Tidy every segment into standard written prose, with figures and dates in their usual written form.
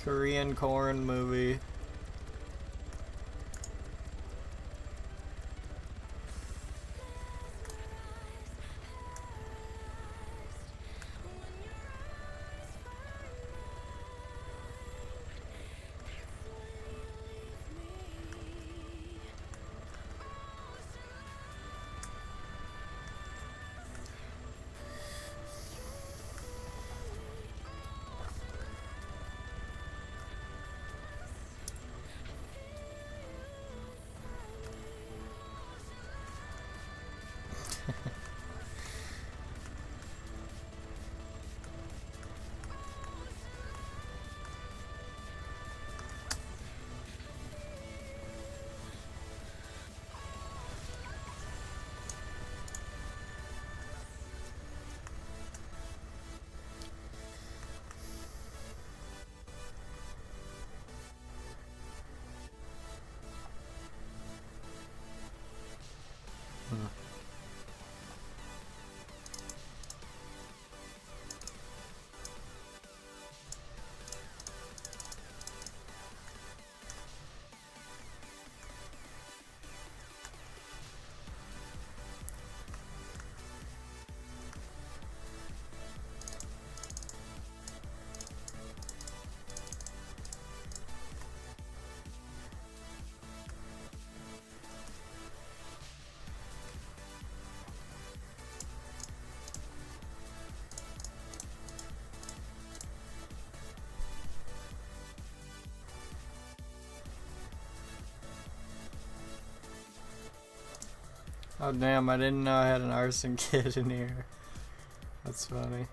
Korean corn movie. Oh damn, I didn't know I had an arson kit in here. That's funny.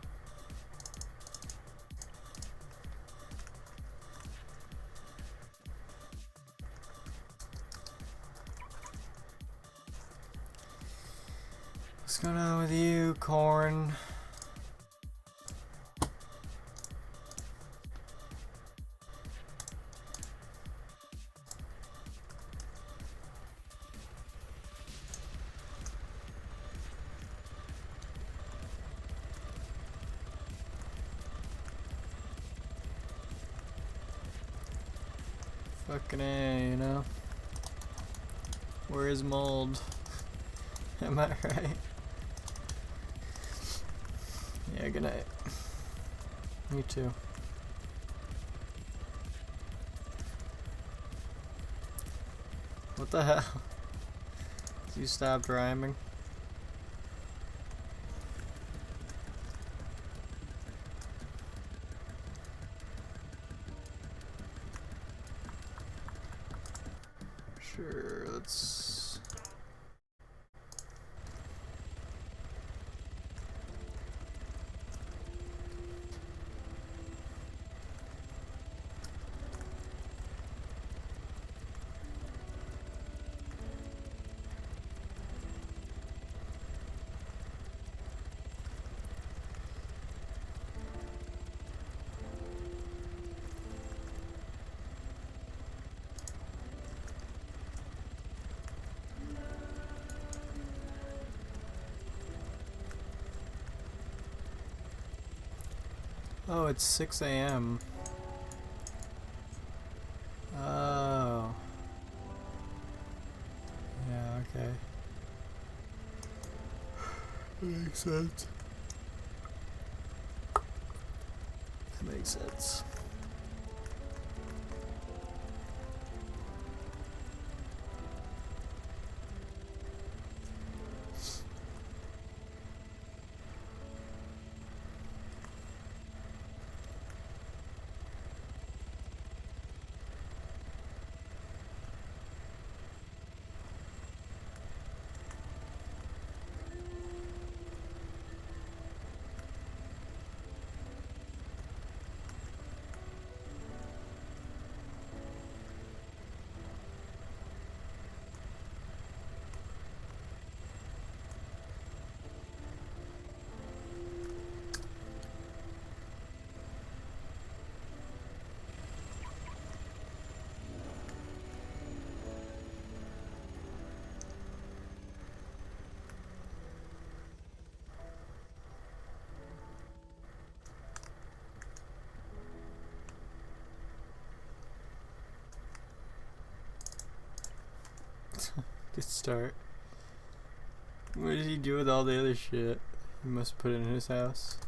What's going on with you, corn? Fucking A, you know? Where is mold? Am I right? Yeah, good night. Me too. What the hell? You stopped rhyming? Sure, let's... Oh, it's 6 a.m. Oh. Yeah, okay. Makes sense. That makes sense. Good start. What did he do with all the other shit? He must put it in his house.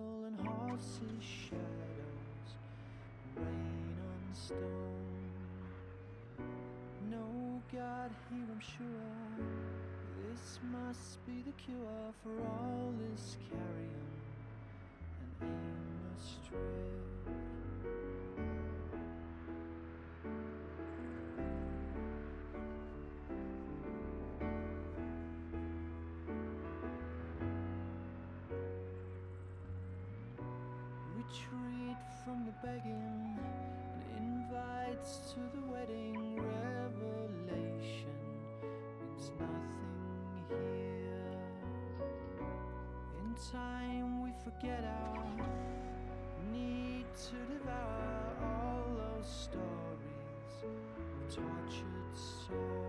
cattle and horses' shadows, rain on stone. No God here, I'm sure. This must be the cure for all this carrion and aimless tread. Retreat from the begging and invites to the wedding. Revelation means nothing here. In time we forget our need to devour all those stories of tortured souls.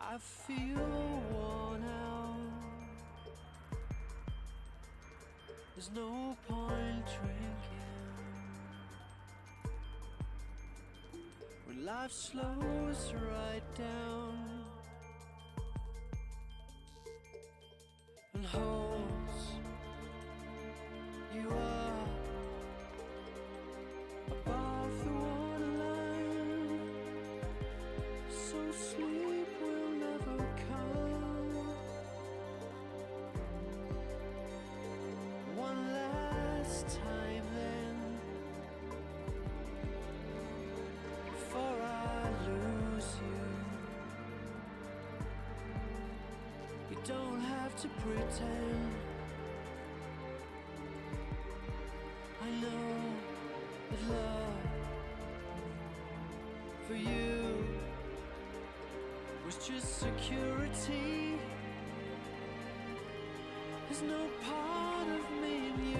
I feel worn out. There's no point drinking when life slows right down and holds you up above the waterline. So sleep will never come. One last time then, before I lose you. You don't have to pretend. I know that love for you was just security. There's no part of me in you.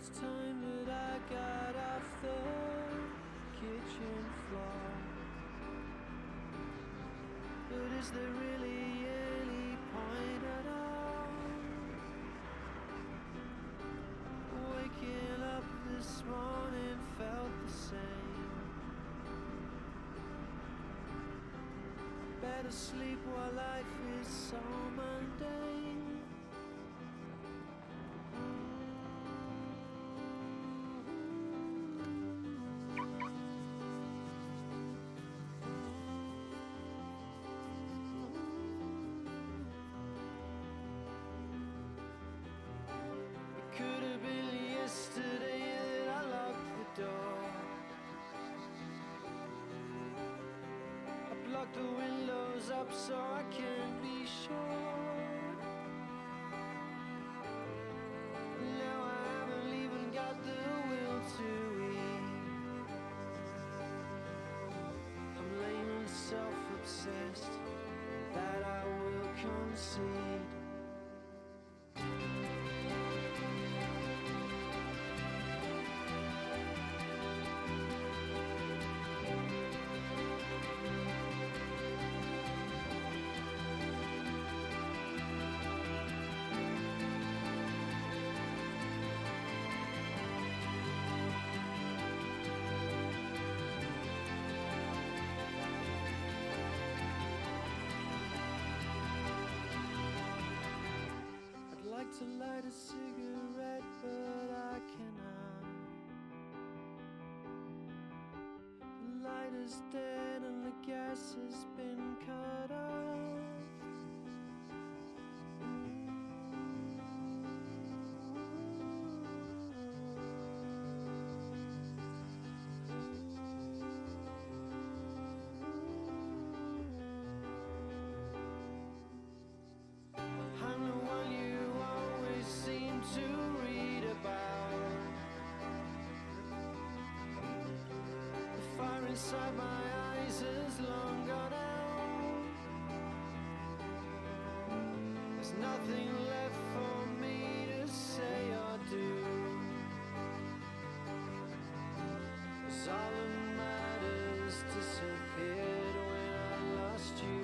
It's time that I got off the kitchen floor. But is there really any point at all? Waking up this morning felt the same. Better sleep while life is so mundane. It could have been yesterday that I locked the door. I blocked the windows up so I can't be sure. Now I haven't even got the will to eat. I'm lame and self-obsessed, that I will concede. I'd like to light a cigarette, but I cannot. The light is dead and the gas has been cut off. I'm the one you always seem to read about. The fire inside my eyes has long gone out. There's nothing left for me to say or do. 'Cause all that matters disappeared when I lost you.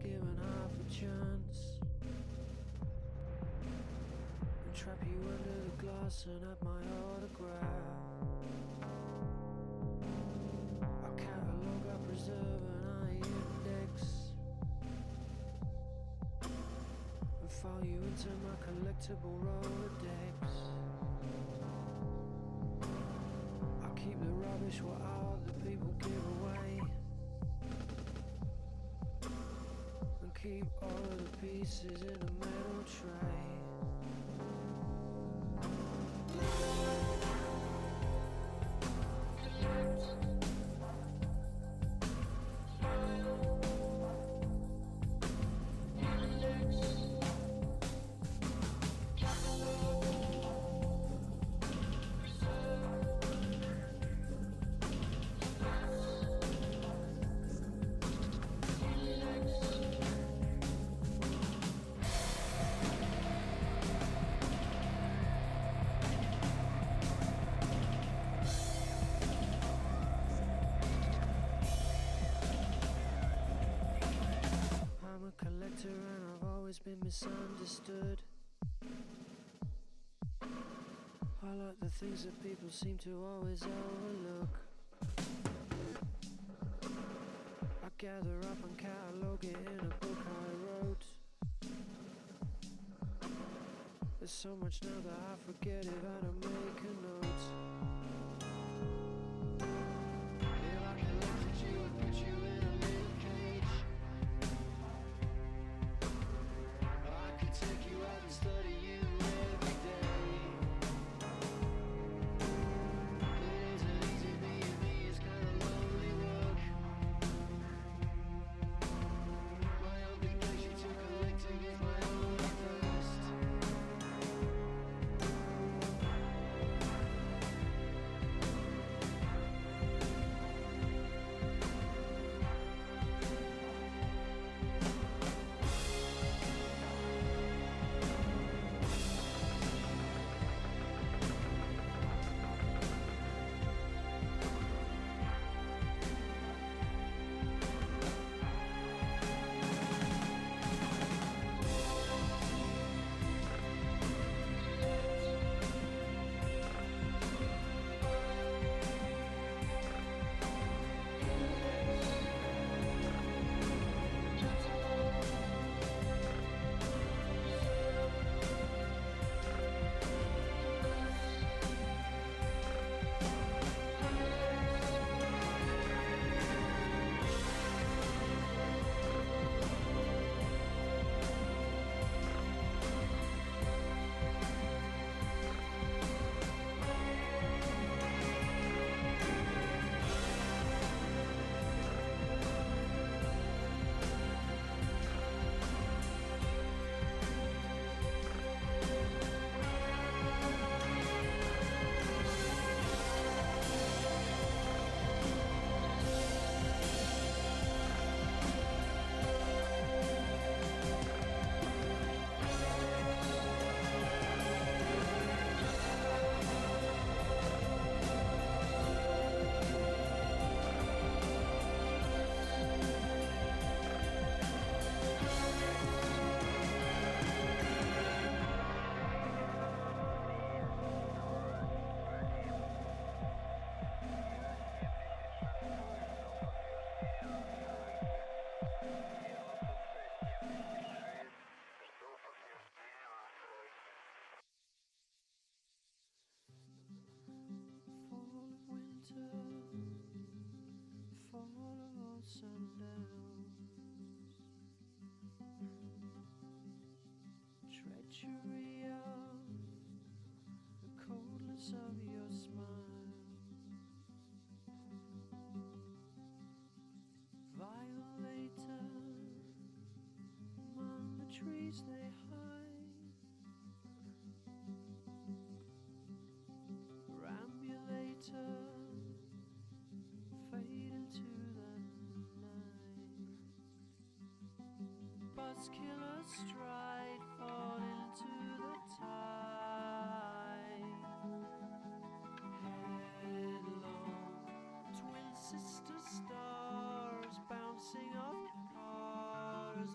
given half a chance, and trap you under the glass and have my autograph. I catalog, I preserve, and I index, and file you into my collectible Rolodex. I keep the rubbish what other people give away, and keep all of the pieces in a metal tray. I'm a collector and I've always been misunderstood. I like the things that people seem to always overlook. I gather up and catalogue it in a book I wrote. There's so much now that I forget if I don't make a note. If I collected you and put you in a little cage, I could take you out and study you every day. It isn't easy being me, it's kinda lonely work. My obligation to collecting is my only thirst. Fall of winter, fall of all sundowns, treachery of the coldness of your smile, violator among the trees they hide, rambulator, fade into the night, buskiller stride, fall into the tide, headlong, twin sister stars bouncing off cars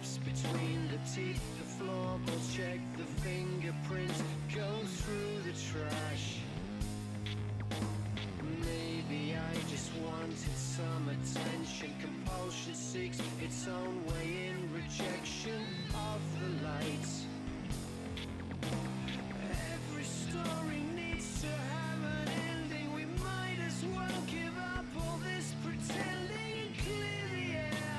gaps between the teeth. The floorboards check the fingerprints, go through the trash. Maybe I just wanted some attention. Compulsion seeks its own way in rejection of the lights. Every story needs to have an ending. We might as well give up all this pretending and clear the air.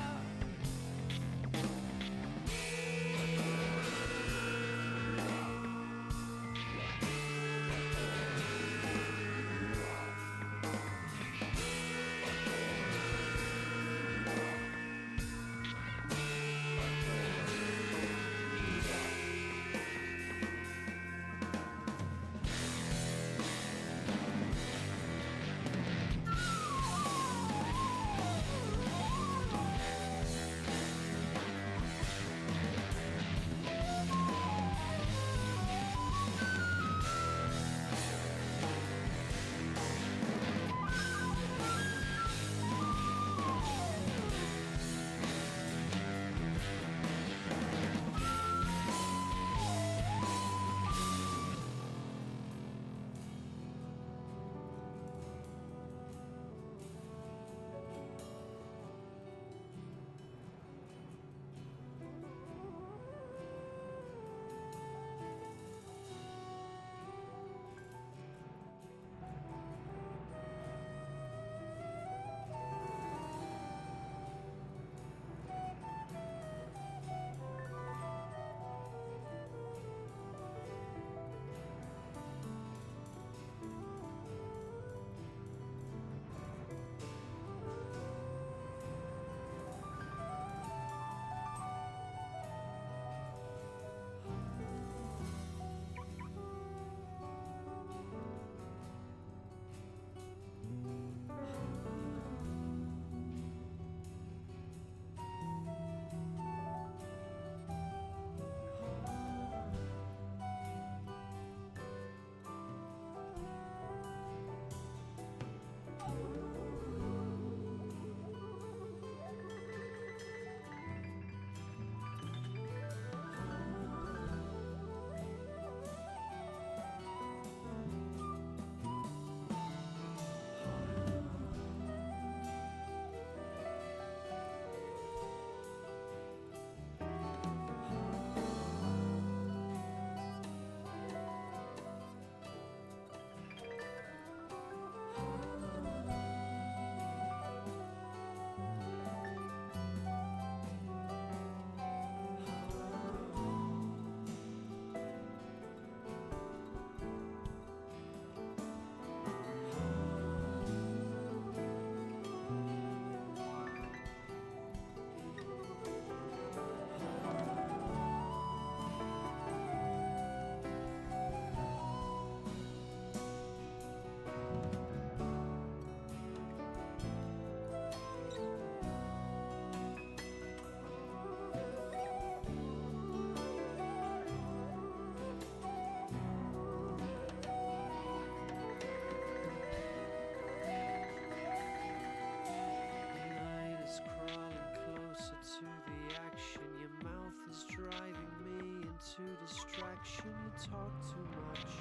Distraction, you talk too much.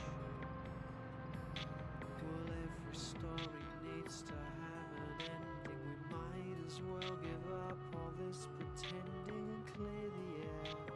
Well, every story needs to have an ending. We might as well give up all this pretending and clear the air.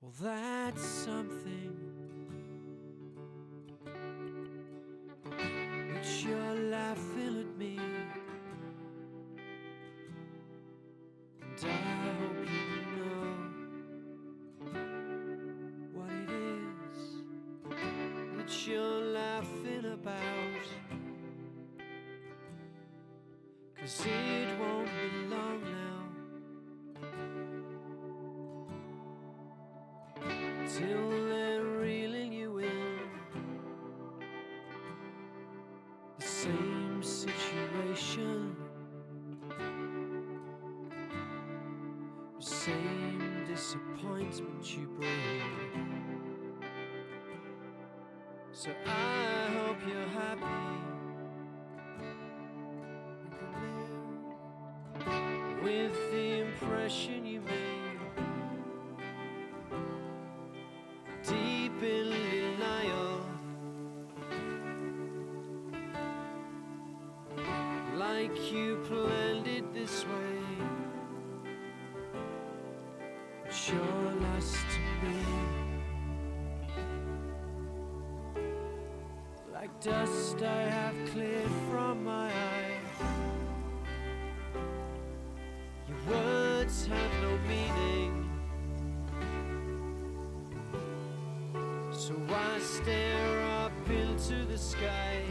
Well, that's something that you're laughing at me, and I hope you know what it is that you're laughing about, 'cause it won't be long now till they're reeling you in the same situation, the same disappointment you bring. So I hope you're happy and can live with the impression you made, deep in denial, like you planned it this way, but you're lost to me, like dust I have cleared from my eyes. Your words have no meaning, so I stare up into the sky.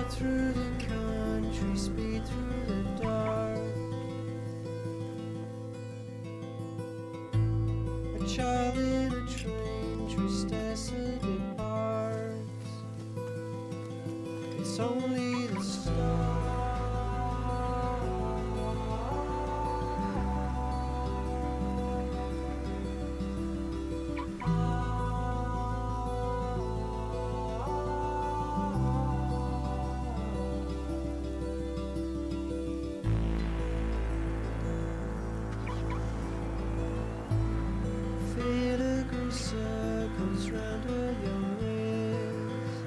through the country, speed through the dark. A child in a train, tristesse departs. It's only the start. Filigree circles round her young wrist.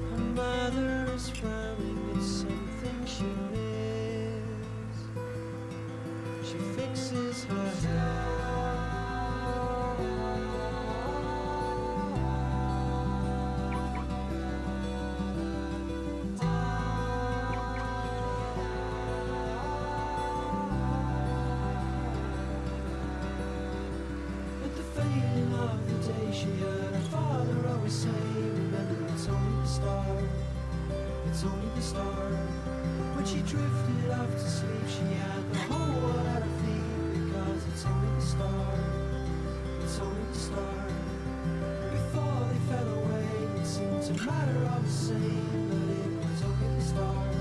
Her mother is frowning at something she missed. She fixes her hair. At the fading of the day, she heard her father always say, remember, it's only the start. It's only the start. When she drifted off to sleep, she had the whole world at her feet, because it's only the start. It's only the start. Before they fell away, it seemed to matter all the same, but it was only the start.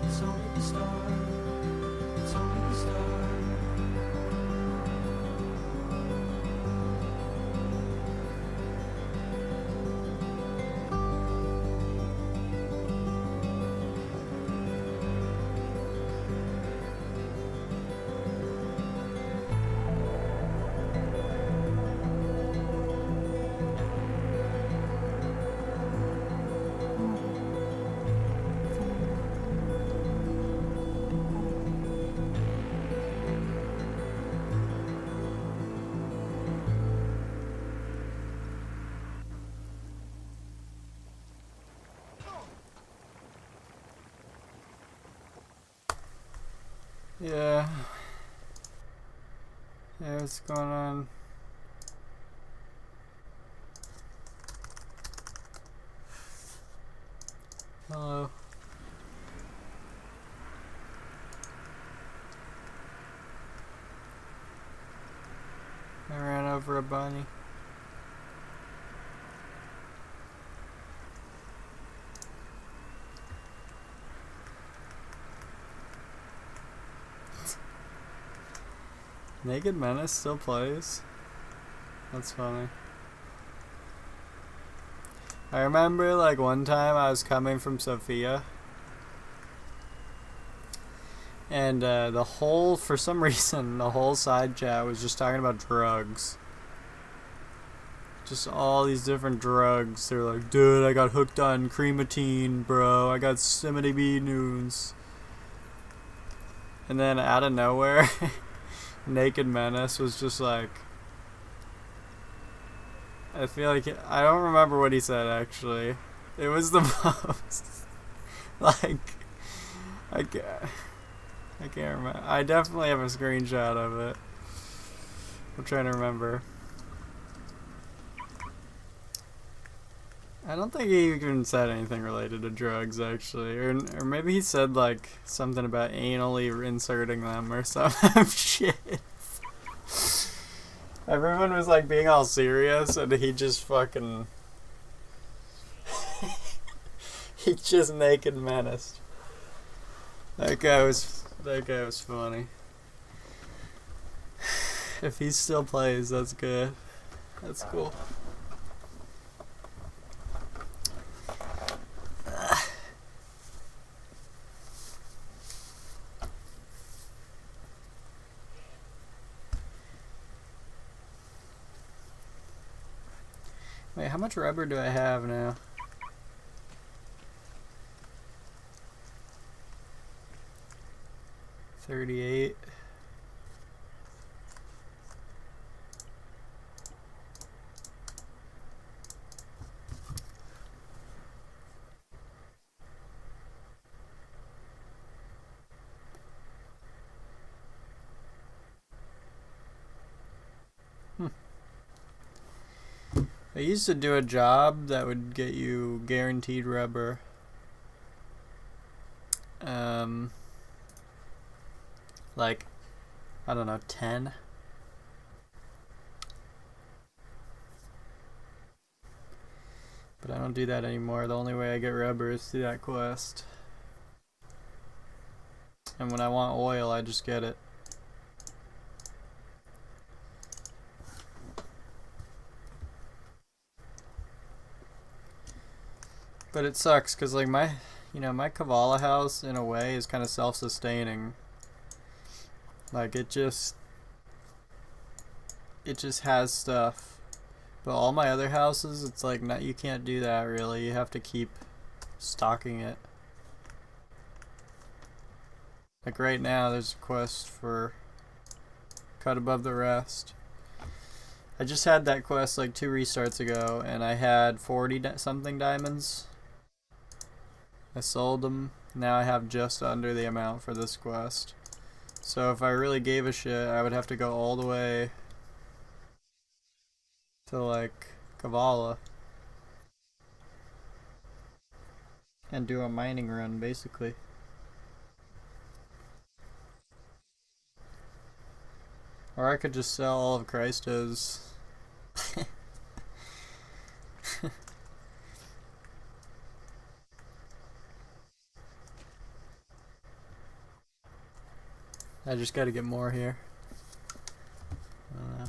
It's only the start. It's only the start. Yeah. Yeah, what's going on? Hello. I ran over a bunny. Naked Menace still plays? That's funny. I remember like one time I was coming from Sofia, and for some reason, the whole side chat was just talking about drugs. Just all these different drugs. They were like, dude, I got hooked on crematine, bro. I got Simity Noons. And then out of nowhere, Naked Menace was just like, I feel like, I don't remember what he said actually. It was the most, like, I can't remember. I definitely have a screenshot of it. I'm trying to remember. I don't think he even said anything related to drugs, actually. Or maybe he said, like, something about anally inserting them or some shit. Everyone was, like, being all serious, and he just fucking... he just naked menaced. That guy was funny. If he still plays, that's good. That's cool. Wait, how much rubber do I have now? $38. I used to do a job that would get you guaranteed rubber. Like, I don't know, 10. But I don't do that anymore. The only way I get rubber is through that quest. And when I want oil, I just get it. But it sucks because like my Kavala house in a way is kind of self-sustaining. Like it just has stuff. But all my other houses, it's like not, you can't do that really. You have to keep stocking it. Like right now there's a quest for cut above the rest. I just had that quest like 2 restarts ago and I had 40 something diamonds. I sold them. Now I have just under the amount for this quest. So if I really gave a shit, I would have to go all the way to like Kavala and do a mining run basically. Or I could just sell all of Christo's. I just gotta get more here. I don't know.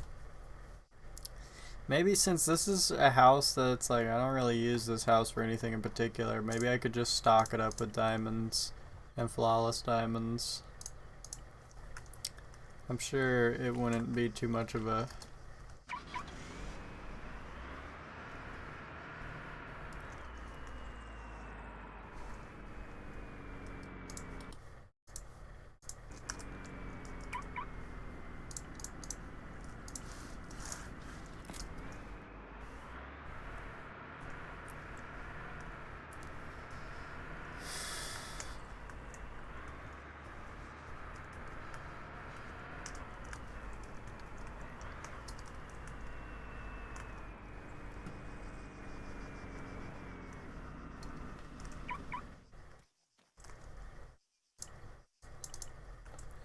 Maybe since this is a house that's like, I don't really use this house for anything in particular, maybe I could just stock it up with diamonds and flawless diamonds. I'm sure it wouldn't be too much of a...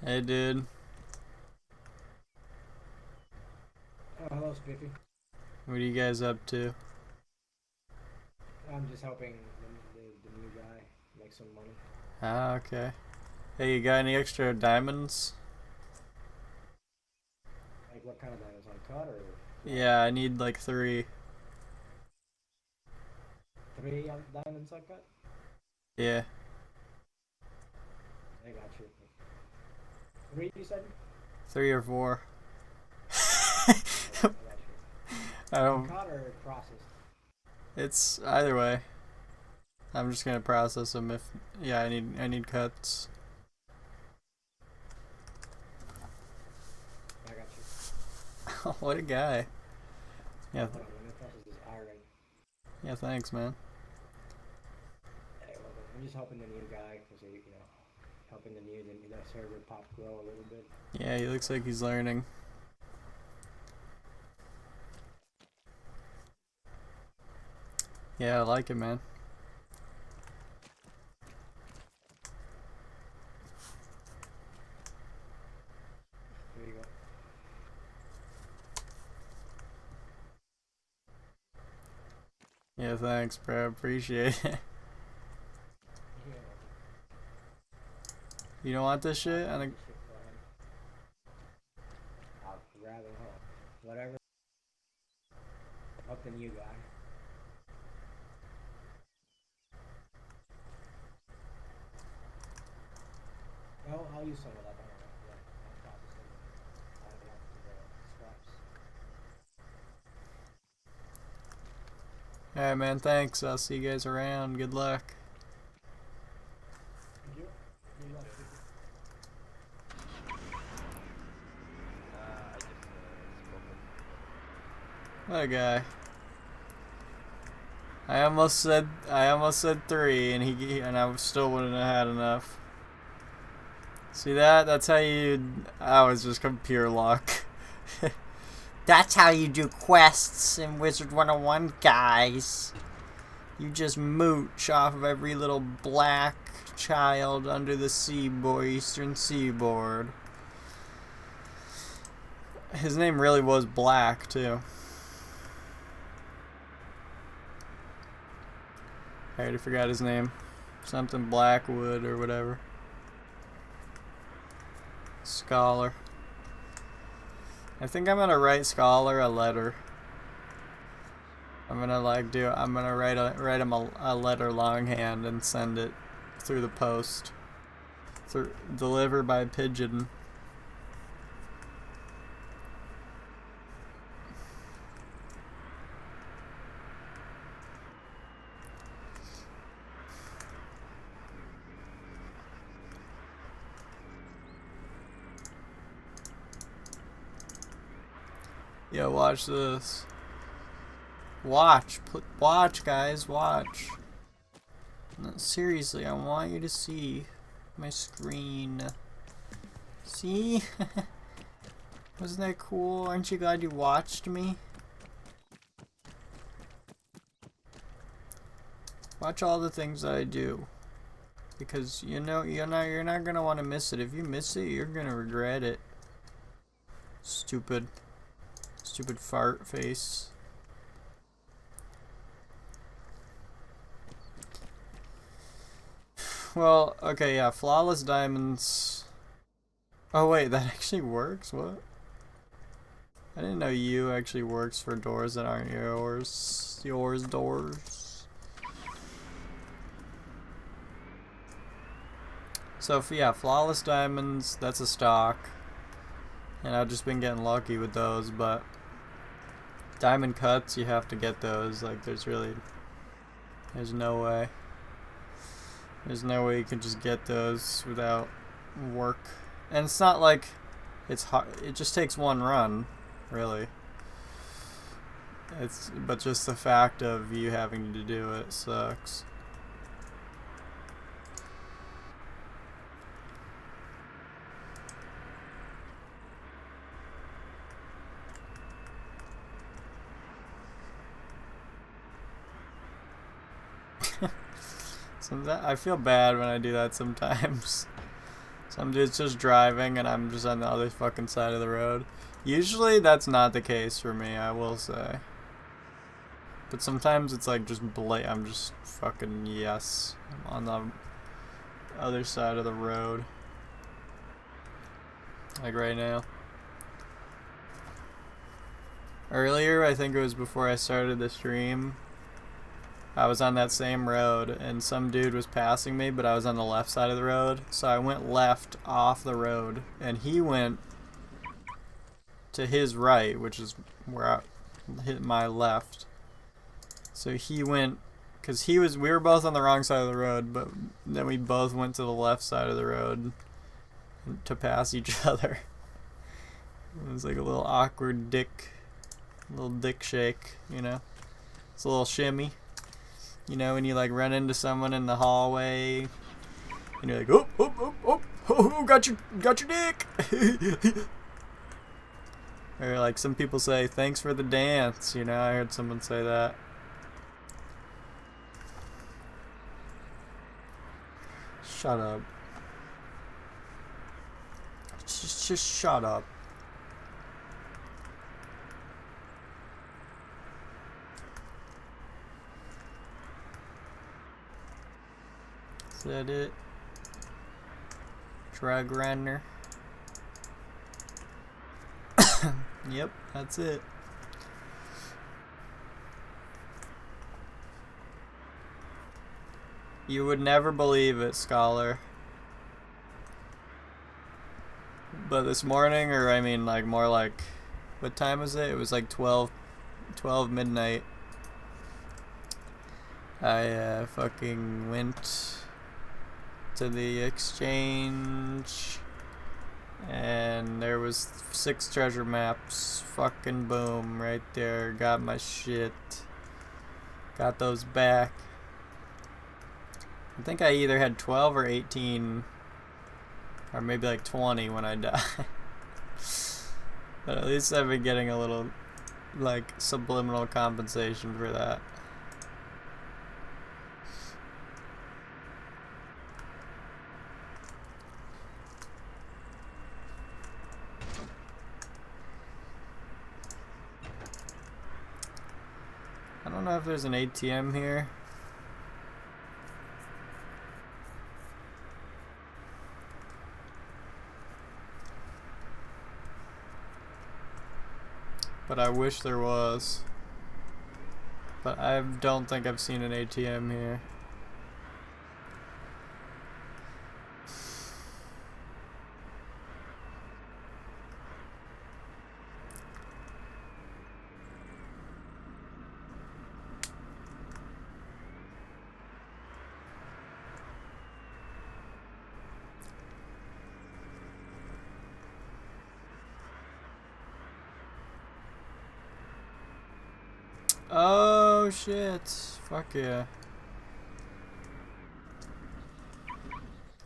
Hey dude. Oh, hello, Spiffy. What are you guys up to? I'm just helping the new guy make some money. Ah, okay. Hey, you got any extra diamonds? Like, what kind of diamonds? Uncut or? Yeah, I need like 3. 3 diamonds uncut? Yeah. I got you. 3, you said? 3 or 4. I got you. I don't... Uncut or processed? It's either way. I'm just gonna process them if... Yeah, I need cuts. I got you. What a guy. Yeah. Hold on, let me process this iron. Yeah, thanks, man. Hey, well, I'm just helping the new guy because helping the server pop grow a little bit. Yeah, he looks like he's learning. Yeah, I like it, man. Here you go. Yeah, thanks, bro. Appreciate it. You don't want this shit? I'll grab it home. Whatever. Help the new guy. I'll use some of that. Yeah, I'll process it. I'll add it to the scraps. Alright, man, thanks. I'll see you guys around. Good luck. Thank you. Good luck. What a guy. I almost said 3 and I still wouldn't have had enough. See that? That's how you... I was just pure luck. That's how you do quests in Wizard 101, guys. You just mooch off of every little black child under the eastern seaboard. His name really was Black, too. I already forgot his name. Something Blackwood or whatever. Scholar. I think I'm gonna write Scholar a letter. I'm gonna write him a letter longhand and send it through the post. Deliver by pigeon. Yeah, watch this. Watch, guys, watch. No, seriously, I want you to see my screen. See? Wasn't that cool? Aren't you glad you watched me? Watch all the things that I do. Because you're not gonna want to miss it. If you miss it, you're gonna regret it. Stupid fart face. Well, okay, yeah, flawless diamonds. Oh wait, that actually works? What? I didn't know you actually works for doors that aren't yours. Doors. So yeah, flawless diamonds, that's a stock. And I've just been getting lucky with those, but diamond cuts, you have to get those. Like, there's no way. There's no way you can just get those without work. And it's not like it's hard. It just takes one run, really. But just the fact of you having to do it sucks. I feel bad when I do that sometimes. Some dude's just driving and I'm just on the other fucking side of the road. Usually that's not the case for me, I will say. But sometimes it's like just I'm just fucking yes. I'm on the other side of the road. Like right now. Earlier, I think it was before I started the stream, I was on that same road and some dude was passing me, but I was on the left side of the road. So I went left off the road and he went to his right, which is where I hit my left. So he went, because we were both on the wrong side of the road, but then we both went to the left side of the road to pass each other. It was like a little awkward dick shake, you know? It's a little shimmy. You know, when you like run into someone in the hallway and you're like, oh, got your dick. Or like some people say, thanks for the dance, you know, I heard someone say that. Shut up. Just shut up. Is that it? Drug runner. Yep, that's it. You would never believe it, Scholar. But this morning, or I mean like more like, what time was it? It was like 12 midnight. I fucking went to the exchange and there was 6 treasure maps. Fucking boom, right there. Got my shit. Got those back. I think I either had 12 or 18, or maybe like 20 when I died. But at least I've been getting a little, like, subliminal compensation for that. I don't know if there's an ATM here. But I wish there was. But I don't think I've seen an ATM here. Oh shit. Fuck yeah.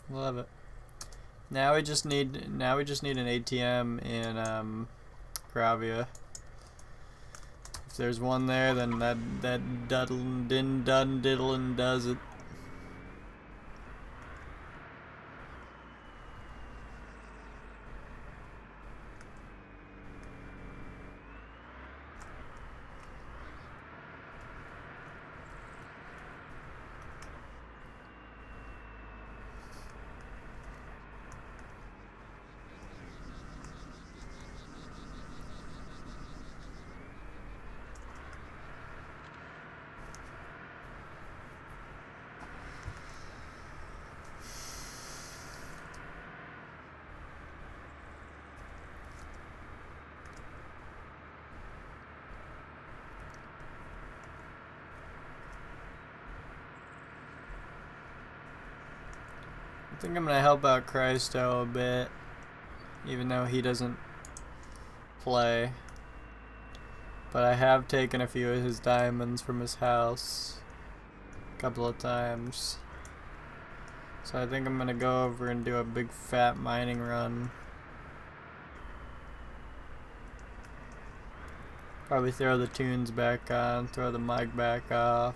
Love it. Now we just need an ATM in Gravia. If there's one there, then that diddlin' does it. I think I'm gonna help out Christo a bit, even though he doesn't play. But I have taken a few of his diamonds from his house a couple of times. So I think I'm gonna go over and do a big fat mining run. Probably throw the tunes back on, throw the mic back off.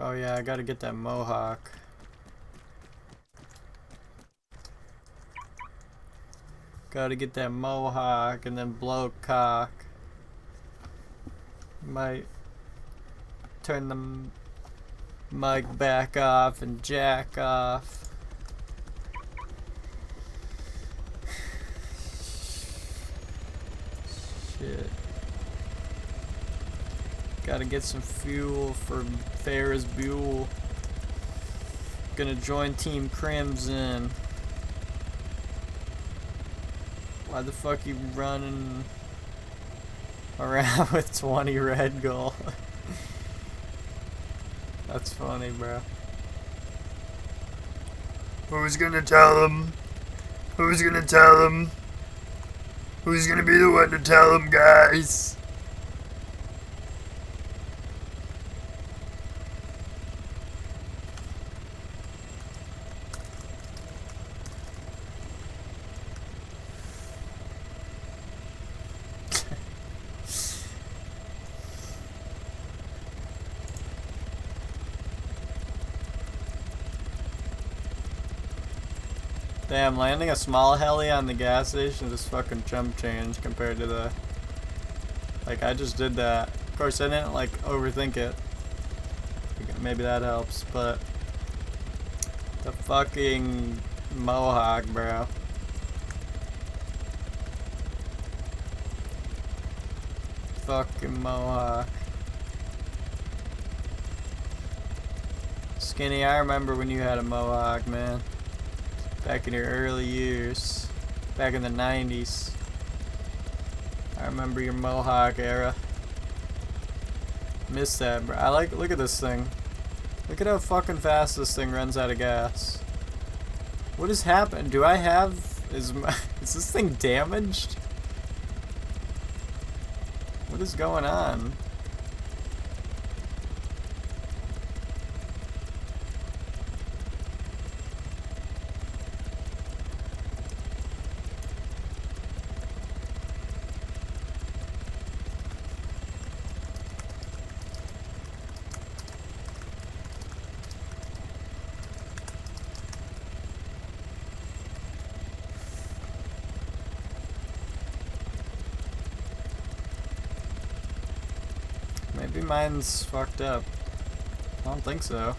Oh yeah, I gotta get that mohawk. Gotta get that mohawk and then blow cock. Might turn the mic back off and jack off. Shit. Gotta get some fuel for Ferris Buell. Gonna join Team Crimson. Why the fuck you running around with 20 red gold? That's funny, bro. Who's gonna tell him? Who's gonna tell him? Who's gonna be the one to tell him, guys? Damn, landing a small heli on the gas station is fucking chump change compared to the... Like, I just did that. Of course, I didn't, like, overthink it. Maybe that helps, but... The fucking mohawk, bro. Fucking mohawk. Skinny, I remember when you had a mohawk, man. Back in your early years. Back in the 90s. I remember your mohawk era. Miss that, bro. I like, look at this thing. Look at how fucking fast this thing runs out of gas. What has happened? Do I have, is this thing damaged? What is going on? Maybe mine's fucked up. I don't think so.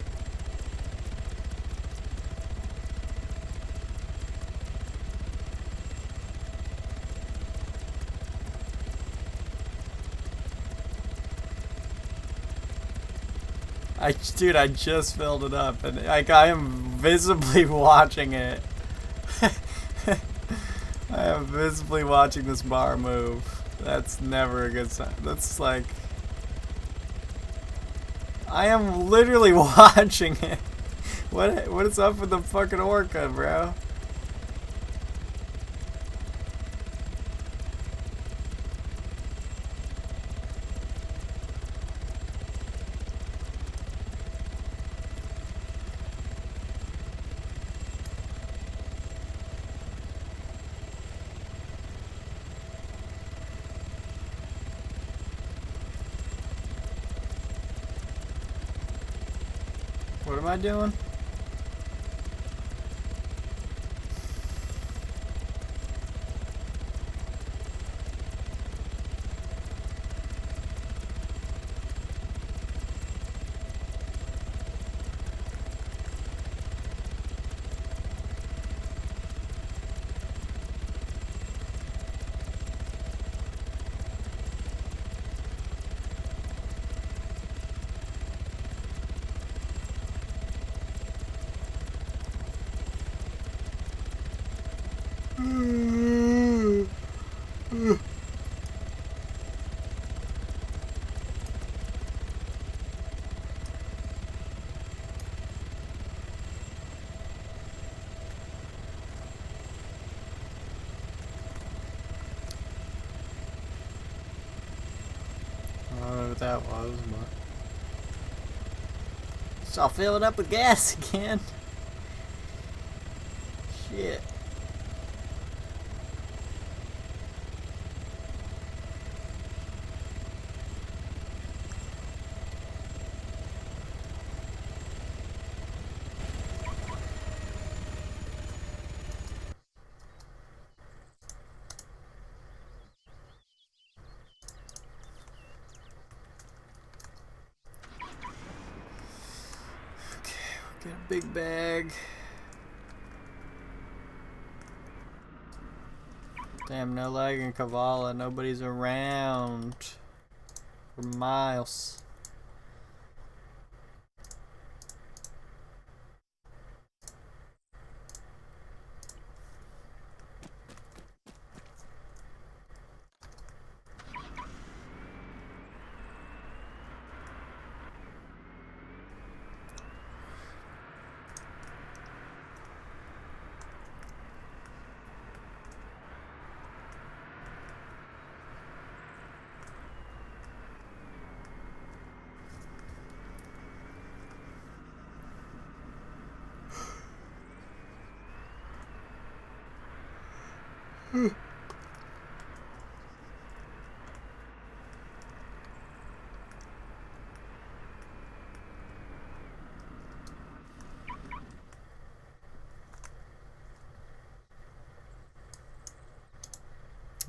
Dude, I just filled it up, and like I am visibly watching it. I am visibly watching this bar move. That's never a good sign. That's like, I am literally watching it. What is up with the fucking orca, bro? What am I doing? I don't know what that was, but so I'll fill it up with gas again. Shit. Get a big bag. Damn, no lag in Kavala. Nobody's around for miles.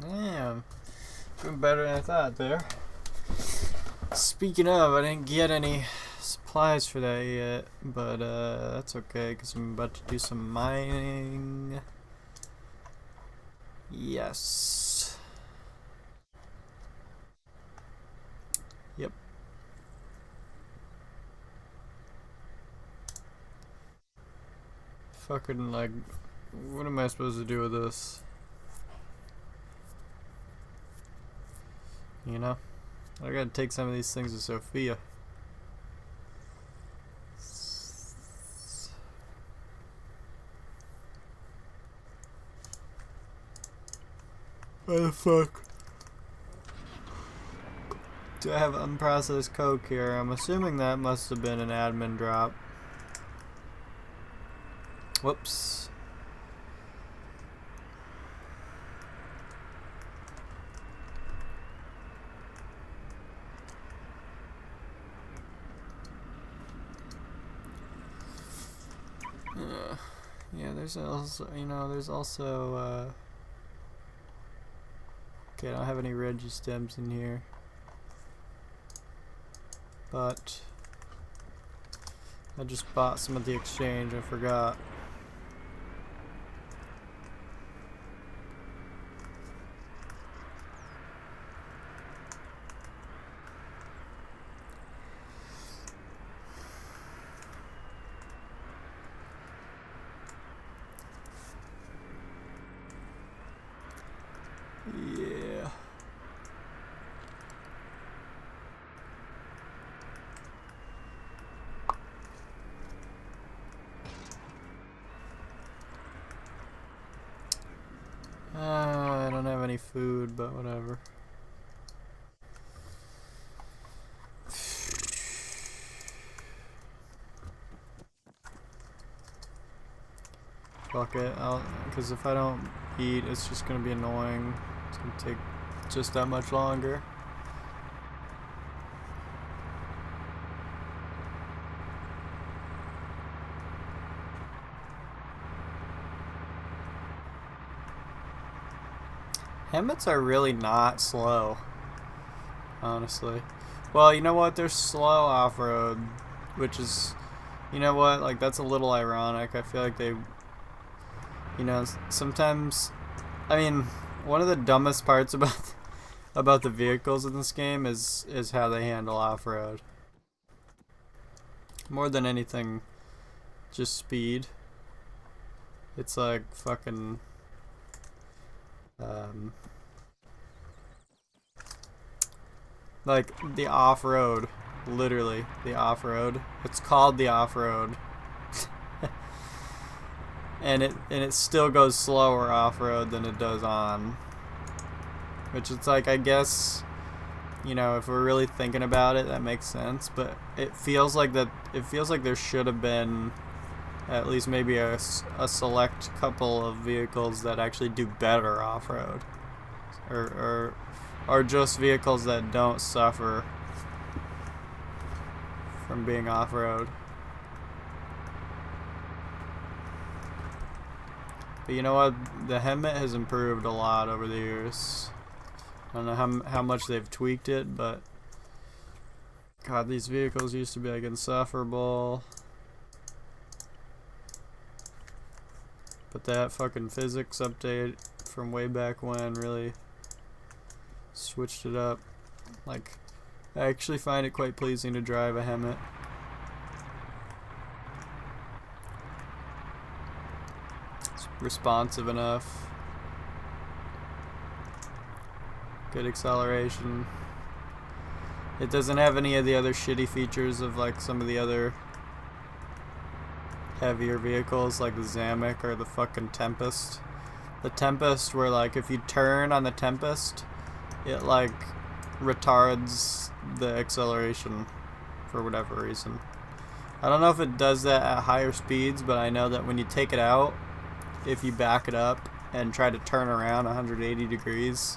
Damn, doing better than I thought there. Speaking of, I didn't get any supplies for that yet, but that's okay because I'm about to do some mining. Yes. Yep. Fucking like, what am I supposed to do with this? You know? I gotta take some of these things to Sophia. Why the fuck? Do I have unprocessed coke here? I'm assuming that must have been an admin drop. Whoops. Yeah, there's also, there's also, okay, I don't have any Reggie stems in here. but I just bought some at the exchange. I forgot. Yeah. I don't have any food, but whatever. Fuck it, because if I don't eat, it's just gonna be annoying. It's gonna take just that much longer. Hemmets are really not slow, honestly. Well, you know what? They're slow off-road, which is, you know what? Like, that's a little ironic. I feel like they, you know, sometimes, I mean, one of the dumbest parts about the vehicles in this game is how they handle off-road. More than anything, just speed. It's like fucking like the off-road, literally the off-road. It's called the off-road, and it still goes slower off-road than it does on. Which it's like, I guess, you know, if we're really thinking about it, that makes sense. But it feels like there should have been at least maybe a select couple of vehicles that actually do better off-road, or just vehicles that don't suffer from being off-road. But you know what? The Hemmet has improved a lot over the years. I don't know how much they've tweaked it, but God, these vehicles used to be like insufferable. But that fucking physics update from way back when really switched it up. Like, I actually find it quite pleasing to drive a Hemmet. It's responsive enough. Good acceleration. It doesn't have any of the other shitty features of like some of the other heavier vehicles like the Zamek or the fucking Tempest. The Tempest, where like if you turn on the Tempest, it like retards the acceleration for whatever reason. I don't know if it does that at higher speeds, but I know that when you take it out, if you back it up and try to turn around 180 degrees,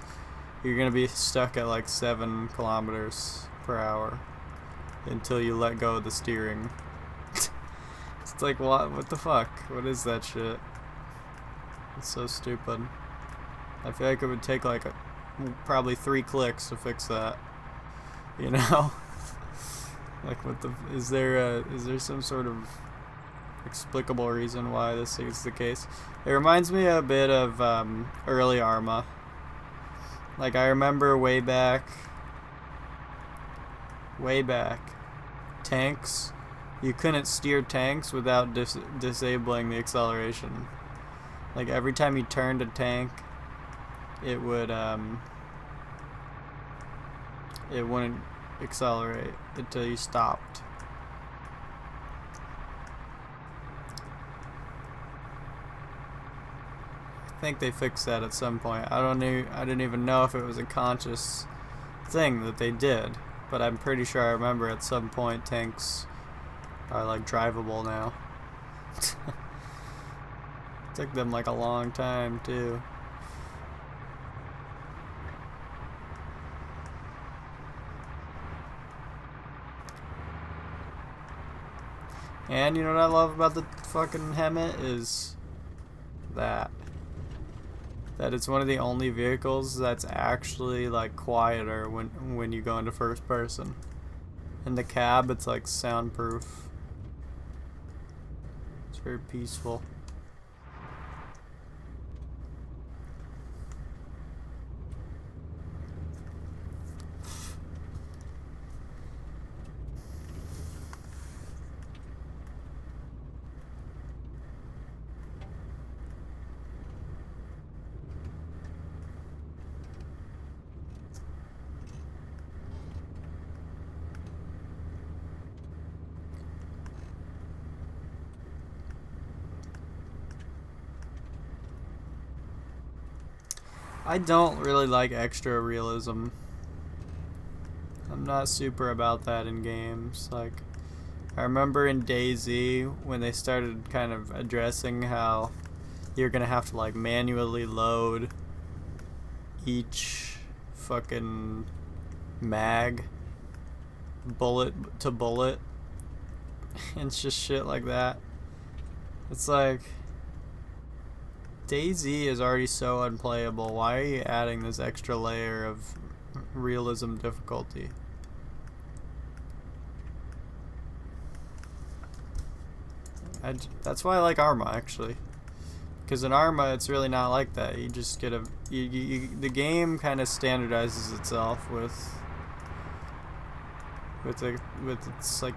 you're gonna be stuck at like 7 kilometers per hour until you let go of the steering. It's like, what the fuck? What is that shit? It's so stupid. I feel like it would take like probably 3 clicks to fix that. You know? Like, what the, is there some sort of explicable reason why this is the case? It reminds me a bit of early Arma. Like, I remember way back, tanks, you couldn't steer tanks without disabling the acceleration. Like, every time you turned a tank, it wouldn't accelerate until you stopped. I think they fixed that at some point. I didn't even know if it was a conscious thing that they did, but I'm pretty sure I remember at some point tanks are like drivable now. Took them like a long time too. And you know what I love about the fucking Hemmet is that it's one of the only vehicles that's actually like quieter when you go into first person. In the cab, it's like soundproof. It's very peaceful. I don't really like extra realism. I'm not super about that in games. Like, I remember in DayZ when they started kind of addressing how you're gonna have to like manually load each fucking mag bullet to bullet and just shit like that. It's like DayZ is already so unplayable. Why are you adding this extra layer of realism difficulty? That's why I like Arma, actually. Because in Arma, it's really not like that. You just get the game kind of standardizes itself with its like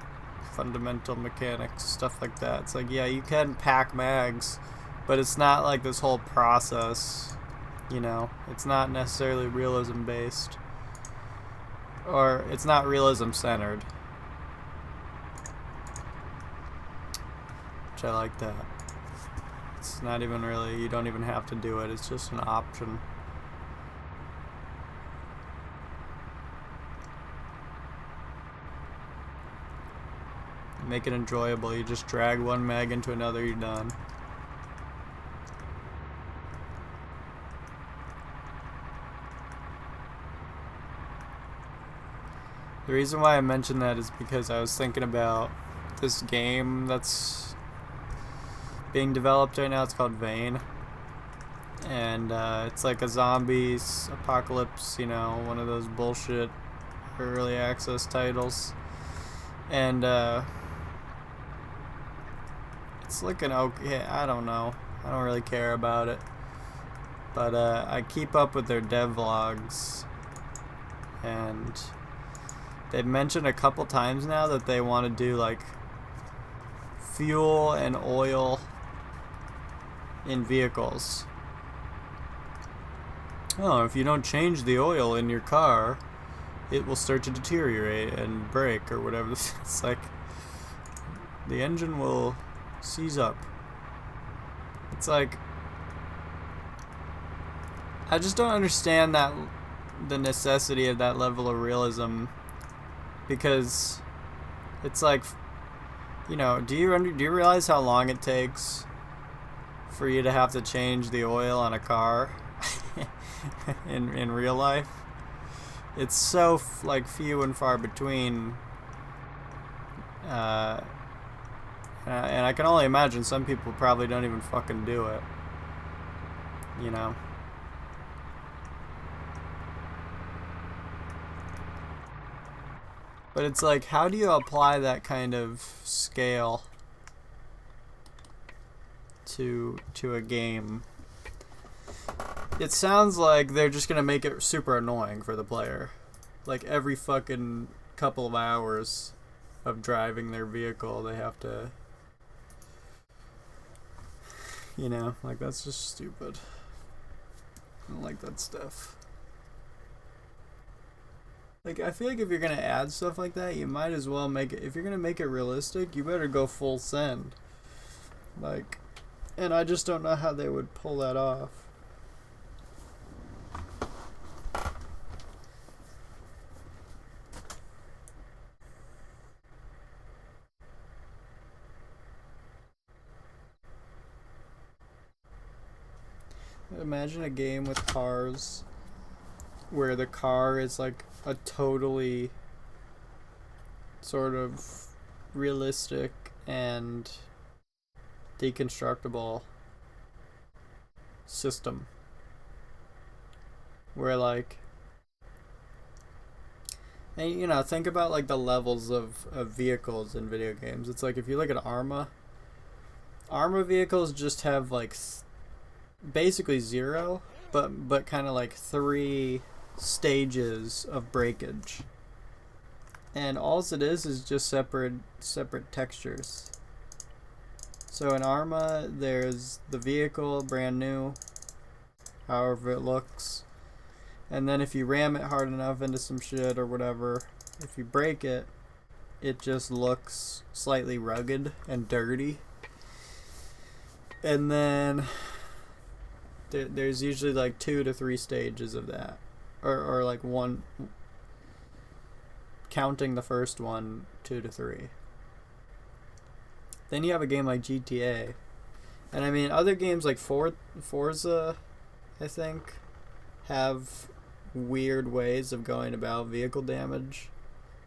fundamental mechanics, stuff like that. It's like, yeah, you can pack mags, but it's not like this whole process, you know? It's not necessarily realism based. Or it's not realism centered. Which I like that. It's not even really, you don't even have to do it, it's just an option. Make it enjoyable, you just drag one mag into another, you're done. The reason why I mentioned that is because I was thinking about this game that's being developed right now. It's called Vane, and it's like a zombies apocalypse, you know, one of those bullshit early access titles, and it's looking okay. I don't know, I don't really care about it, but I keep up with their dev vlogs, and they've mentioned a couple times now that they want to do like fuel and oil in vehicles. Oh, if you don't change the oil in your car, it will start to deteriorate and break or whatever. It's like the engine will seize up. It's like, I just don't understand that, the necessity of that level of realism, because it's like, you know, do you realize how long it takes for you to have to change the oil on a car in real life? It's so like few and far between, and I can only imagine some people probably don't even fucking do it, you know. But it's like, how do you apply that kind of scale to a game? It sounds like they're just gonna make it super annoying for the player. Like every fucking couple of hours of driving their vehicle, they have to, you know, like that's just stupid. I don't like that stuff. Like, I feel like if you're gonna add stuff like that, you might as well make it, if you're gonna make it realistic, you better go full send. Like, and I just don't know how they would pull that off. Imagine a game with cars where the car is like a totally sort of realistic and deconstructible system, where like And you know, think about like the levels of vehicles in video games. It's like if you look at Arma vehicles just have like basically zero, but kind of like three stages of breakage. And all it is just separate textures. So in Arma, there's the vehicle, brand new, however it looks. And then if you ram it hard enough into some shit or whatever, if you break it, it just looks slightly rugged and dirty. And then there's usually like 2 to 3 stages of that. Or like one, counting the first one, 2 to 3. Then you have a game like GTA. And I mean, other games like Forza, I think, have weird ways of going about vehicle damage.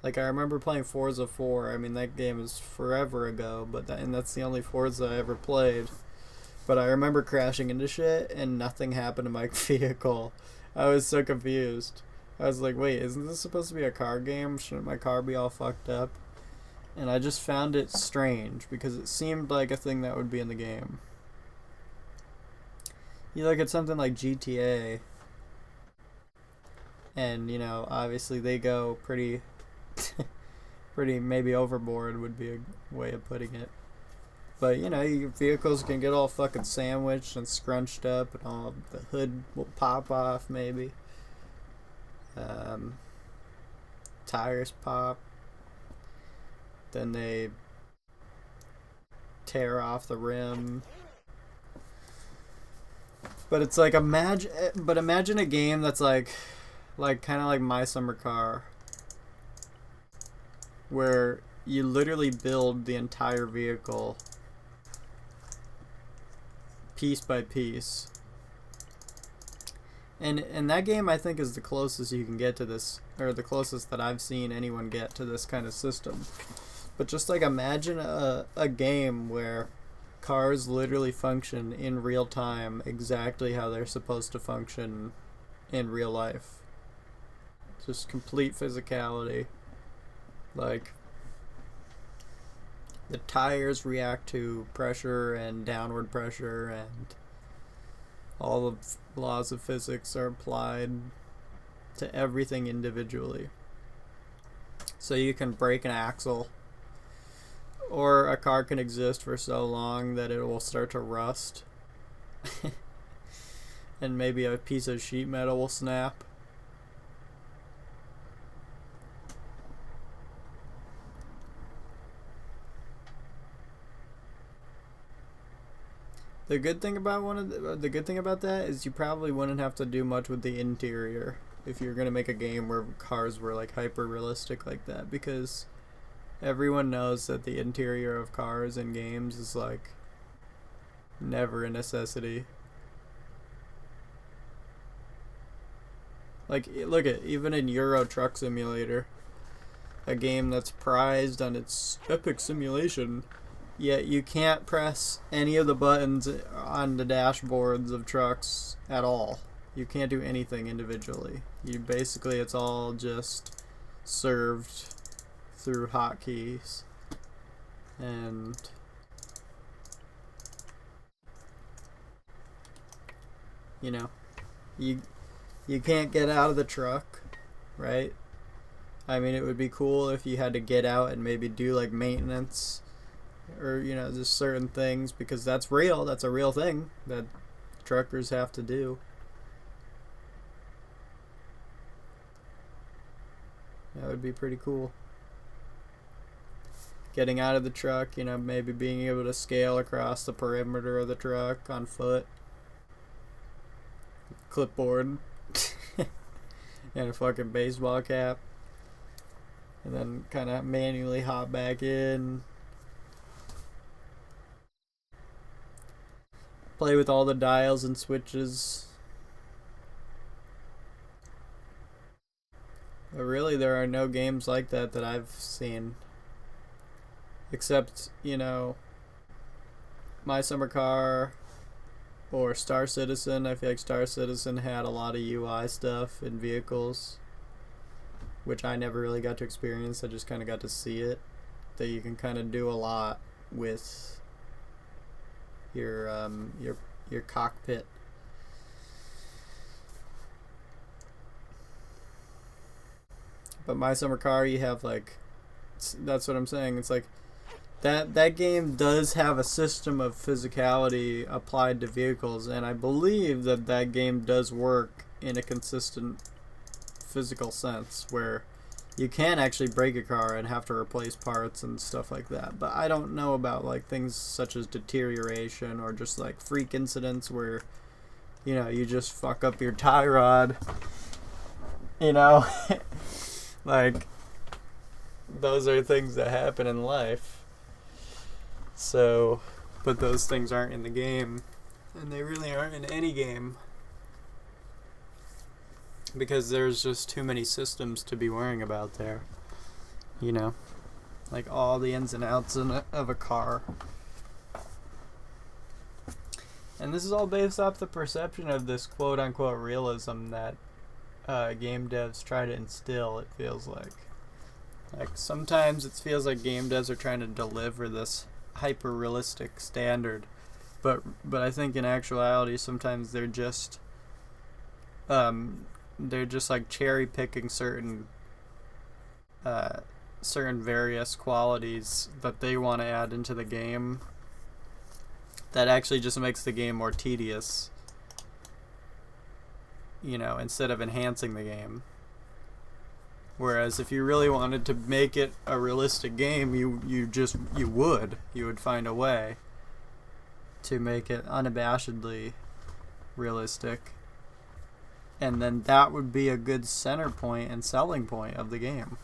Like I remember playing Forza 4. I mean, that game is forever ago, and that's the only Forza I ever played. But I remember crashing into shit and nothing happened to my vehicle. I was so confused. I was like, wait, isn't this supposed to be a car game? Shouldn't my car be all fucked up? And I just found it strange because it seemed like a thing that would be in the game. You look at something like GTA, and you know, obviously they go pretty maybe overboard would be a way of putting it. But you know, your vehicles can get all fucking sandwiched and scrunched up, and all the hood will pop off maybe. Tires pop. Then they tear off the rim. But it's like imagine a game that's like kind of like My Summer Car, where you literally build the entire vehicle piece by piece. And that game I think is the closest you can get to this, or the closest that I've seen anyone get to this kind of system. But just like imagine a game where cars literally function in real time exactly how they're supposed to function in real life. Just complete physicality. Like the tires react to pressure and downward pressure, and all the laws of physics are applied to everything individually. So you can break an axle, or a car can exist for so long that it will start to rust. And maybe a piece of sheet metal will snap. The good thing about that is you probably wouldn't have to do much with the interior if you're gonna make a game where cars were like hyper realistic like that, because everyone knows that the interior of cars in games is like never a necessity. Like look at even in Euro Truck Simulator, a game that's prized on its epic simulation, yet you can't press any of the buttons on the dashboards of trucks at all. You can't do anything individually. It's all just served through hotkeys. And you know, you can't get out of the truck, right? I mean, it would be cool if you had to get out and maybe do like maintenance, or you know, just certain things, because that's real. That's a real thing that truckers have to do. That would be pretty cool. Getting out of the truck, you know, maybe being able to scale across the perimeter of the truck on foot, clipboard, and a fucking baseball cap, and then kind of manually hop back in. Play with all the dials and switches. But really, there are no games like that I've seen. Except, you know, My Summer Car or Star Citizen. I feel like Star Citizen had a lot of UI stuff in vehicles. which I never really got to experience. I just kind of got to see it. That you can kind of do a lot with your cockpit. But My Summer Car, you have like, that's what I'm saying. It's like that game does have a system of physicality applied to vehicles, and I believe that game does work in a consistent physical sense where you can actually break a car and have to replace parts and stuff like that. But I don't know about like things such as deterioration or just like freak incidents where, you know, you just fuck up your tie rod, you know. Like, those are things that happen in life. So, but those things aren't in the game, and they really aren't in any game, because there's just too many systems to be worrying about there, you know, like all the ins and outs of a car. And this is all based off the perception of this quote-unquote realism that game devs try to instill, it feels like. Like, sometimes it feels like game devs are trying to deliver this hyper-realistic standard, but I think in actuality sometimes they're just like cherry picking certain various qualities that they want to add into the game that actually just makes the game more tedious, you know, instead of enhancing the game. Whereas if you really wanted to make it a realistic game, you would find a way to make it unabashedly realistic, and then that would be a good center point and selling point of the game.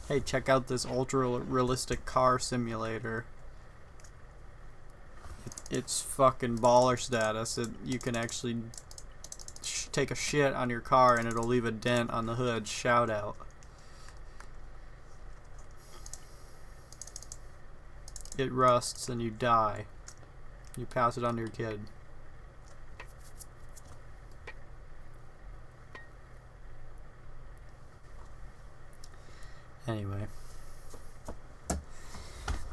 Hey, check out this ultra realistic car simulator. It's fucking baller status. You can actually take a shit on your car and it'll leave a dent on the hood. Shout out. It rusts and you die. You pass it on to your kid. Anyway,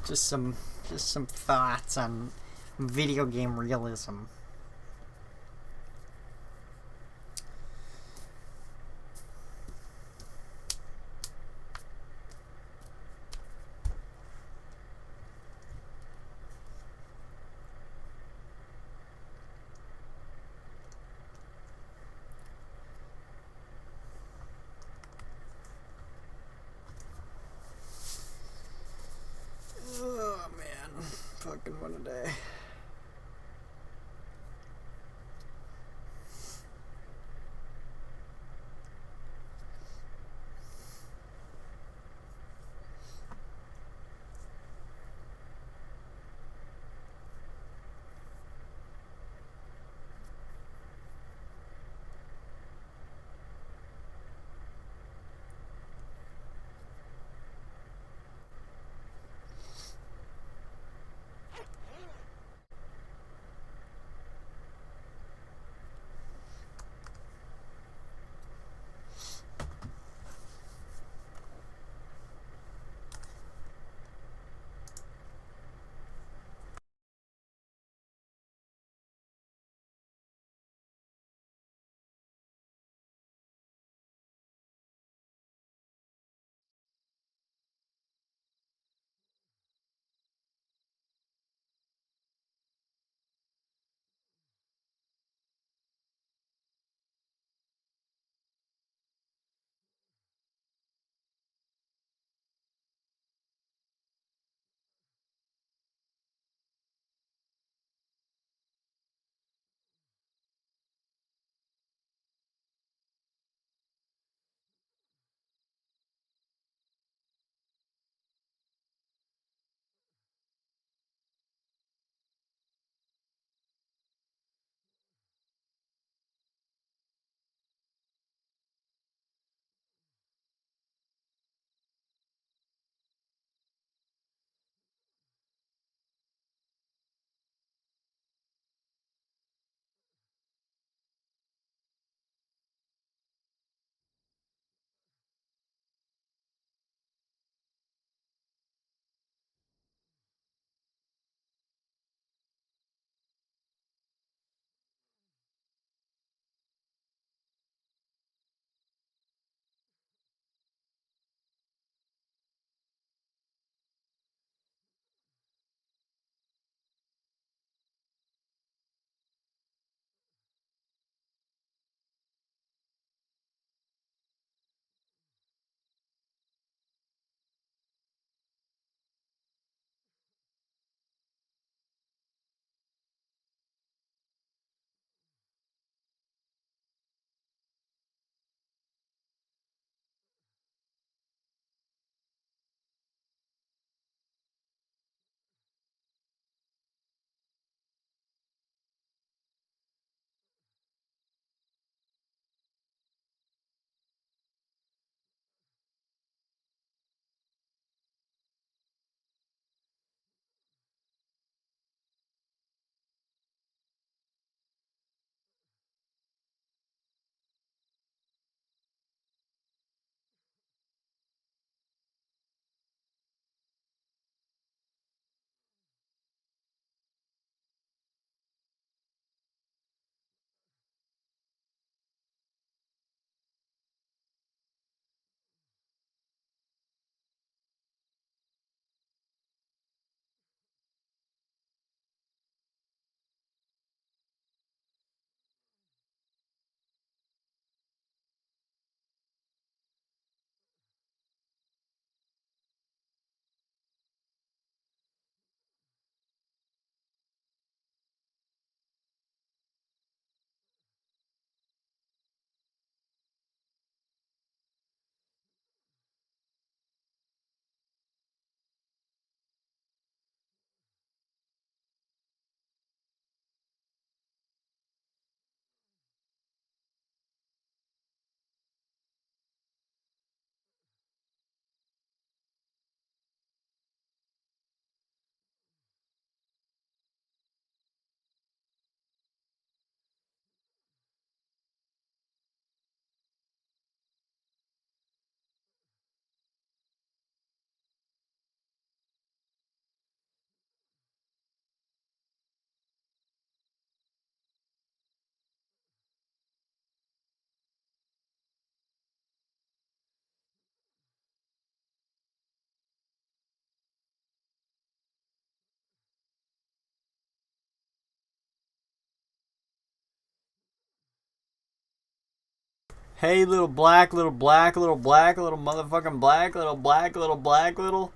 just some thoughts on video game realism. Oh man, fucking what a day. Hey, little black, little black, little black, little motherfucking black, little black, little black, little.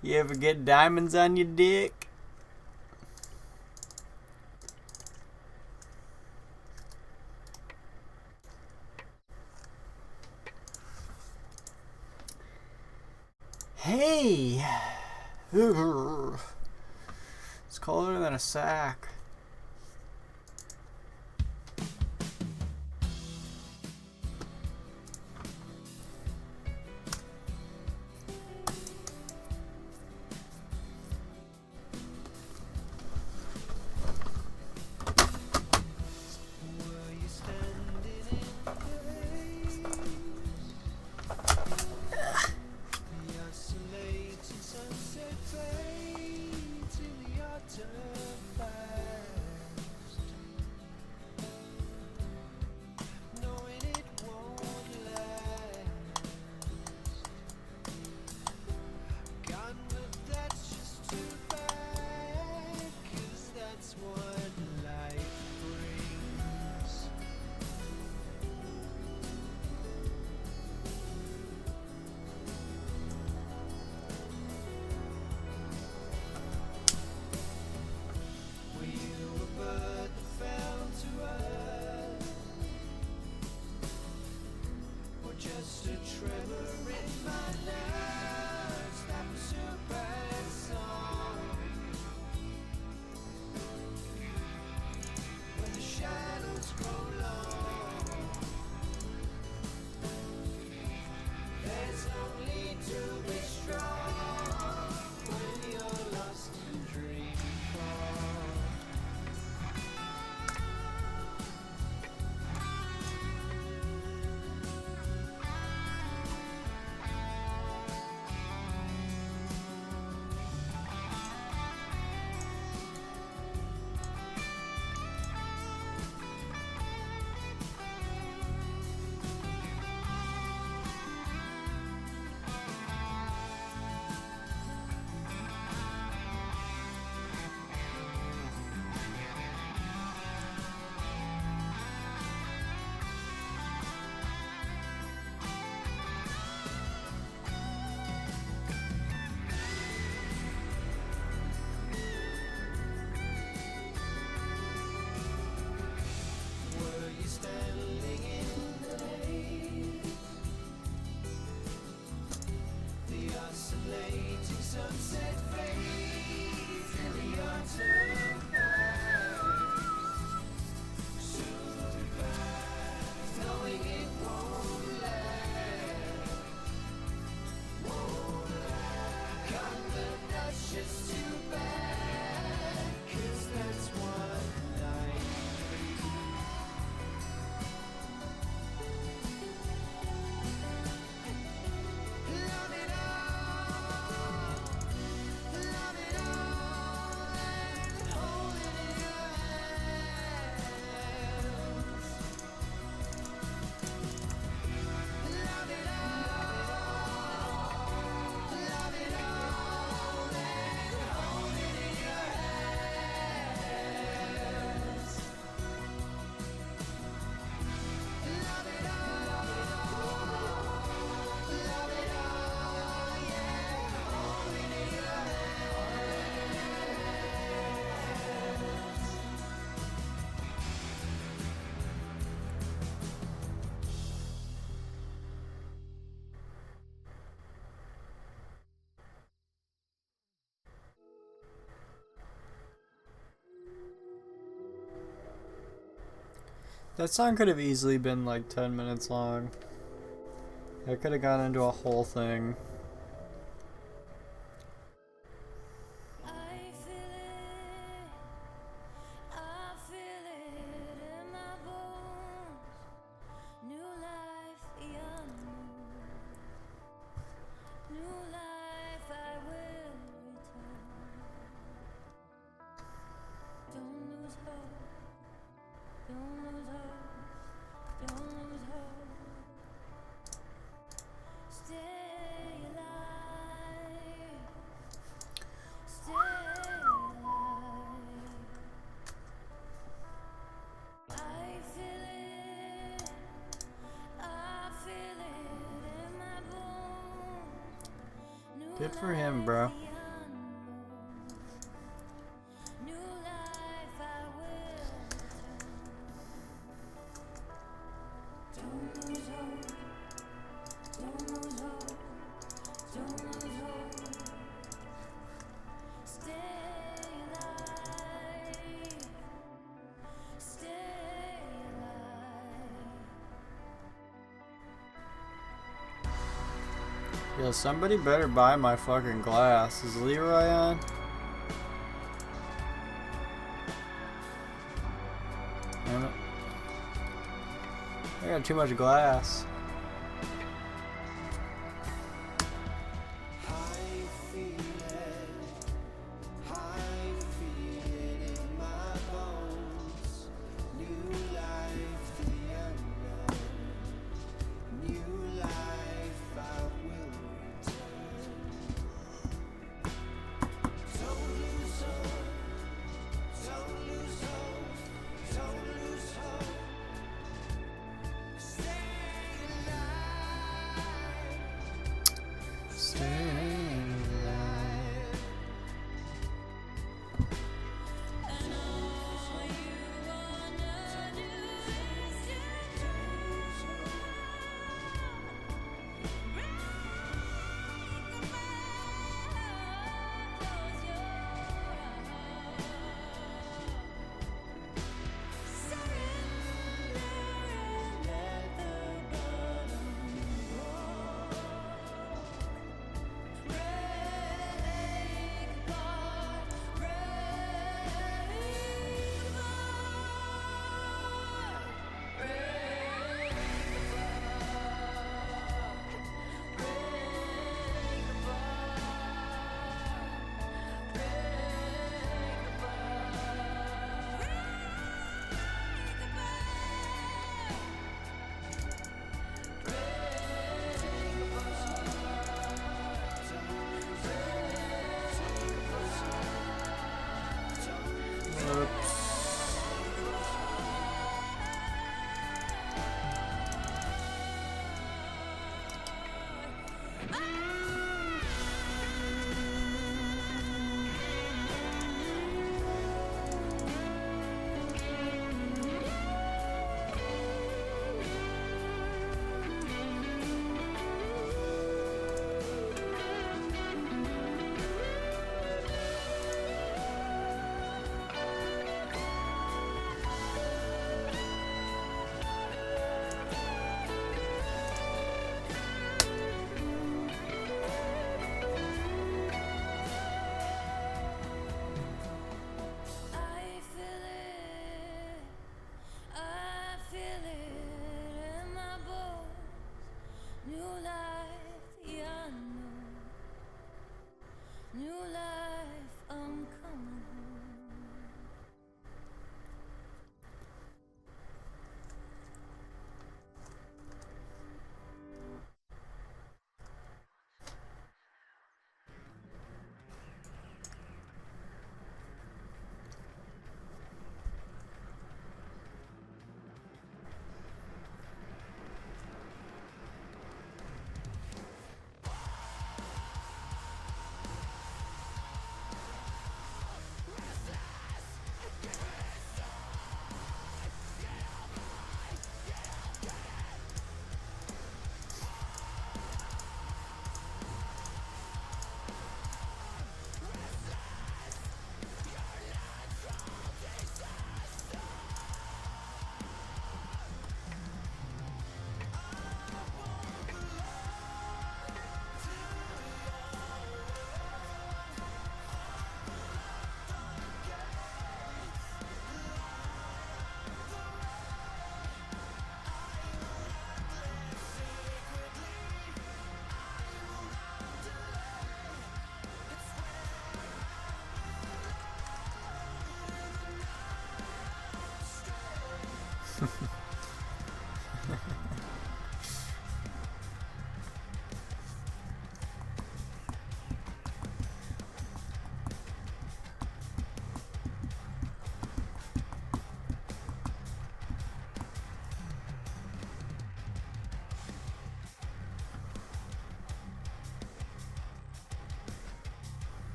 You ever get diamonds on your dick? Hey! It's colder than a sack. Were you standing in the haze? The oscillating sunset fades in the autumn past, knowing it won't last. God, but that's just too bad, 'cause that's what life brings. Were you a bird that fell to earth, or just a tremor in my nerves? That was your bad song. When the shadows grow long, there's no need to be strong when you're lost in dream fog. Were you standing in the haze? The oscillating sunset fades in the autumn past. Soon pass, knowing it won't last. Won't last. Come, but that's just too bad, 'cause that's what life brings. Love it all, love it all, and hold it in your hands. Love it all, love it all, and hold it in your hands. Love it all, love it all, yeah, hold it in your hands. That song could have easily been like 10 minutes long. I could have gone into a whole thing. I feel it in my bones. New life beyond new life I will return. Don't lose hope, don't lose hope, don't lose hope. Stay alive, stay Good for him, bro. New life I will return. Don't lose hope. Don't lose hope. Don't lose hope. Stay alive. Stay alive. Yo, somebody better buy my fucking glass. Is Leroy on? Damn it. I got too much glass.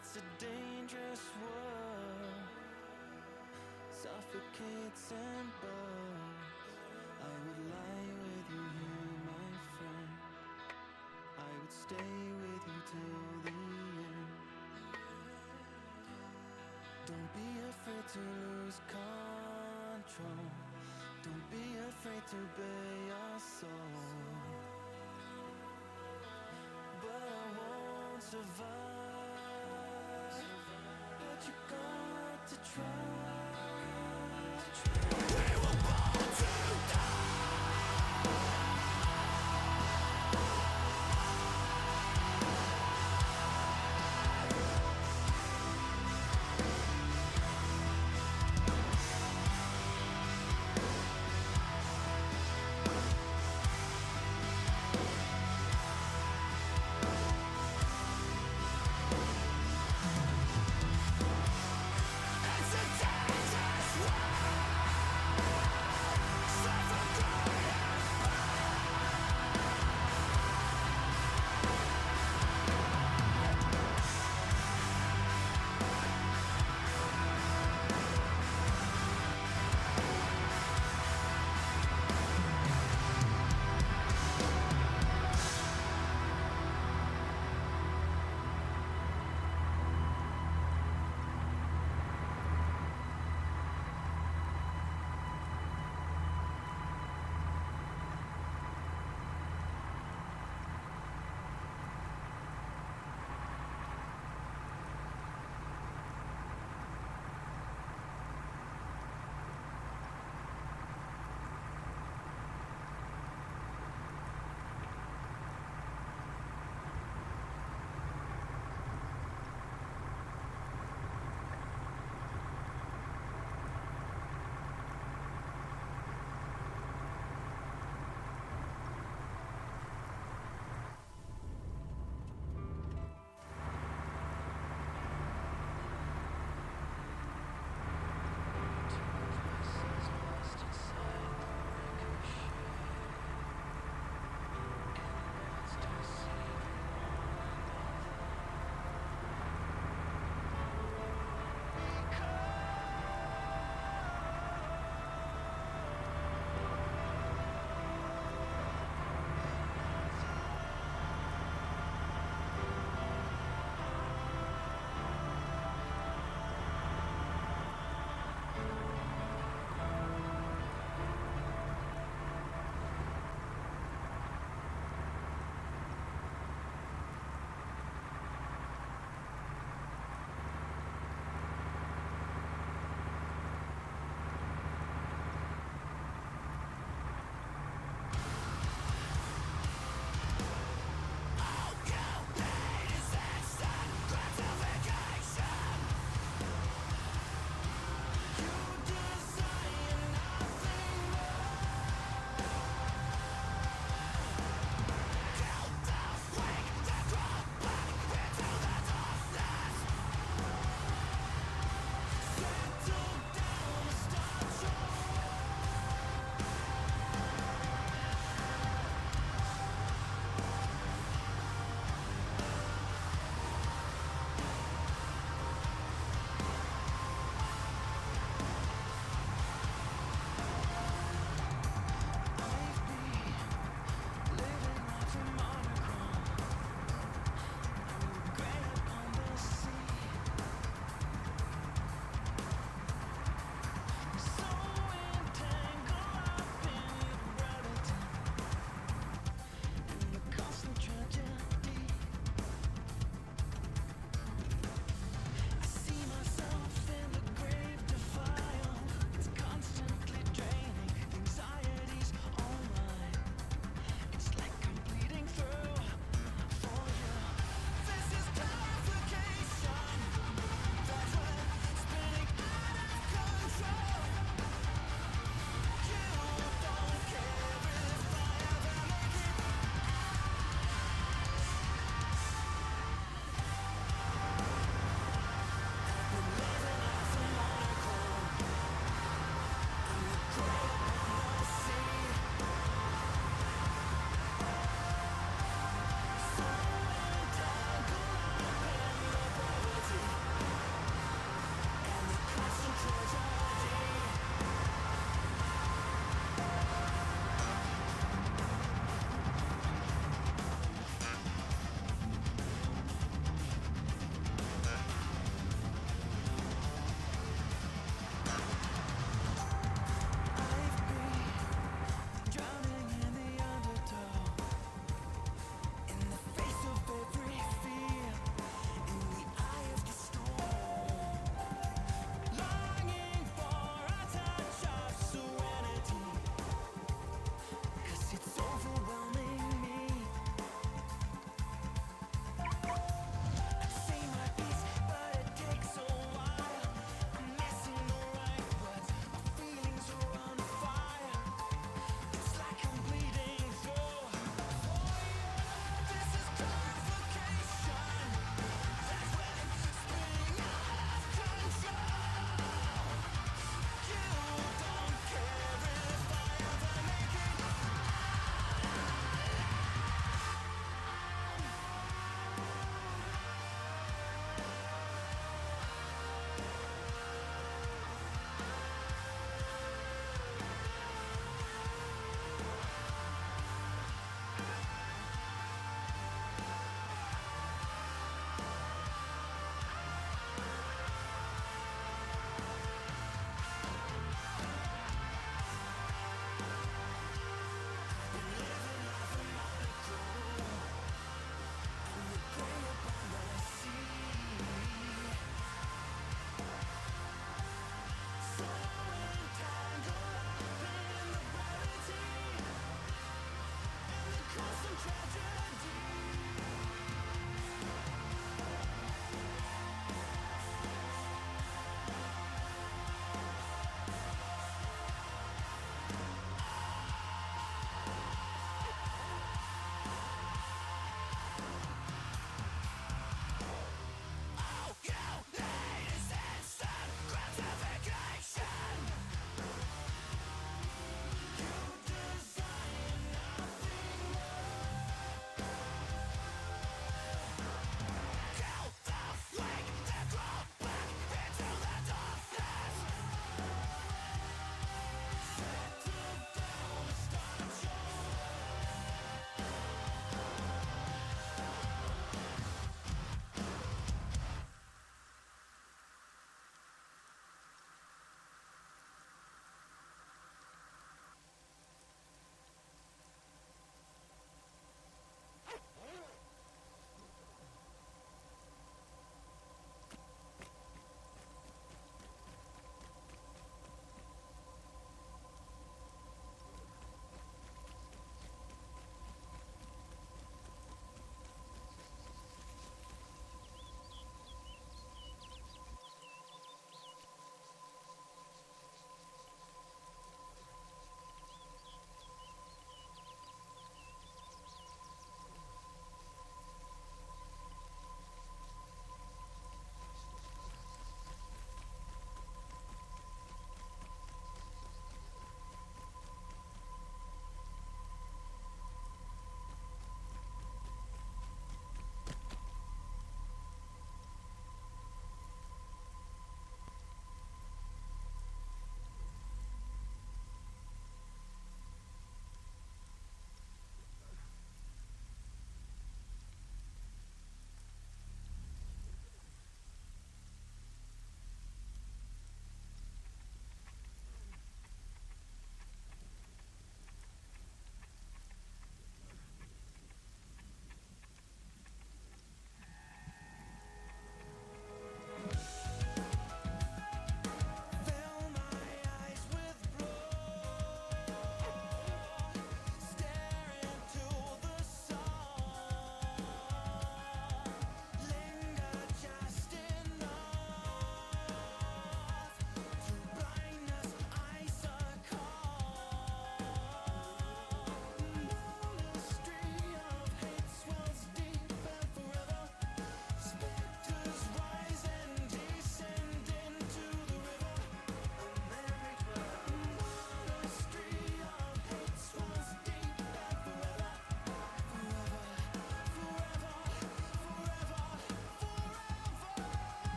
It's a dangerous world, suffocates and burns. I would lie with you here, my friend. I would stay with you till the end. Don't be afraid to lose control. Don't be afraid to bare your soul. But I won't survive. But you got to try. It's a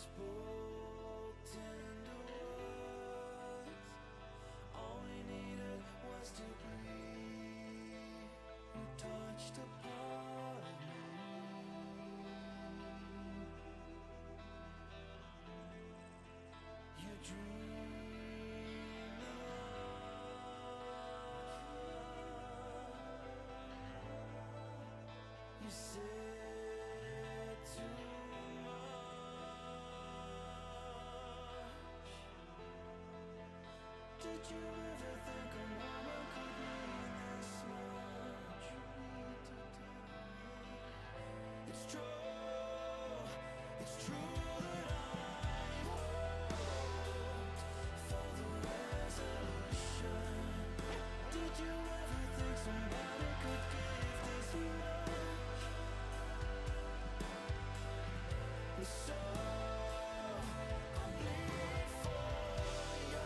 spoke tender words. All we needed was to breathe. You touched a part of me. You dreamed of love. You said too much. Did you ever think a woman could mean this much? It's true, it's true that I hoped for the resolution. Did you ever think somebody could give this much? And so I bleed for you.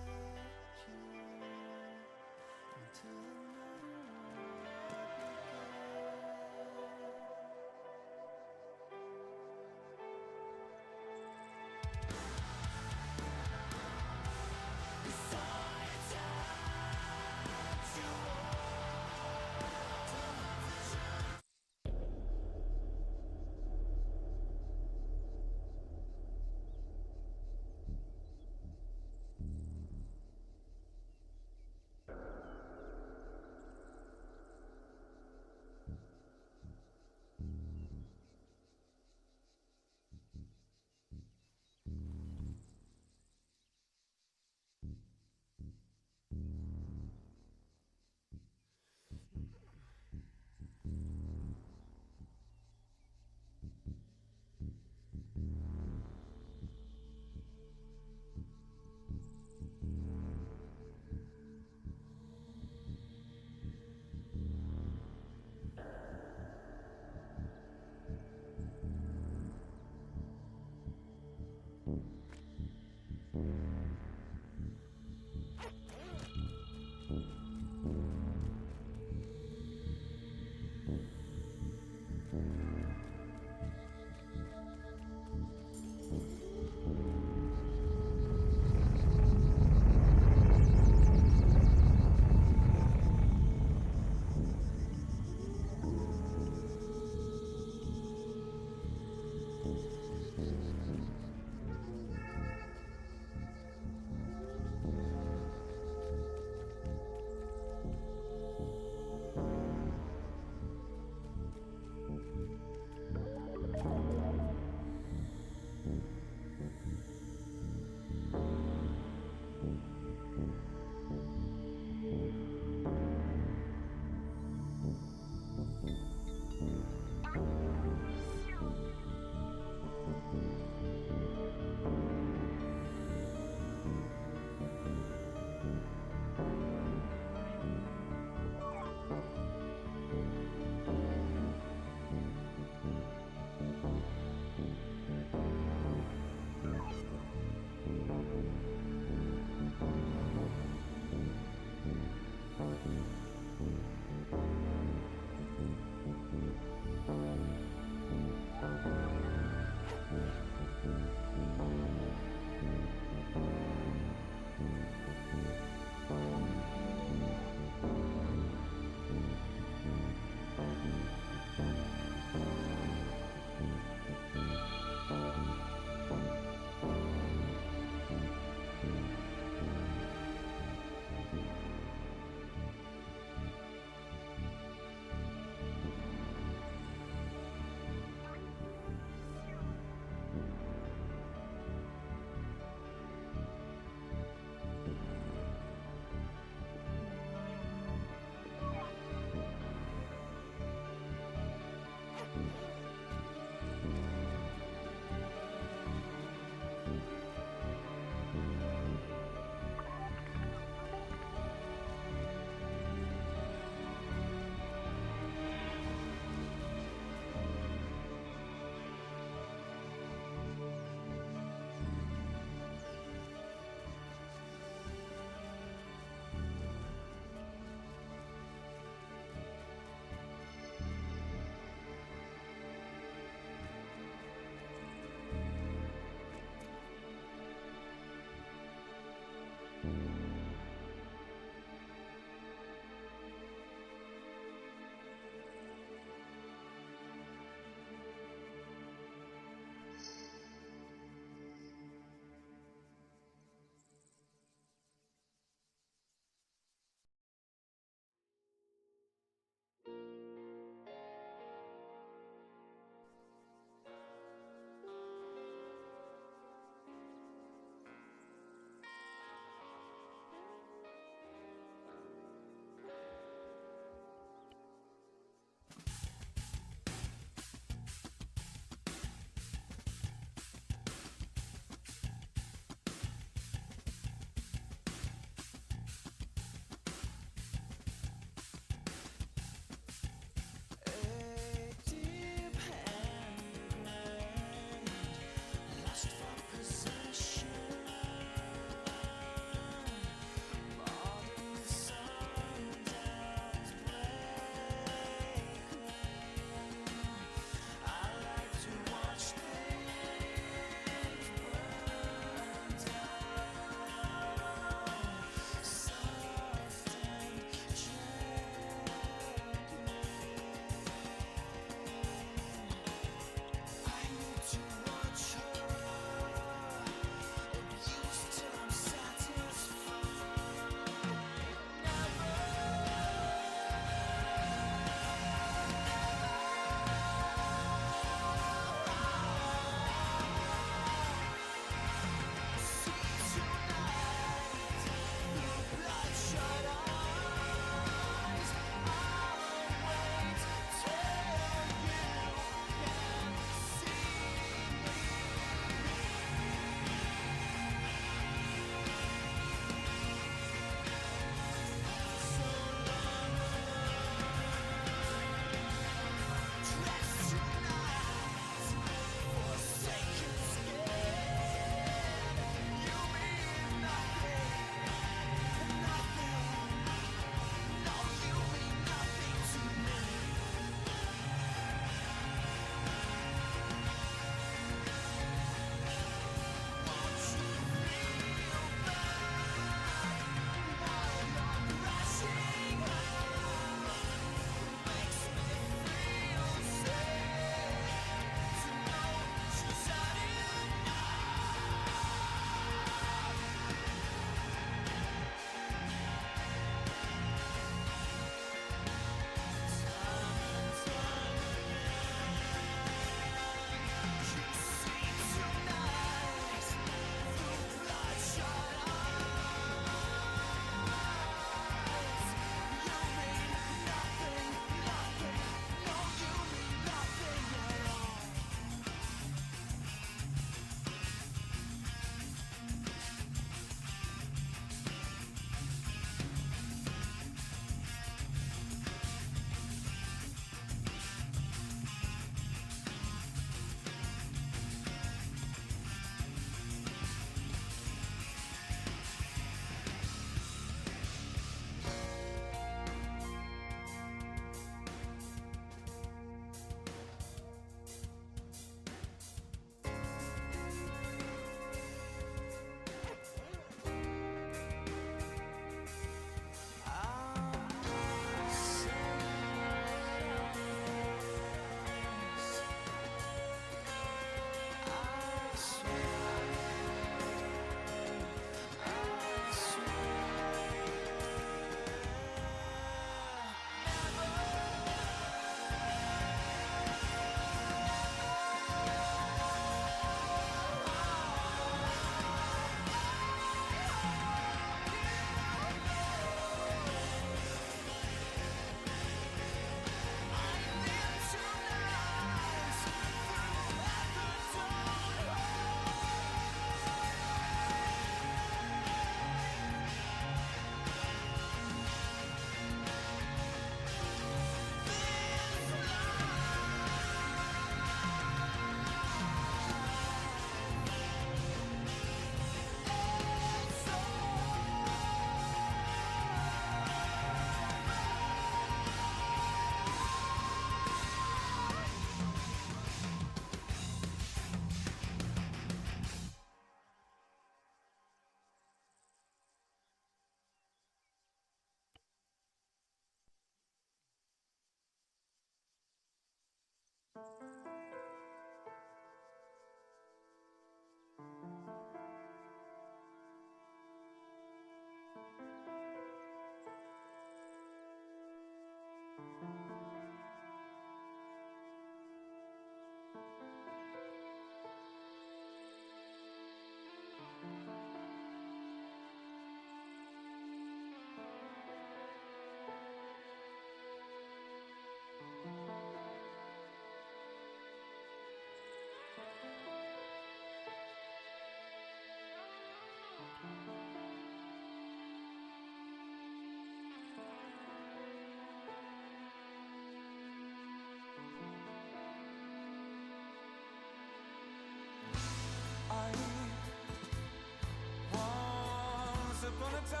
upon a time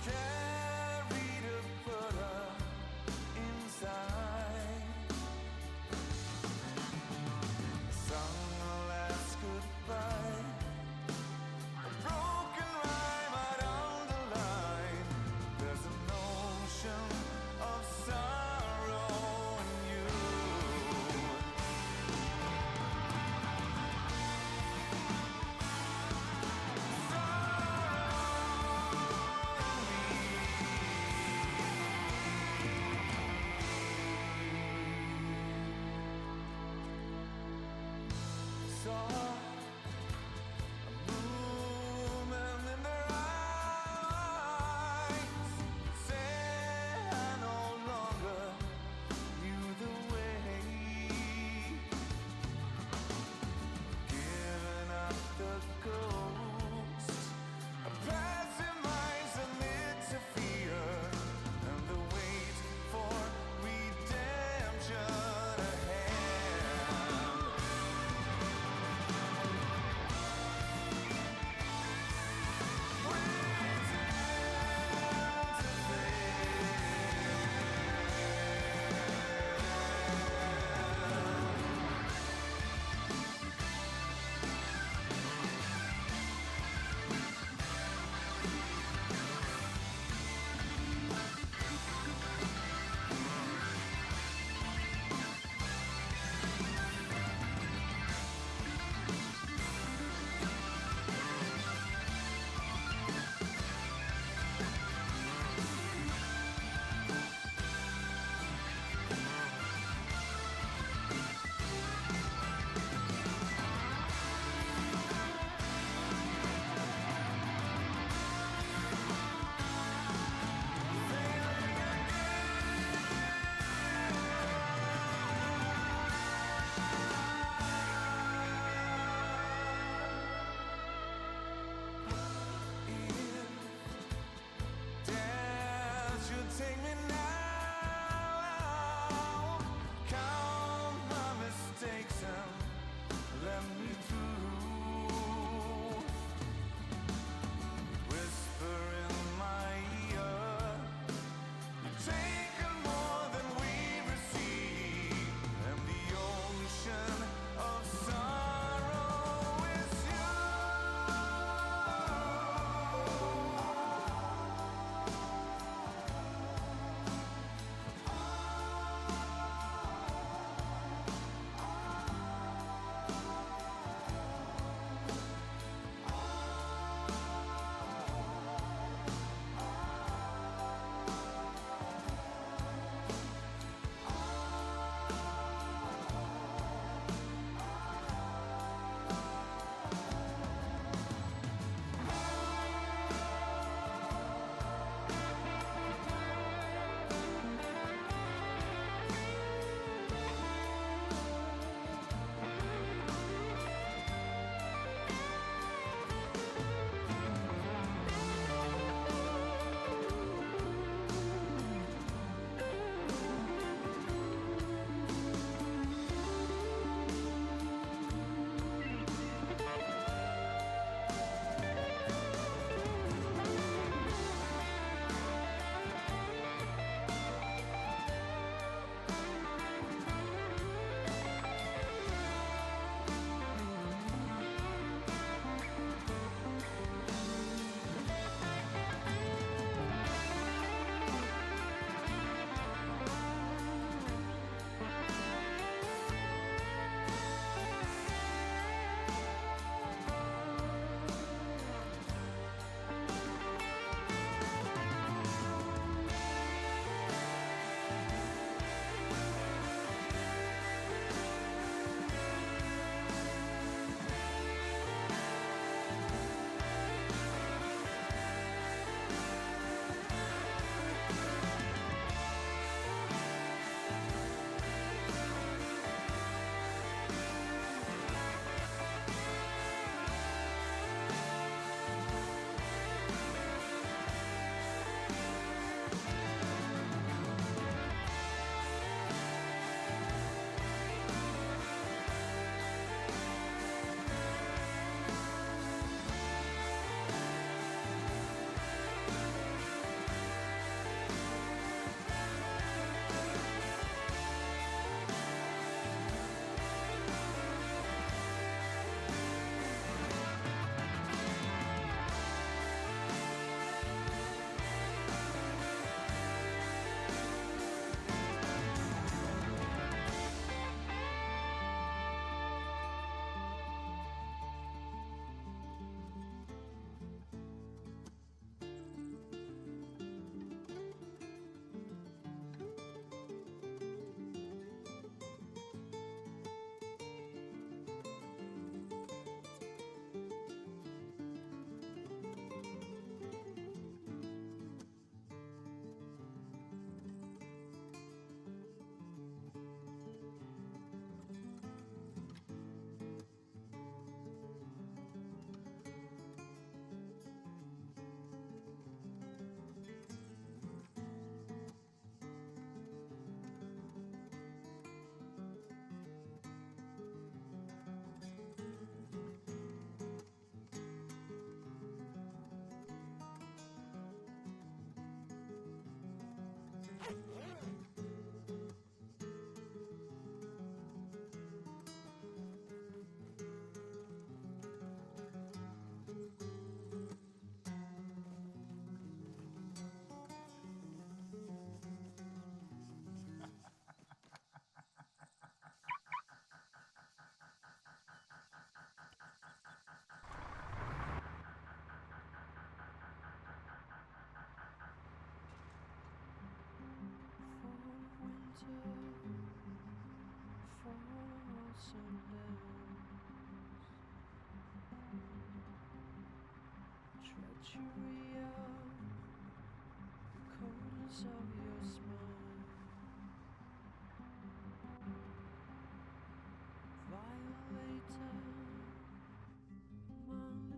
carried a putter inside. Sung a last goodbye. A broken rhyme I'd underline. There's an ocean of sorrow in you. Sing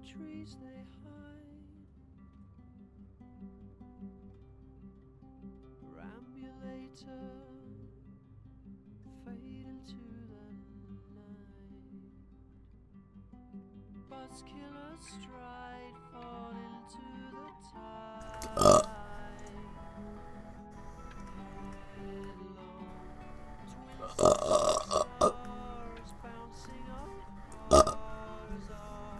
trees they hide. Rambulator fade into the night. Bus killer stride fall into the tide. Headlong twin stars bouncing off bars are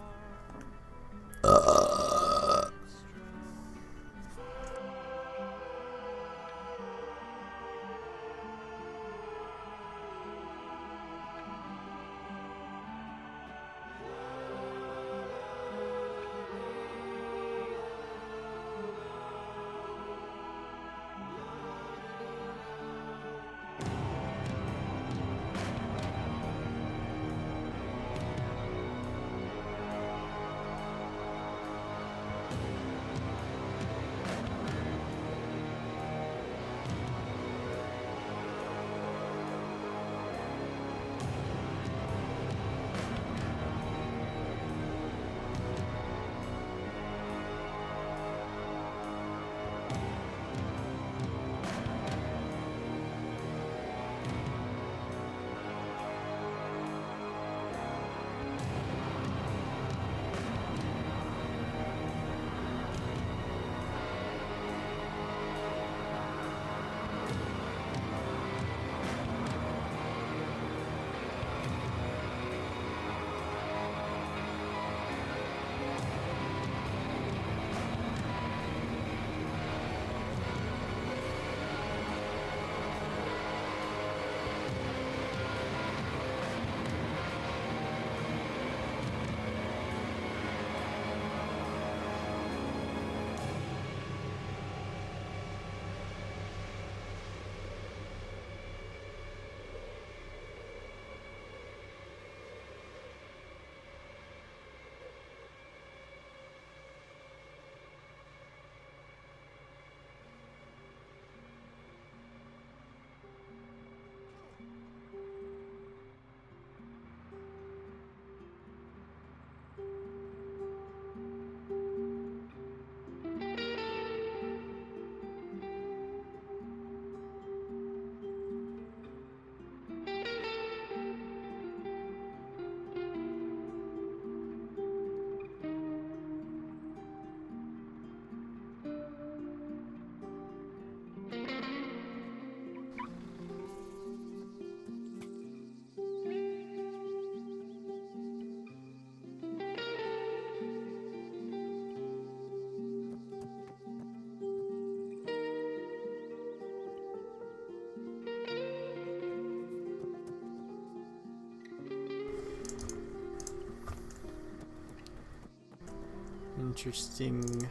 Interesting.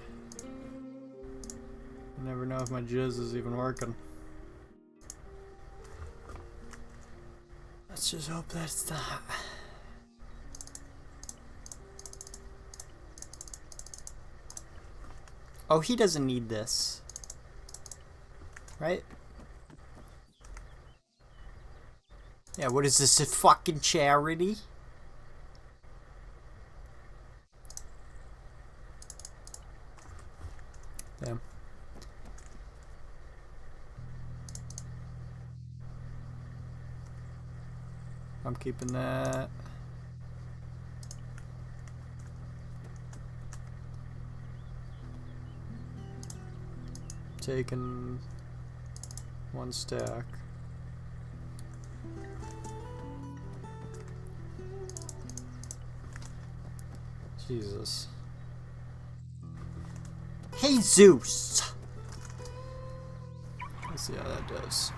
I never know if my jizz is even working. Let's just hope that's not. Oh, he doesn't need this. Right? Yeah, what is this, a fucking charity? Damn. I'm keeping that. Taking one stack. Jesus. Hey Zeus! Let's see how that does.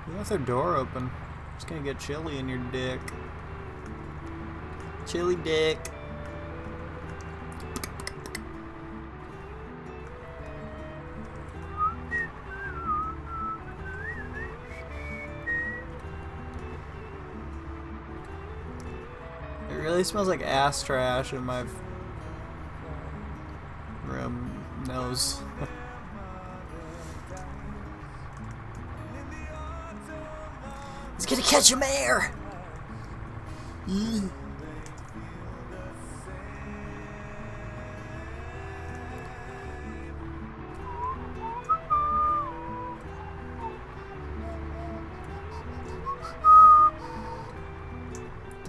You left their door open. It's gonna get chilly in your dick. Chilly dick. It really smells like ass trash in my room nose. gonna catch a mare. Do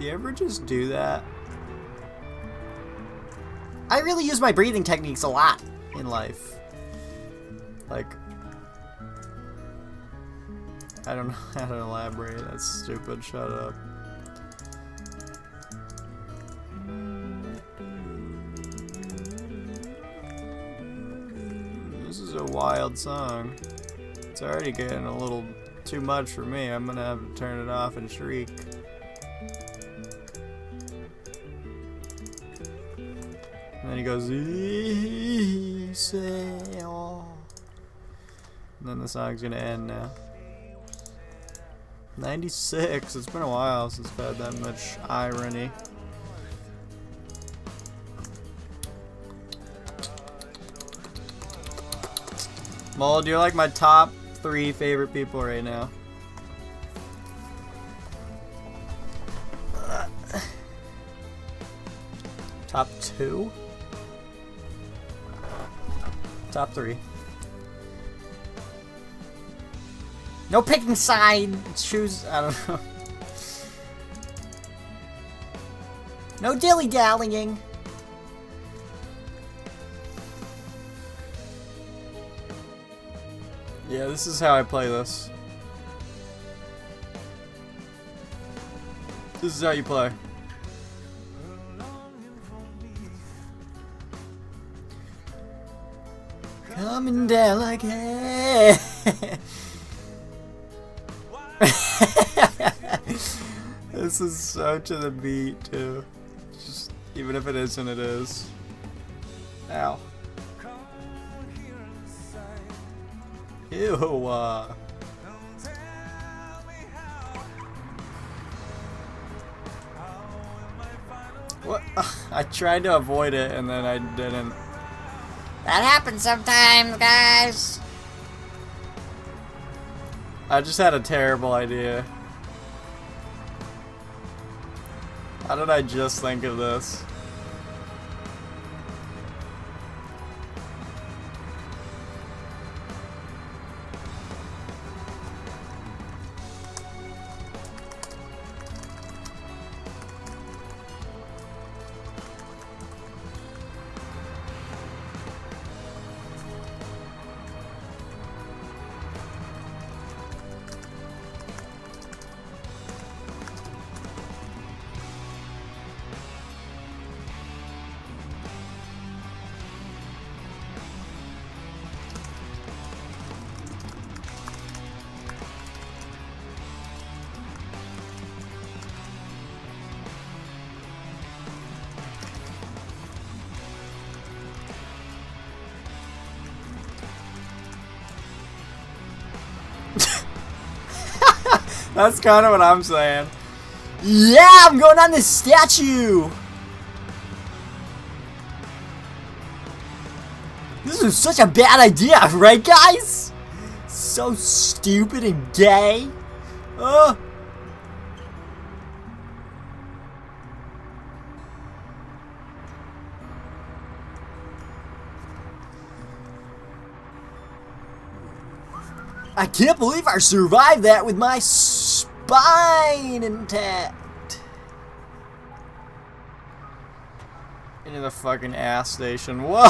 you ever just do that? I really use my breathing techniques a lot in life. Like, I don't know how to elaborate. That's stupid. Shut up. This is a wild song. It's already getting a little too much for me. I'm gonna have to turn it off and shriek. And then he goes, say all. And then the song's gonna end now. 96. It's been a while since I've had that much irony. Mold, you're like my top 3 favorite people right now. Top 2? Top 3. No picking side. Choose. I don't know. No dilly-dallying. Yeah, this is how I play this. This is how you play. Coming down like hey. This is so to the beat too. Just even if it isn't, it is. Ow. Ew. What? I tried to avoid it and then I didn't. That happens sometimes, guys. I just had a terrible idea. How did I just think of this? That's kind of what I'm saying. Yeah, I'm going on this statue. This is such a bad idea, right, guys? So stupid and gay. I can't believe I survived that with my spine intact. Into the fucking ass station. Whoa!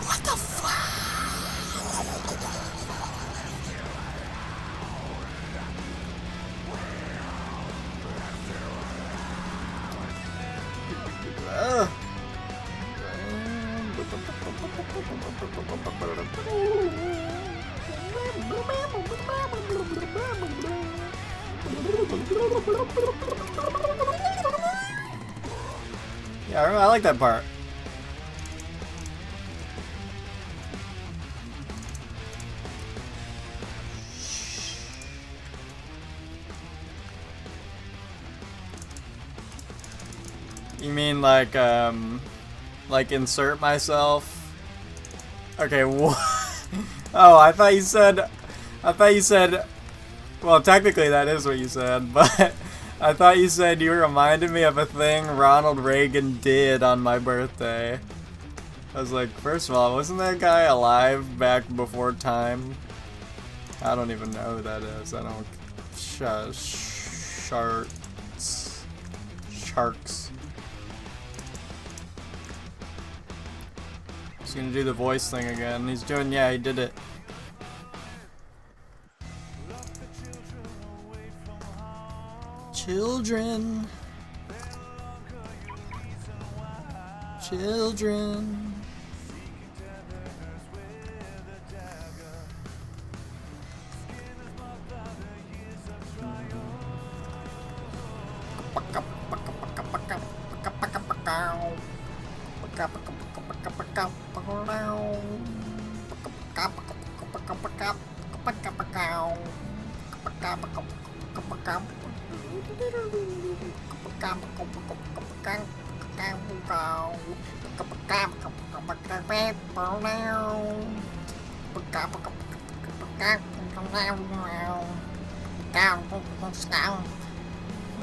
What the fuck? Yeah, I like that part. You mean like insert myself? Okay, what? Oh, I thought you said, well, technically that is what you said, but I thought you said you reminded me of a thing Ronald Reagan did on my birthday. I was like, first of all, wasn't that guy alive back before time? I don't even know who that is. I don't... Sharks. He's gonna do the voice thing again. He's doing... Yeah, he did it. Children.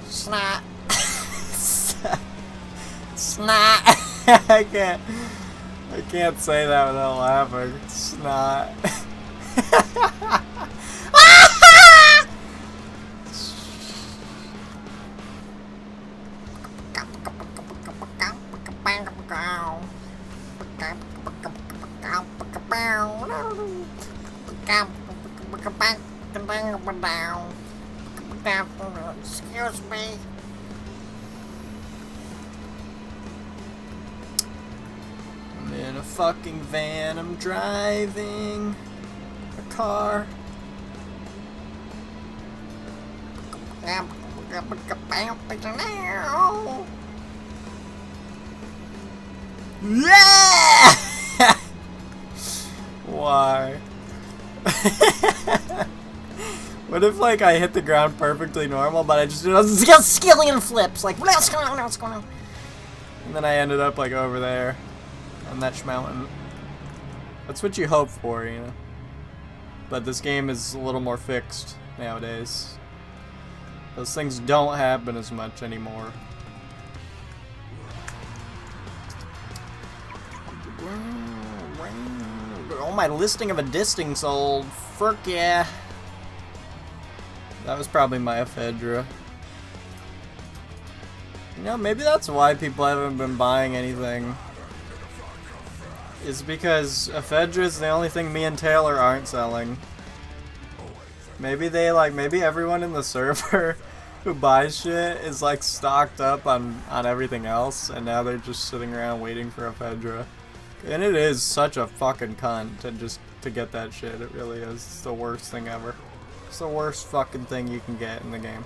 Snot. Snot. I can't say that without laughing. Snot. Excuse me. I'm in a fucking van. I'm driving a car. Yeah! Why? What if, like, I hit the ground perfectly normal, but I just did a skillion flips, like, what's going on? And then I ended up, like, over there on that mountain. That's what you hope for, you know? But this game is a little more fixed nowadays. Those things don't happen as much anymore. Oh, my listing of a disting sold. Frick yeah. That was probably my ephedra. You know, maybe that's why people haven't been buying anything. Is because ephedra is the only thing me and Taylor aren't selling. Maybe they maybe everyone in the server who buys shit is like stocked up on everything else, and now they're just sitting around waiting for ephedra. And it is such a fucking cunt to get that shit. It really is. It's the worst thing ever. It's the worst fucking thing you can get in the game.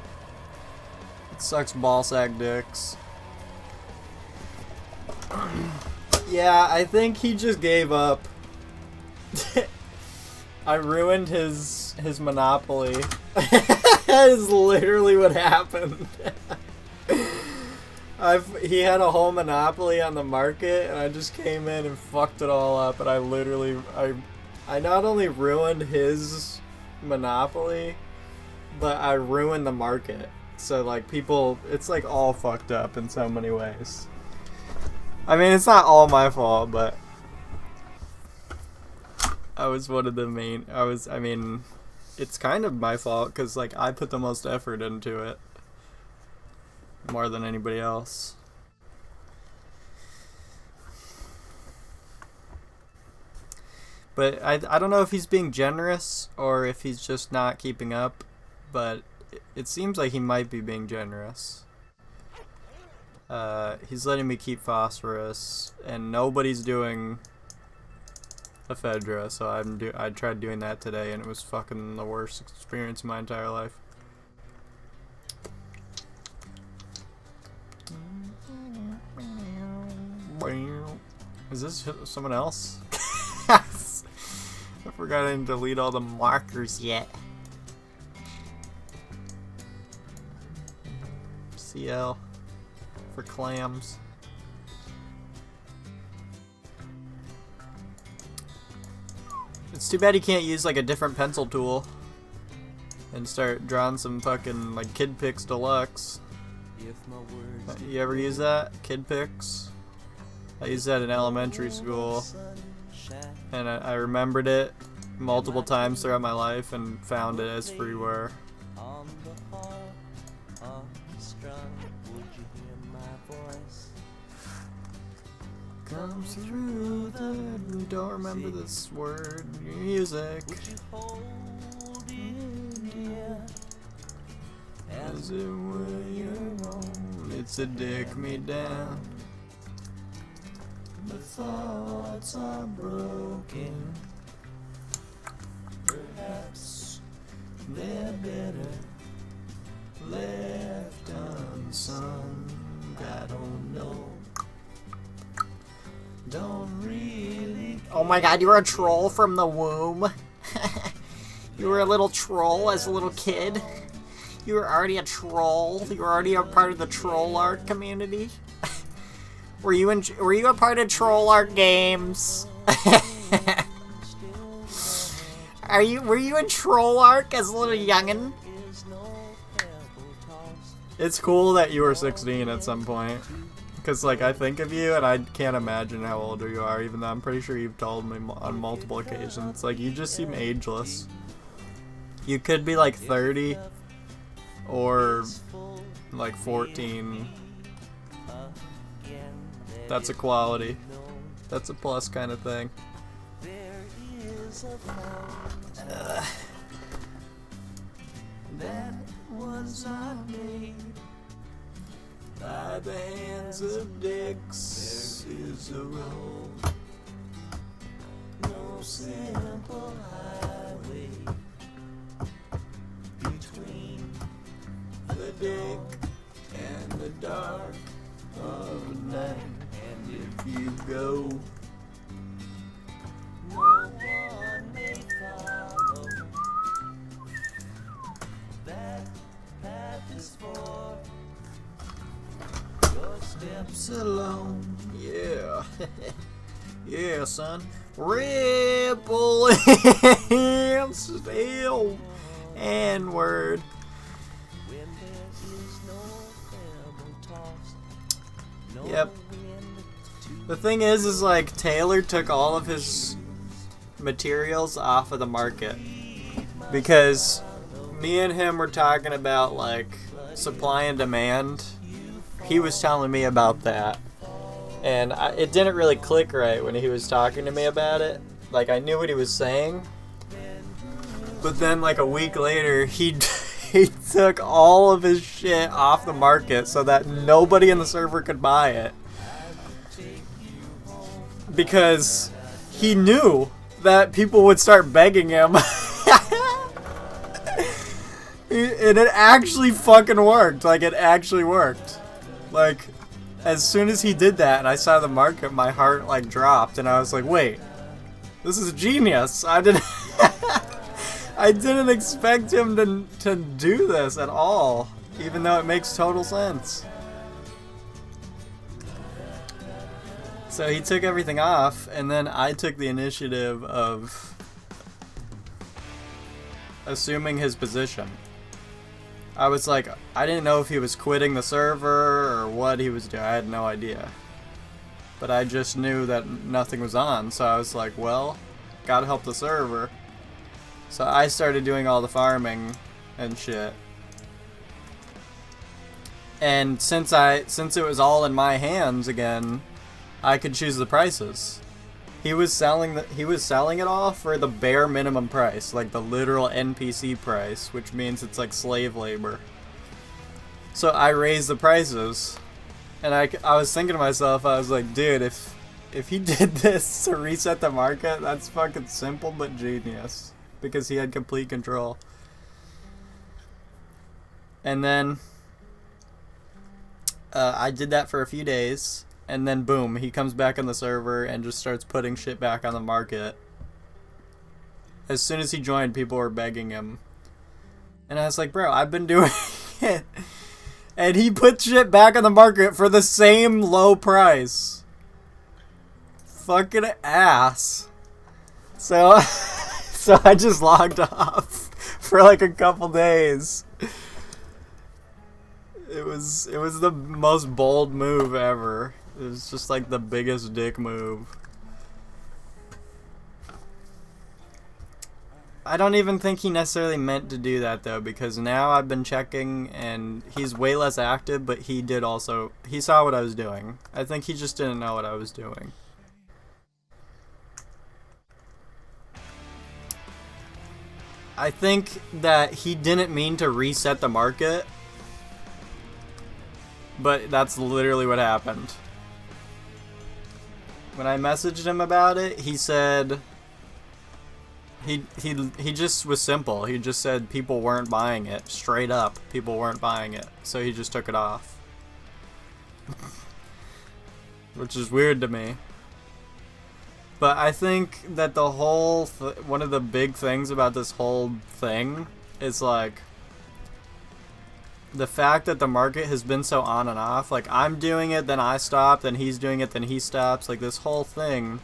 It sucks ballsack dicks. Yeah, I think he just gave up. I ruined his monopoly. That is literally what happened. He had a whole monopoly on the market, and I just came in and fucked it all up. And I not only ruined his monopoly, but I ruined the market. So like people, it's like all fucked up in so many ways. I mean, it's not all my fault, but I was one of the main. I mean, it's kind of my fault because like I put the most effort into it, more than anybody else. But I don't know if he's being generous or if he's just not keeping up, but it seems like he might be being generous. He's letting me keep phosphorus, and nobody's doing ephedra, so I tried doing that today, and it was fucking the worst experience of my entire life. Is this someone else? I forgot I didn't delete all the markers yet. CL for clams. It's too bad you can't use like a different pencil tool and start drawing some fucking like Kid Pix Deluxe. You ever use that? Kid Pix? I used that in elementary school, and I remembered it multiple times throughout my life and found it as freeware. Comes through the don't remember this word music. As it were your own, it's a dick me down. The thoughts are broken. Perhaps they're better left unsung. I don't know. Don't really. Oh my god, you were a troll from the womb. You were a little troll as a little kid. You were already a troll. You were already a part of the troll art community. Were you a part of troll art games? Were you in troll art as a little youngin'? It's cool that you were 16 at some point. Because, like, I think of you and I can't imagine how old you are, even though I'm pretty sure you've told me on multiple occasions. Like, you just seem ageless. You could be, like, 30 or, like, 14. That's a quality. That's a plus kind of thing. That was not made by the hands of dicks. Is a road, no simple highway between the dick and the dark of night. And if you go, no one may follow. That path is for your steps alone. Yeah. Yeah, son. Ripple and still N-word. Yep. The thing is like Taylor took all of his materials off of the market because me and him were talking about like supply and demand. He was telling me about that, and it didn't really click right when he was talking to me about it. Like I knew what he was saying, but then like a week later he took all of his shit off the market so that nobody in the server could buy it. Because he knew that people would start begging him. And it actually fucking worked. Like, it actually worked. Like, as soon as he did that and I saw the market, my heart, like, dropped. And I was like, wait, this is genius. I didn't expect him to do this at all. Even though it makes total sense. So he took everything off, and then I took the initiative of assuming his position. I was like, I didn't know if he was quitting the server or what he was doing. I had no idea. But I just knew that nothing was on, so I was like, well, gotta help the server. So I started doing all the farming and shit. And since it was all in my hands again, I could choose the prices. He was selling it all for the bare minimum price, like the literal NPC price, which means it's like slave labor. So I raised the prices, and I was thinking to myself, I was like, dude, if if he did this to reset the market, that's fucking simple but genius. Because he had complete control. And then I did that for a few days, and then boom, he comes back on the server and just starts putting shit back on the market. As soon as he joined, people were begging him. And I was like, bro, I've been doing it. And he put shit back on the market for the same low price. Fucking ass. So, so I just logged off for like a couple days. It was the most bold move ever. It was just like the biggest dick move. I don't even think he necessarily meant to do that though, because now I've been checking and he's way less active, but he saw what I was doing. I think he just didn't know what I was doing. I think that he didn't mean to reset the market. But that's literally what happened. When I messaged him about it, he said he just was simple. He just said people weren't buying it. Straight up, people weren't buying it. So he just took it off. Which is weird to me. But I think that the whole one of the big things about this whole thing is like the fact that the market has been so on and off. Like, I'm doing it, then I stop, then he's doing it, then he stops. Like, this whole thing.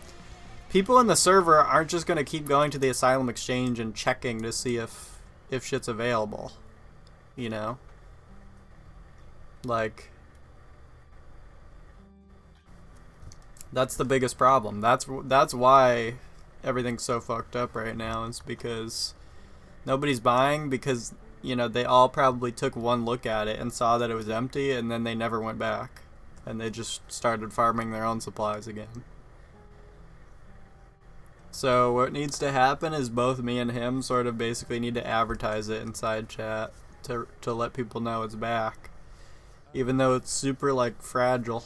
People in the server aren't just going to keep going to the Asylum Exchange and checking to see if shit's available. You know? Like, that's the biggest problem. That's why everything's so fucked up right now, is because nobody's buying, because you know, they all probably took one look at it and saw that it was empty, and then they never went back. And they just started farming their own supplies again. So what needs to happen is both me and him sort of basically need to advertise it inside chat to let people know it's back. Even though it's super, like, fragile.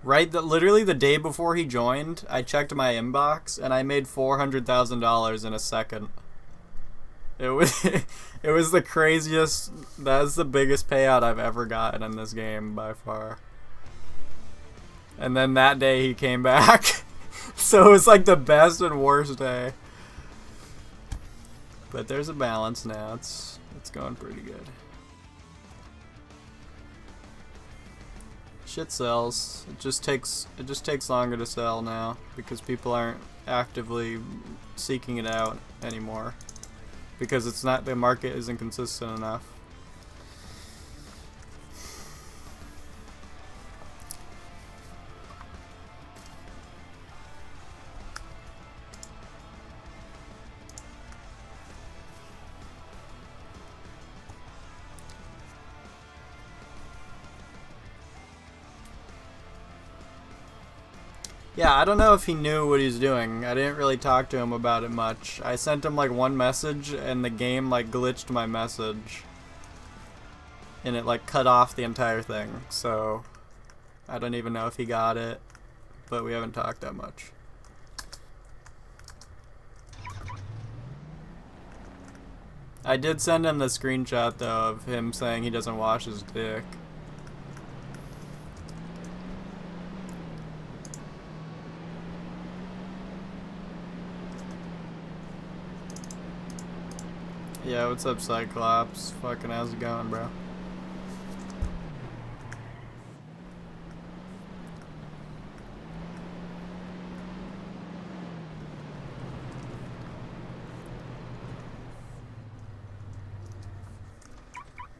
Right, literally the day before he joined, I checked my inbox and I made $400,000 in a second. It was it was the craziest. That's the biggest payout I've ever gotten in this game by far. And then that day he came back, so it was like the best and worst day. But there's a balance now. It's going pretty good. Shit sells. It just takes longer to sell now because people aren't actively seeking it out anymore, because the market isn't consistent enough. Yeah, I don't know if he knew what he was doing. I didn't really talk to him about it much. I sent him like one message and the game like glitched my message. And it like cut off the entire thing. So I don't even know if he got it. But we haven't talked that much. I did send him the screenshot though of him saying he doesn't wash his dick. Yeah, what's up, Cyclops? Fucking how's it going, bro?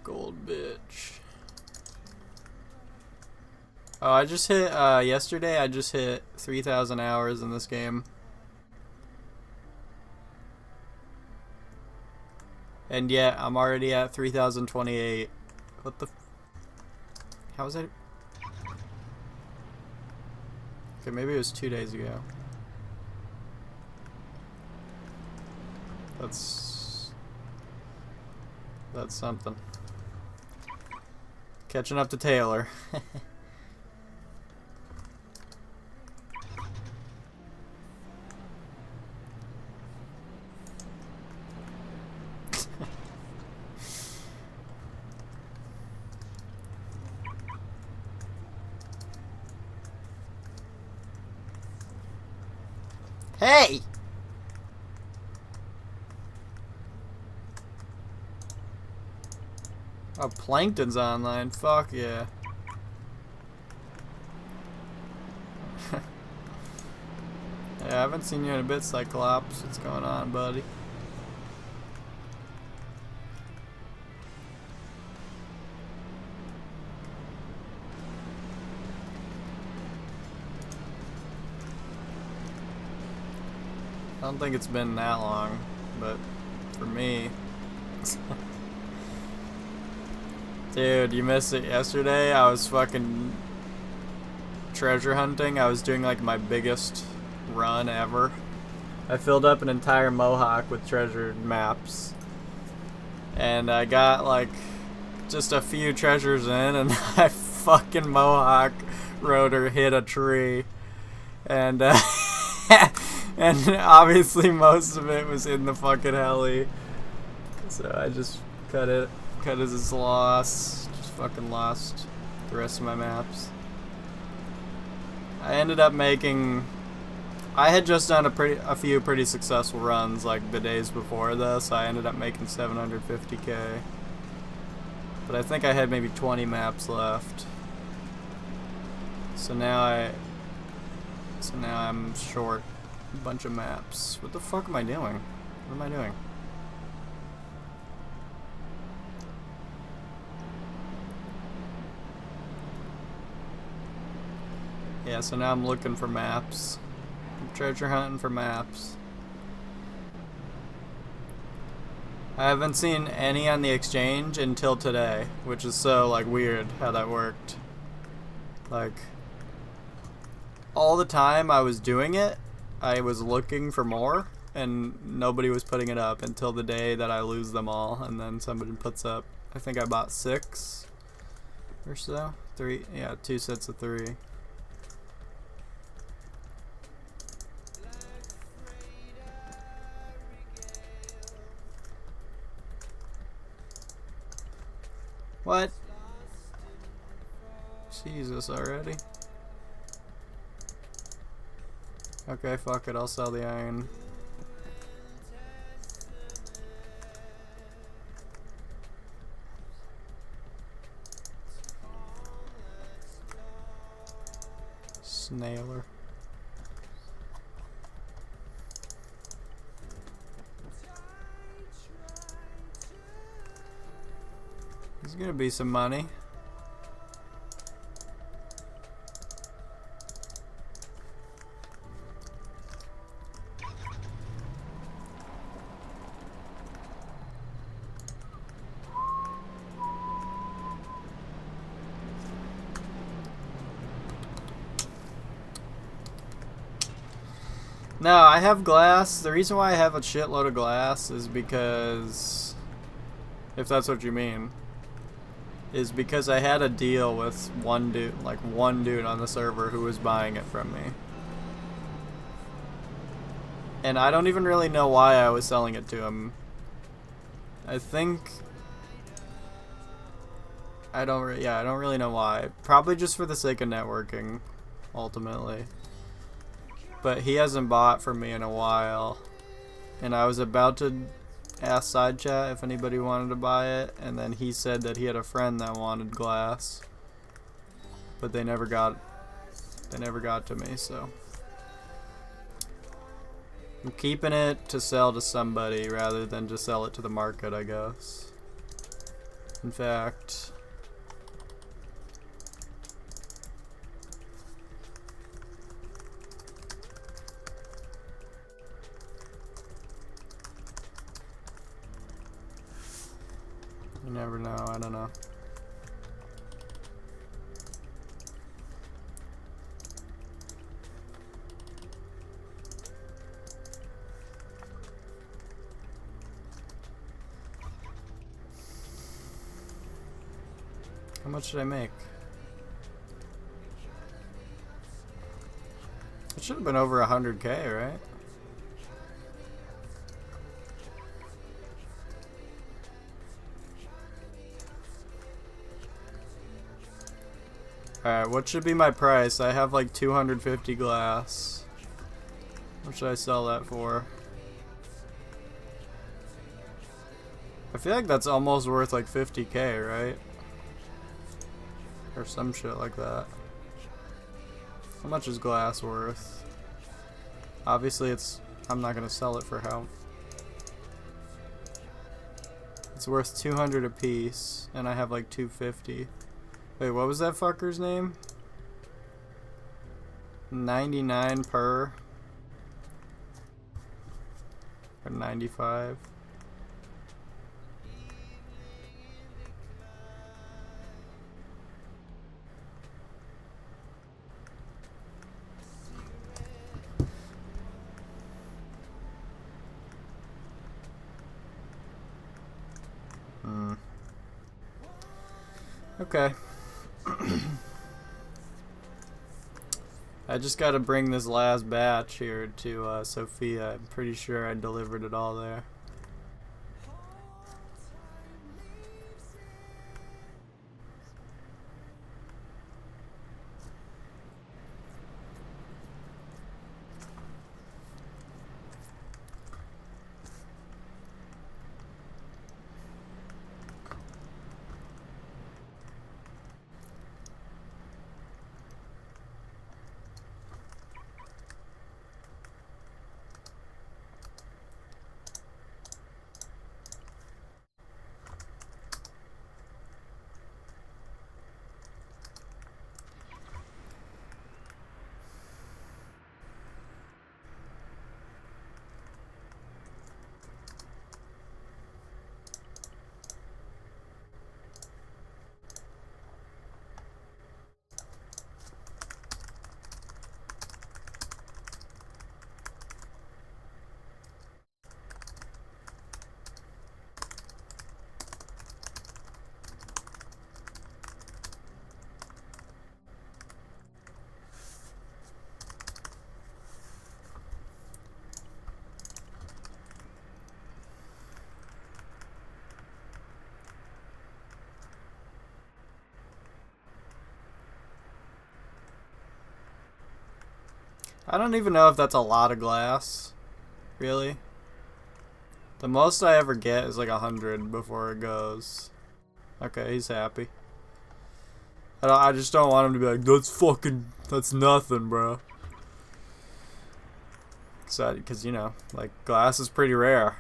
Gold bitch. Oh, I just hit, yesterday I just hit 3,000 hours in this game. And yet, I'm already at 3,028. What the how is that? Okay, maybe it was 2 days ago. That's something. Catching up to Taylor. Hey! Oh, Plankton's online. Fuck yeah. Yeah, I haven't seen you in a bit, Cyclops. What's going on, buddy? I don't think it's been that long, but for me... Dude, you missed it yesterday. I was fucking treasure hunting. I was doing like my biggest run ever. I filled up an entire Mohawk with treasure maps. And I got like just a few treasures in and my fucking Mohawk rotor hit a tree. And and obviously most of it was in the fucking heli. So I just cut it as it's lost. Just fucking lost the rest of my maps. I ended up making... I had just done a few pretty successful runs like the days before this. I ended up making 750k. But I think I had maybe 20 maps left. So now I'm short a bunch of maps. What the fuck am I doing? What am I doing? Yeah, so now I'm looking for maps. I'm treasure hunting for maps. I haven't seen any on the exchange until today, which is so like weird how that worked. Like all the time I was doing it, I was looking for more and nobody was putting it up until the day that I lose them all, and then somebody puts up, I think I bought 6 or so. 3, yeah, 2 sets of 3. What? Jesus, already? Okay, fuck it, I'll sell the iron. Snailer. There's gonna be some money. No, I have glass. The reason why I have a shitload of glass is because, if that's what you mean, is because I had a deal with one dude on the server who was buying it from me. And I don't even really know why I was selling it to him. I don't really know why. Probably just for the sake of networking, ultimately. But he hasn't bought from me in a while. And I was about to ask side chat if anybody wanted to buy it, and then he said that he had a friend that wanted glass. But they never got to me, so I'm keeping it to sell to somebody rather than to sell it to the market, I guess. In fact, you never know, I don't know. How much did I make? It should have been over 100K, right? Alright, what should be my price? I have like 250 glass. What should I sell that for? I feel like that's almost worth like 50K, right? Or some shit like that. How much is glass worth? Obviously I'm not gonna sell it for how. It's worth 200 a piece, and I have like 250. Wait, what was that fucker's name? 99 per. Or 95. Okay. I just gotta bring this last batch here to Sophia. I'm pretty sure I delivered it all there. I don't even know if that's a lot of glass. Really? The most I ever get is like 100 before it goes. Okay, he's happy. I just don't want him to be like, that's nothing, bro. Because, you know, like, glass is pretty rare.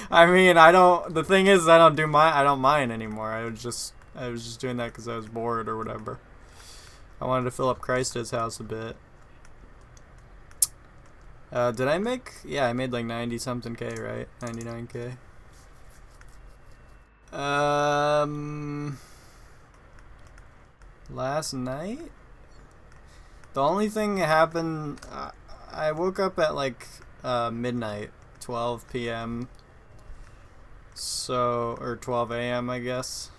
I mean, the thing is, I don't mine anymore. I was just doing that because I was bored or whatever. I wanted to fill up Christa's house a bit. Did I make? Yeah, I made like 90 something K, right? 99K. Last night? The only thing that happened, I woke up at like midnight, 12 p.m. So, or 12 a.m. I guess.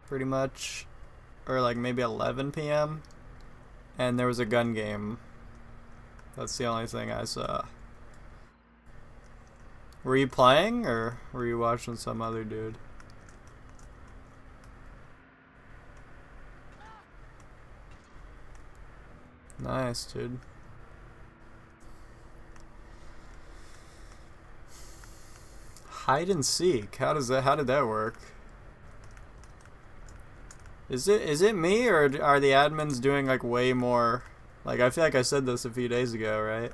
Pretty much. Or like maybe 11 p.m. And there was a gun game. That's the only thing I saw. Were you playing, or were you watching some other dude? Nice, dude. Hide and seek. How did that work? Is it me, or are the admins doing like way more? Like, I feel like I said this a few days ago, right?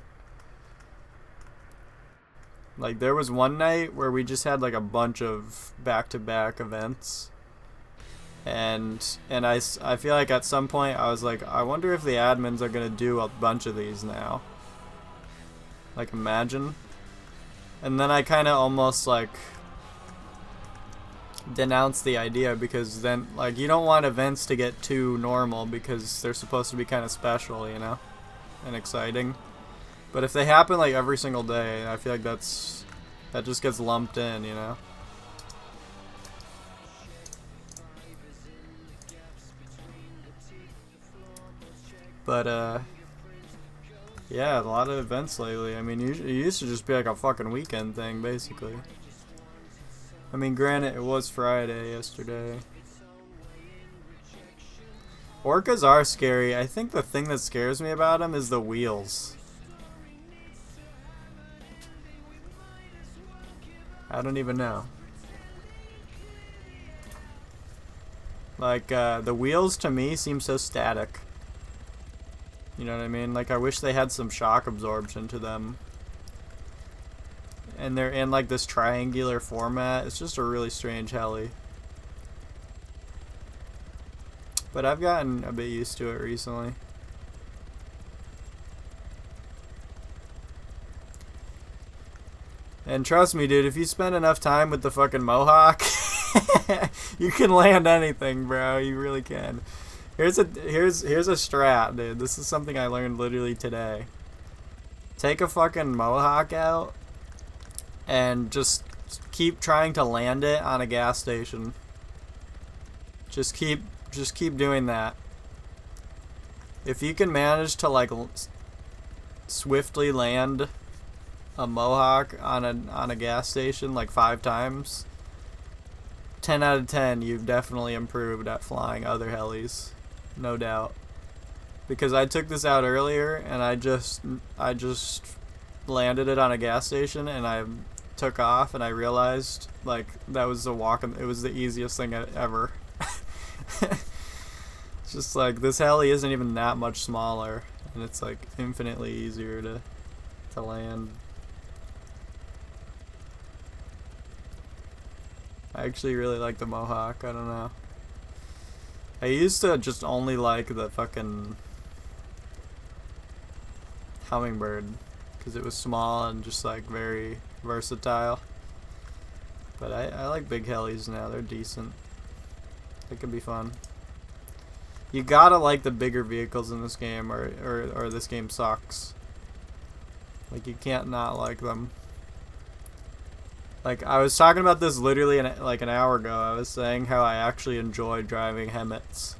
Like, there was one night where we just had like a bunch of back-to-back events. And I feel like at some point I was like, I wonder if the admins are gonna do a bunch of these now. Like, imagine. And then I kind of almost like denounced the idea, because then, like, you don't want events to get too normal because they're supposed to be kind of special, you know, and exciting. But if they happen like every single day, I feel like that just gets lumped in, you know. But yeah, a lot of events lately. I mean, it used to just be like a fucking weekend thing, basically. I mean, granted, it was Friday yesterday. Orcas are scary. I think the thing that scares me about them is the wheels. I don't even know. Like, the wheels to me seem so static. You know what I mean? Like, I wish they had some shock absorption to them. And they're in, like, this triangular format. It's just a really strange heli. But I've gotten a bit used to it recently. And trust me, dude, if you spend enough time with the fucking Mohawk, you can land anything, bro. You really can. Here's a strat, dude. This is something I learned literally today. Take a fucking Mohawk out and just keep trying to land it on a gas station. Just keep doing that. If you can manage to like swiftly land a Mohawk on a gas station like 5 times, 10 out of 10, you've definitely improved at flying other helis, no doubt. Because I took this out earlier and I just landed it on a gas station and I took off and I realized like that was it was the easiest thing ever. It's just like this heli isn't even that much smaller and it's like infinitely easier to land. I actually really like the Mohawk. I don't know. I used to just only like the fucking Hummingbird because it was small and just like very versatile. But I like big helis now. They're decent. They can be fun. You gotta like the bigger vehicles in this game or this game sucks. Like you can't not like them. Like, I was talking about this literally like an hour ago. I was saying how I actually enjoy driving Hemmets.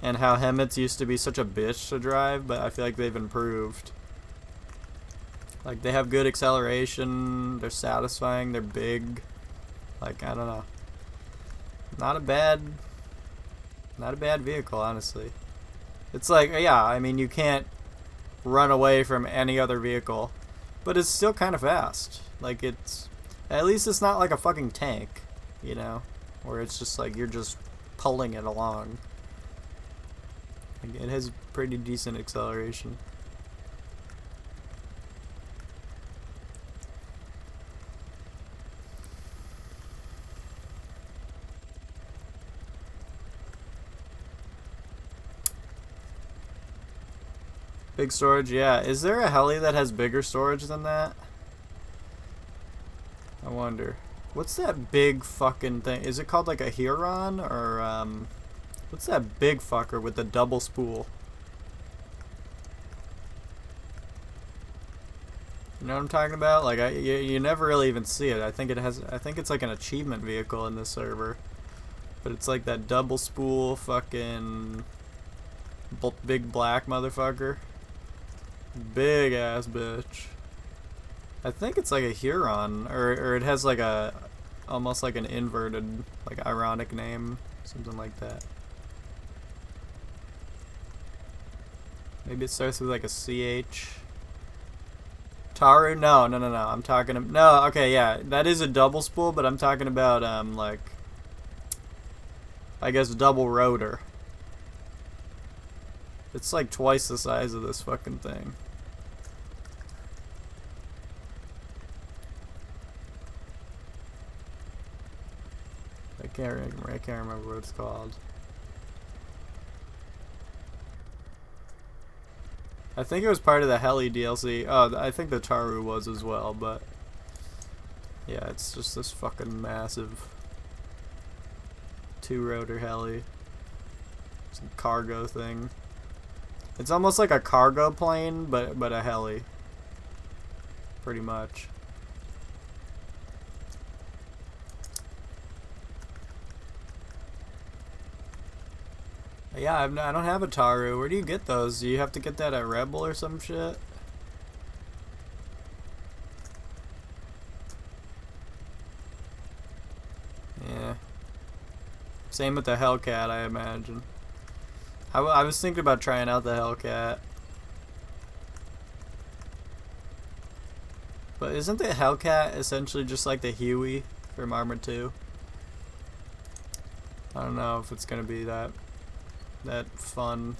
And how Hemmets used to be such a bitch to drive, but I feel like they've improved. Like, they have good acceleration, they're satisfying, they're big. Like, I don't know. Not a bad vehicle, honestly. It's like, yeah, I mean, you can't run away from any other vehicle. But it's still kind of fast. Like, at least it's not like a fucking tank, you know? Where it's just like you're just pulling it along. Like, it has pretty decent acceleration. Big storage, yeah. Is there a heli that has bigger storage than that? I wonder. What's that big fucking thing? Is it called like a Huron or what's that big fucker with the double spool? You know what I'm talking about? Like you never really even see it. I think it's like an achievement vehicle in this server. But it's like that double spool fucking big black motherfucker. Big ass bitch. I think it's like a Huron, or it has like almost like an inverted, like ironic name, something like that. Maybe it starts with like a CH. Taru? No. I'm talking, no, okay, yeah, that is a double spool, but I'm talking about, like, I guess double rotor. It's like twice the size of this fucking thing. I can't remember what it's called. I think it was part of the heli DLC. Oh, I think the Taru was as well, but yeah, it's just this fucking massive 2-rotor heli. It's a cargo thing. It's almost like a cargo plane, but a heli. Pretty much. Yeah, I don't have a Taru. Where do you get those? Do you have to get that at Rebel or some shit? Yeah. Same with the Hellcat, I imagine. I was thinking about trying out the Hellcat. But isn't the Hellcat essentially just like the Huey from Arma 2? I don't know if it's gonna be that fun.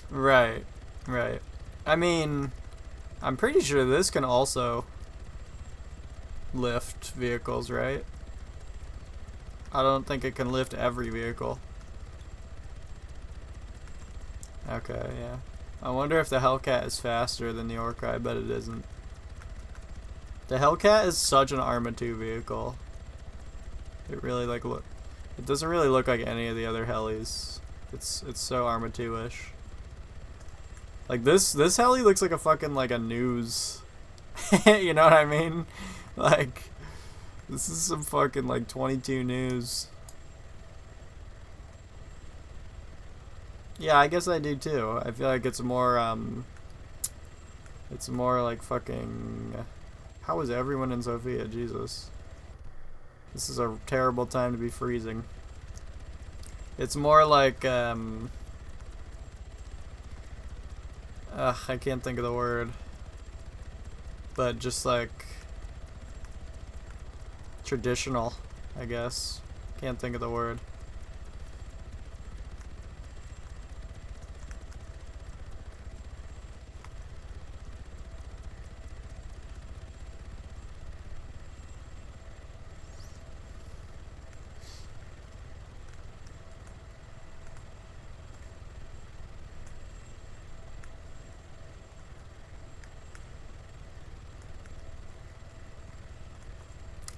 Right, right. I mean, I'm pretty sure this can also lift vehicles, right? I don't think it can lift every vehicle. Okay, yeah. I wonder if the Hellcat is faster than the Orca. I bet it isn't. The Hellcat is such an Arma 2 vehicle. It really like look. It doesn't really look like any of the other helis. It's so Arma 2-ish. Like this heli looks like a fucking like a news. You know what I mean? Like this is some fucking like 22 news. Yeah, I guess I do too. I feel like it's more like fucking. How is everyone in Sofia? Jesus. This is a terrible time to be freezing. It's more like I can't think of the word. But just like traditional, I guess. Can't think of the word.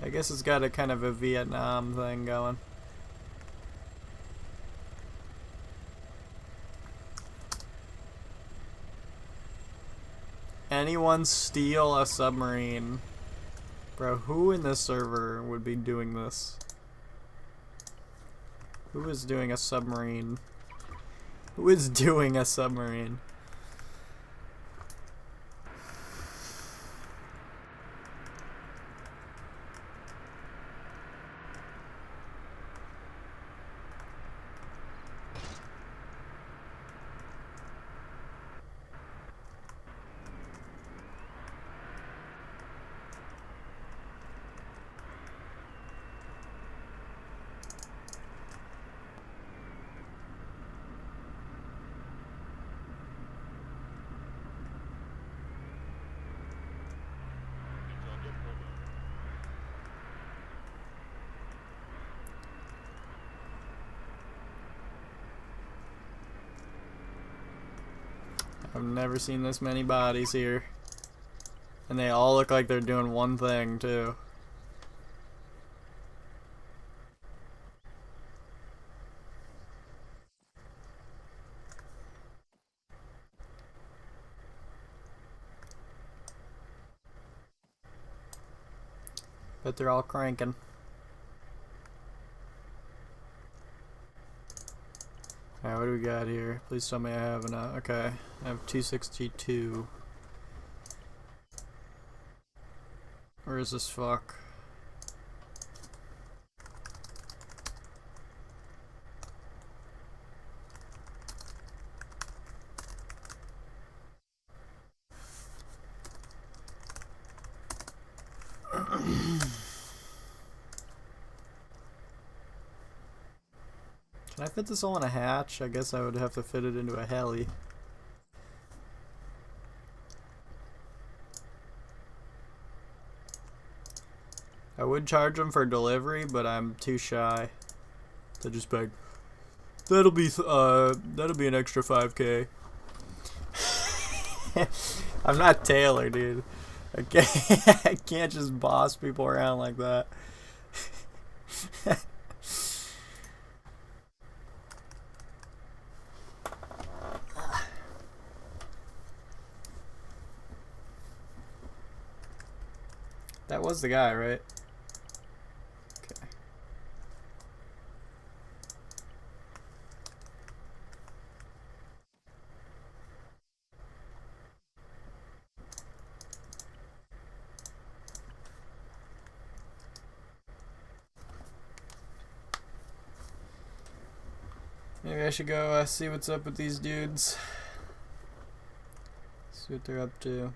I guess it's got a kind of a Vietnam thing going. Anyone steal a submarine? Bro, who in this server would be doing this? Who is doing a submarine? Who is doing a submarine? I've never seen this many bodies here. And they all look like they're doing one thing, too. But they're all cranking. Alright, what do we got here? Please tell me I have enough. Okay, I have 262. Where is this fuck? Can I fit this all in a hatch? I guess I would have to fit it into a heli. I would charge them for delivery, but I'm too shy to just beg. That'll be an extra 5K. I'm not Taylor, dude. I can't just boss people around like that. That was the guy, right? Maybe I should go see what's up with these dudes. See what they're up to.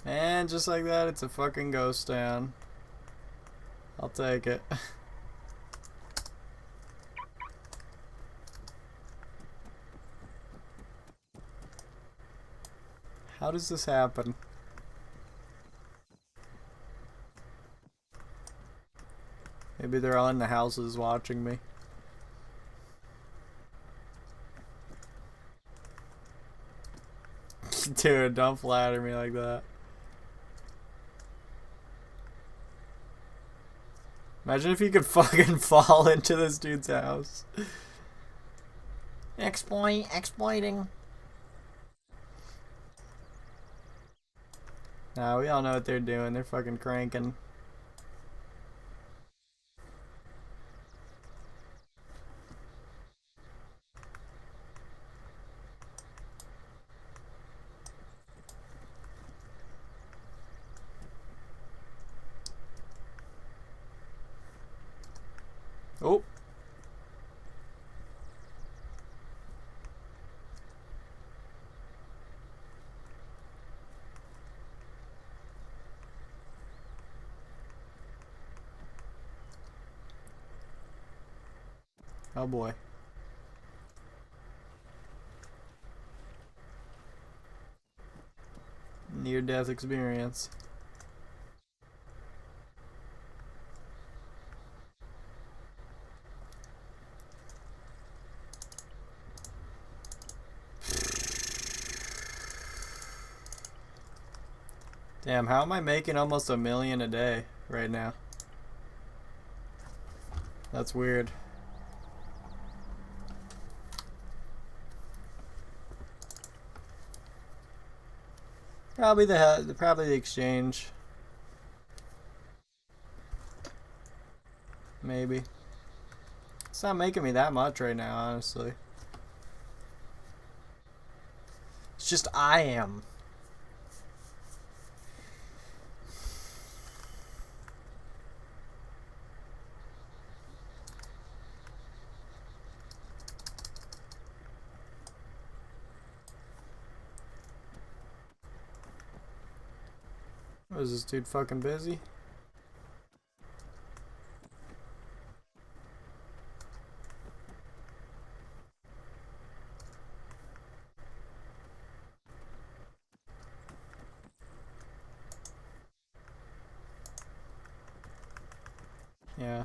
And just like that, it's a fucking ghost town. I'll take it. How does this happen? Maybe they're all in the houses watching me. Dude, don't flatter me like that. Imagine if you could fucking fall into this dude's house. Exploiting. Nah, we all know what they're doing. They're fucking cranking. Oh. Oh boy. Near-death experience. Damn, how am I making almost $1 million a day right now? That's weird. Probably the exchange. Maybe. It's not making me that much right now, honestly. It's just I am. What is this dude fucking busy? Yeah.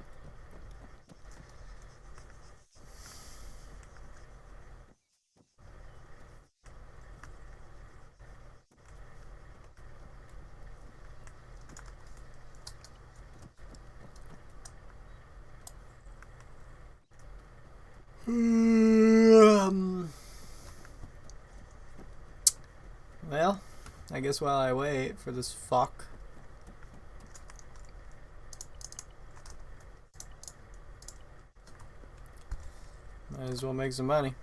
Well, I guess while I wait for this fuck. Might as well make some money.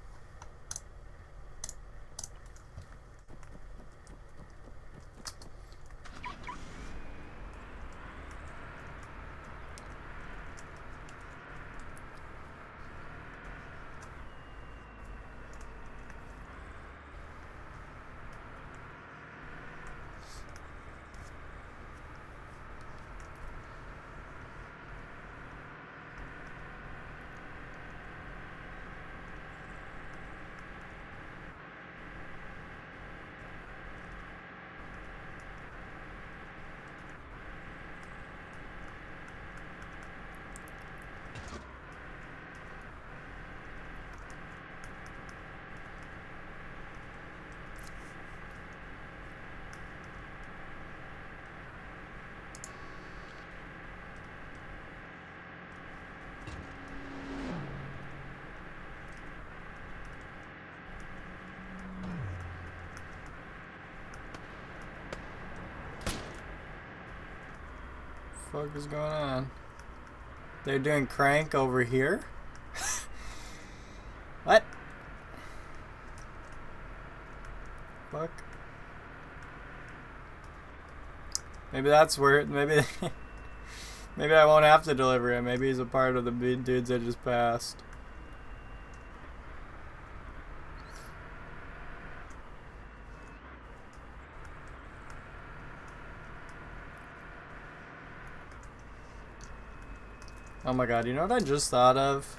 fuck is going on? They're doing crank over here? What? Fuck. Maybe that's where, maybe maybe I won't have to deliver him. Maybe he's a part of the dudes that just passed. Oh my god, you know what I just thought of?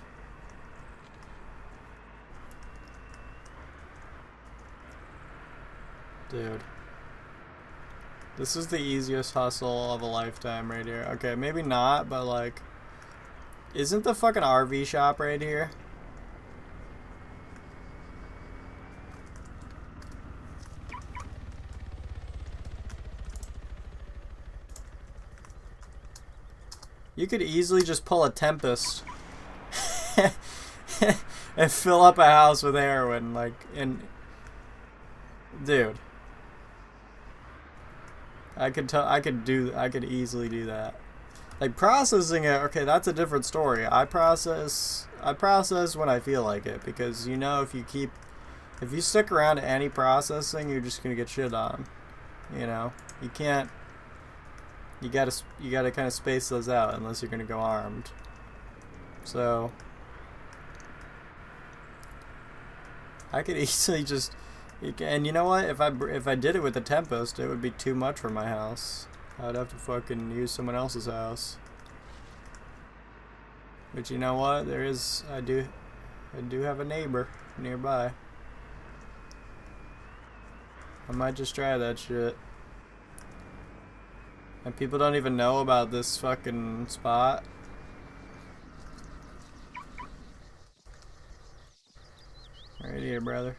Dude. This is the easiest hustle of a lifetime right here. Okay, maybe not, but like... Isn't the fucking RV shop right here? You could easily just pull a Tempest and fill up a house with heroin, like, in... Dude. I could easily do that. Like, processing it, okay, that's a different story. I process when I feel like it, because, you know, if you stick around to any processing, you're just gonna get shit on. You know? You can't... You gotta kind of space those out unless you're gonna go armed. So I could easily just, and you know what? If I did it with the Tempest, it would be too much for my house. I'd have to fucking use someone else's house. But you know what? I do have a neighbor nearby. I might just try that shit. And people don't even know about this fucking spot. Right here, brother.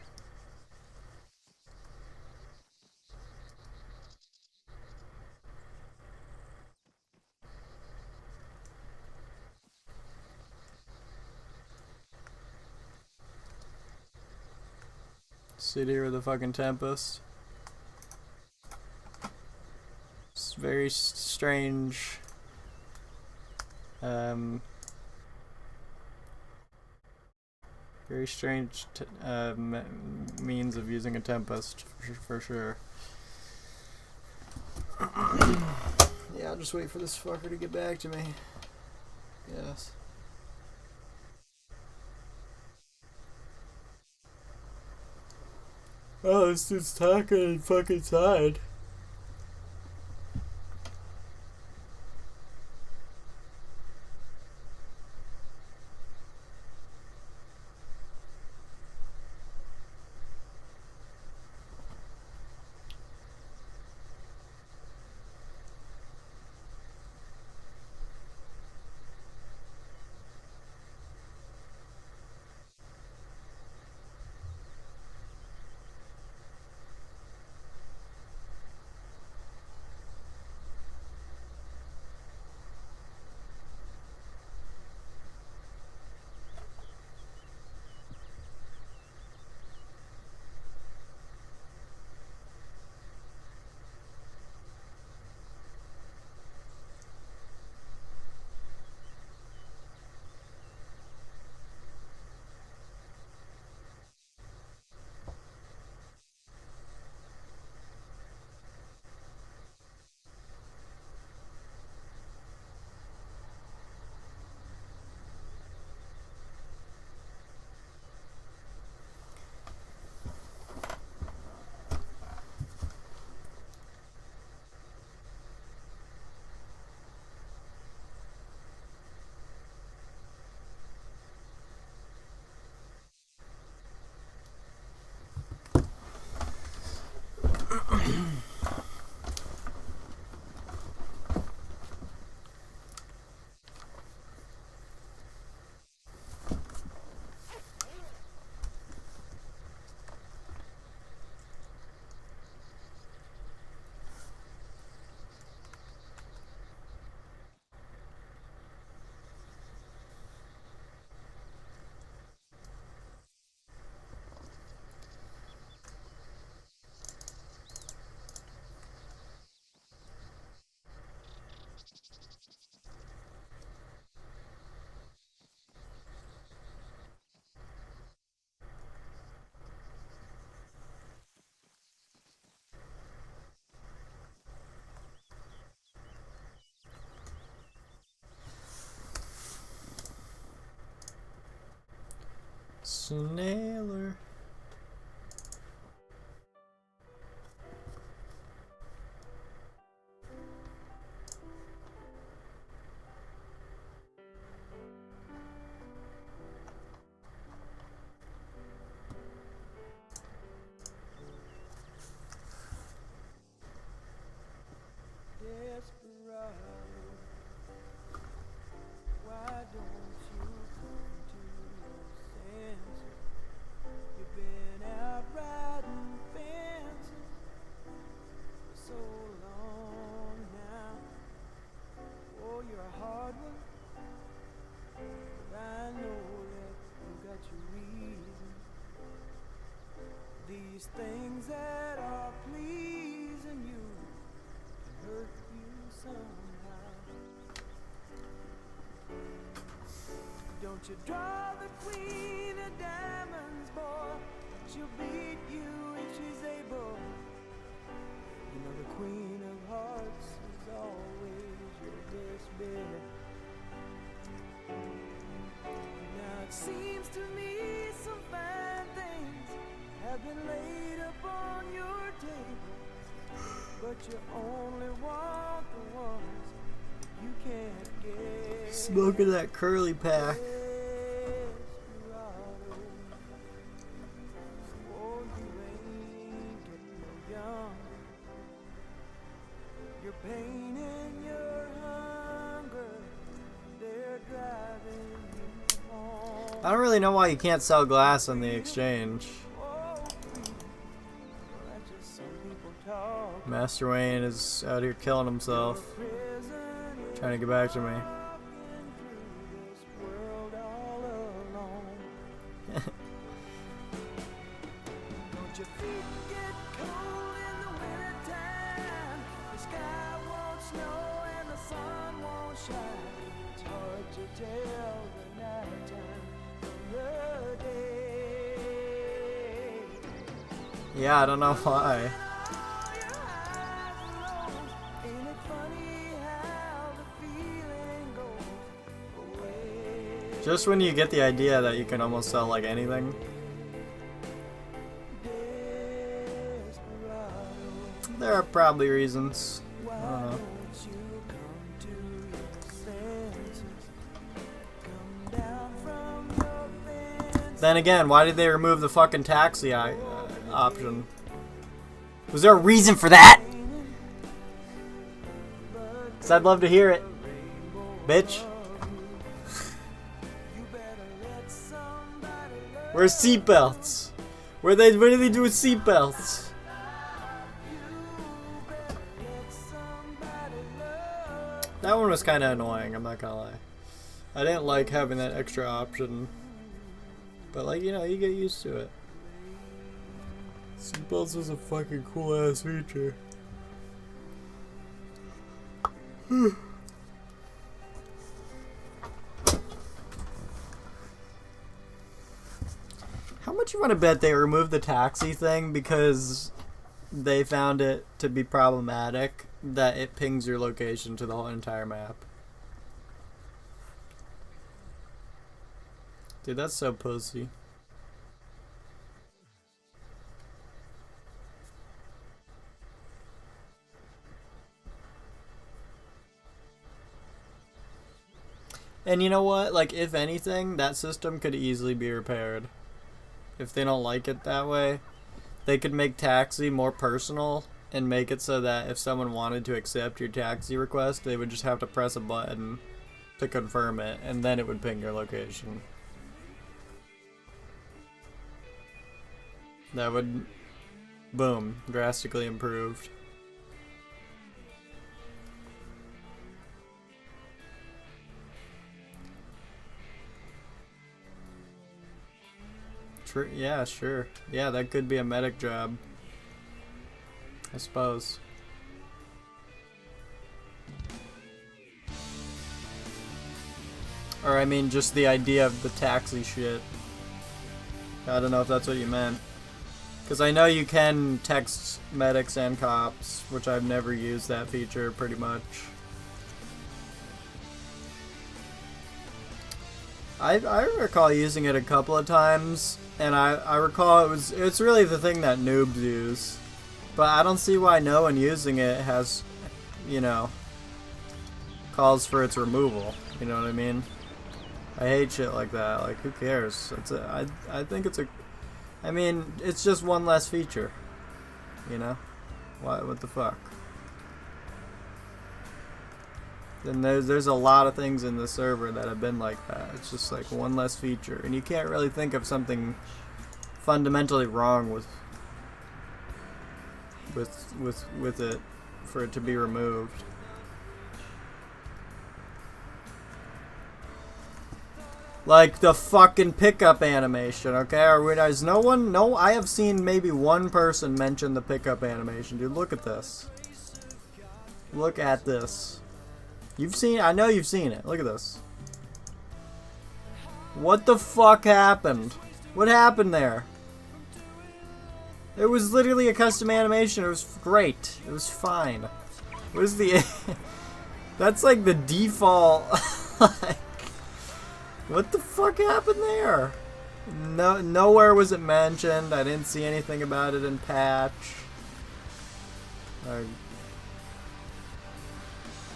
Sit here with a fucking Tempest. It's very strange. Very strange means of using a Tempest, for sure. Yeah, I'll just wait for this fucker to get back to me. Yes. Oh, this dude's talking fucking side. Snailer. Desperado, why don't you come to your senses? You've been out riding fences for so long now. Oh, you're a hard one, but I know that you got your reasons. These things that are pleasing you hurt you somehow. Don't you draw the queen of diamonds, boy. She'll beat you if she's able. You know the queen of hearts is always your best bet. Now it seems to me some fine things have been laid upon your table, but you only want the ones you can't get. Smoking that curly pack. Desperado. Oh, you ain't getting no younger. Your pain and your hunger, they're driving you home. I don't really know why you can't sell glass on the exchange. Oh, please. Well, that's just some people talk. Master Wayne is out here killing himself, trying to get back to me. Don't your feet get cold in the wintertime? The sky won't snow and the sun won't shine. It's hard to tell the nighttime from the day. Yeah, I don't know why. Ain't it funny how the feeling goes away? Just when you get the idea that you can almost sell like anything. There are probably reasons. I don't know. Then again, why did they remove the fucking taxi option? Was there a reason for that? Cause I'd love to hear it, bitch. Where's seatbelts? What do they do with seatbelts? That one was kind of annoying, I'm not gonna lie. I didn't like having that extra option. But like, you know, you get used to it. Seatbelts was a fucking cool ass feature. How much you want to bet they removed the taxi thing because they found it to be problematic that it pings your location to the whole entire map? Dude, that's so pussy. And you know what? Like, if anything, that system could easily be repaired. If they don't like it that way, they could make taxi more personal and make it so that if someone wanted to accept your taxi request, they would just have to press a button to confirm it, and then it would ping your location. That would, boom, drastically improved. Yeah, sure. Yeah, that could be a medic job, I suppose. Or I mean, just the idea of the taxi shit. I don't know if that's what you meant. Because I know you can text medics and cops, which I've never used that feature pretty much. I recall using it a couple of times And I recall it's really the thing that noobs use. But I don't see why no one using it has, you know, calls for its removal. You know what I mean? I hate shit like that. Like, who cares? I think it's a... I mean, it's just one less feature. You know? What the fuck? And there's a lot of things in the server that have been like that. It's just like one less feature. And you can't really think of something fundamentally wrong with it for it to be removed. Like the fucking pickup animation, okay? I have seen maybe one person mention the pickup animation. Dude, look at this. Look at this. I know you've seen it. Look at this. What the fuck happened? What happened there? It was literally a custom animation. It was great. It was fine. Where's the... That's like the default... like, what the fuck happened there? Nowhere was it mentioned. I didn't see anything about it in patch.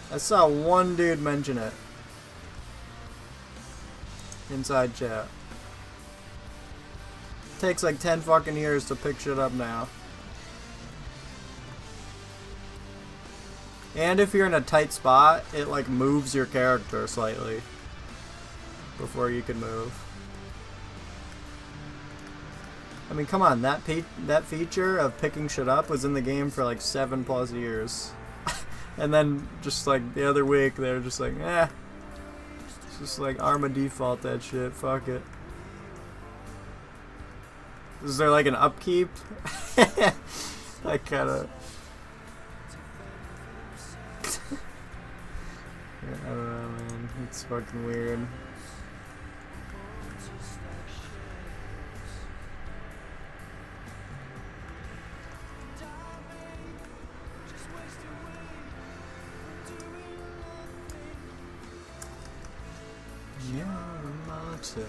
I saw one dude mention it. Inside chat. Takes like 10 fucking years to pick shit up now. And if you're in a tight spot, it like moves your character slightly before you can move. I mean, come on, that feature of picking shit up was in the game for like 7+ years. And then just like the other week, they're just like, it's just like Arma default that shit, fuck it. Is there like an upkeep? I kinda... I don't know, man. It's fucking weird. You're a martyr.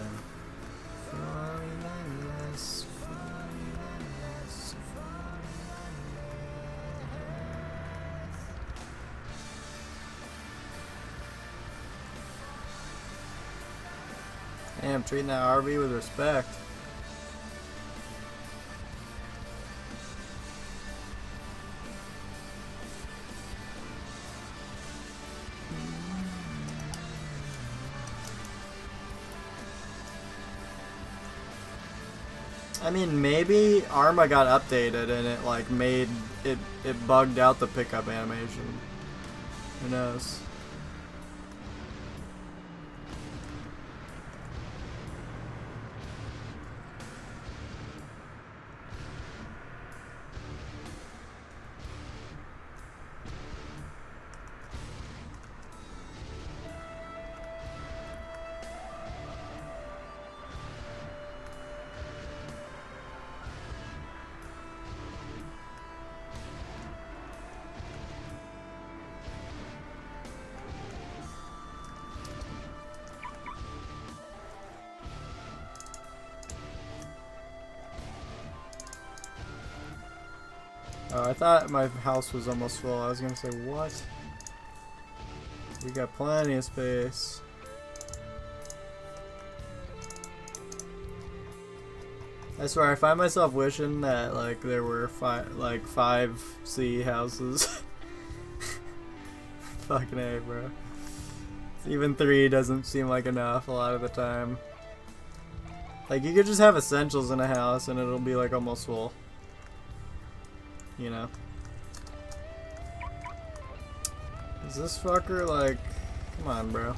Damn, treating that RV with respect. I mean, maybe Arma got updated and it like made it bugged out the pickup animation. Who knows? Oh, I thought my house was almost full. I was gonna say, what? We got plenty of space. I swear, I find myself wishing that like there were 5 C houses. Fucking A, bro. Even 3 doesn't seem like enough a lot of the time. Like, you could just have essentials in a house and it'll be like almost full. You know? Is this fucker like... Come on, bro.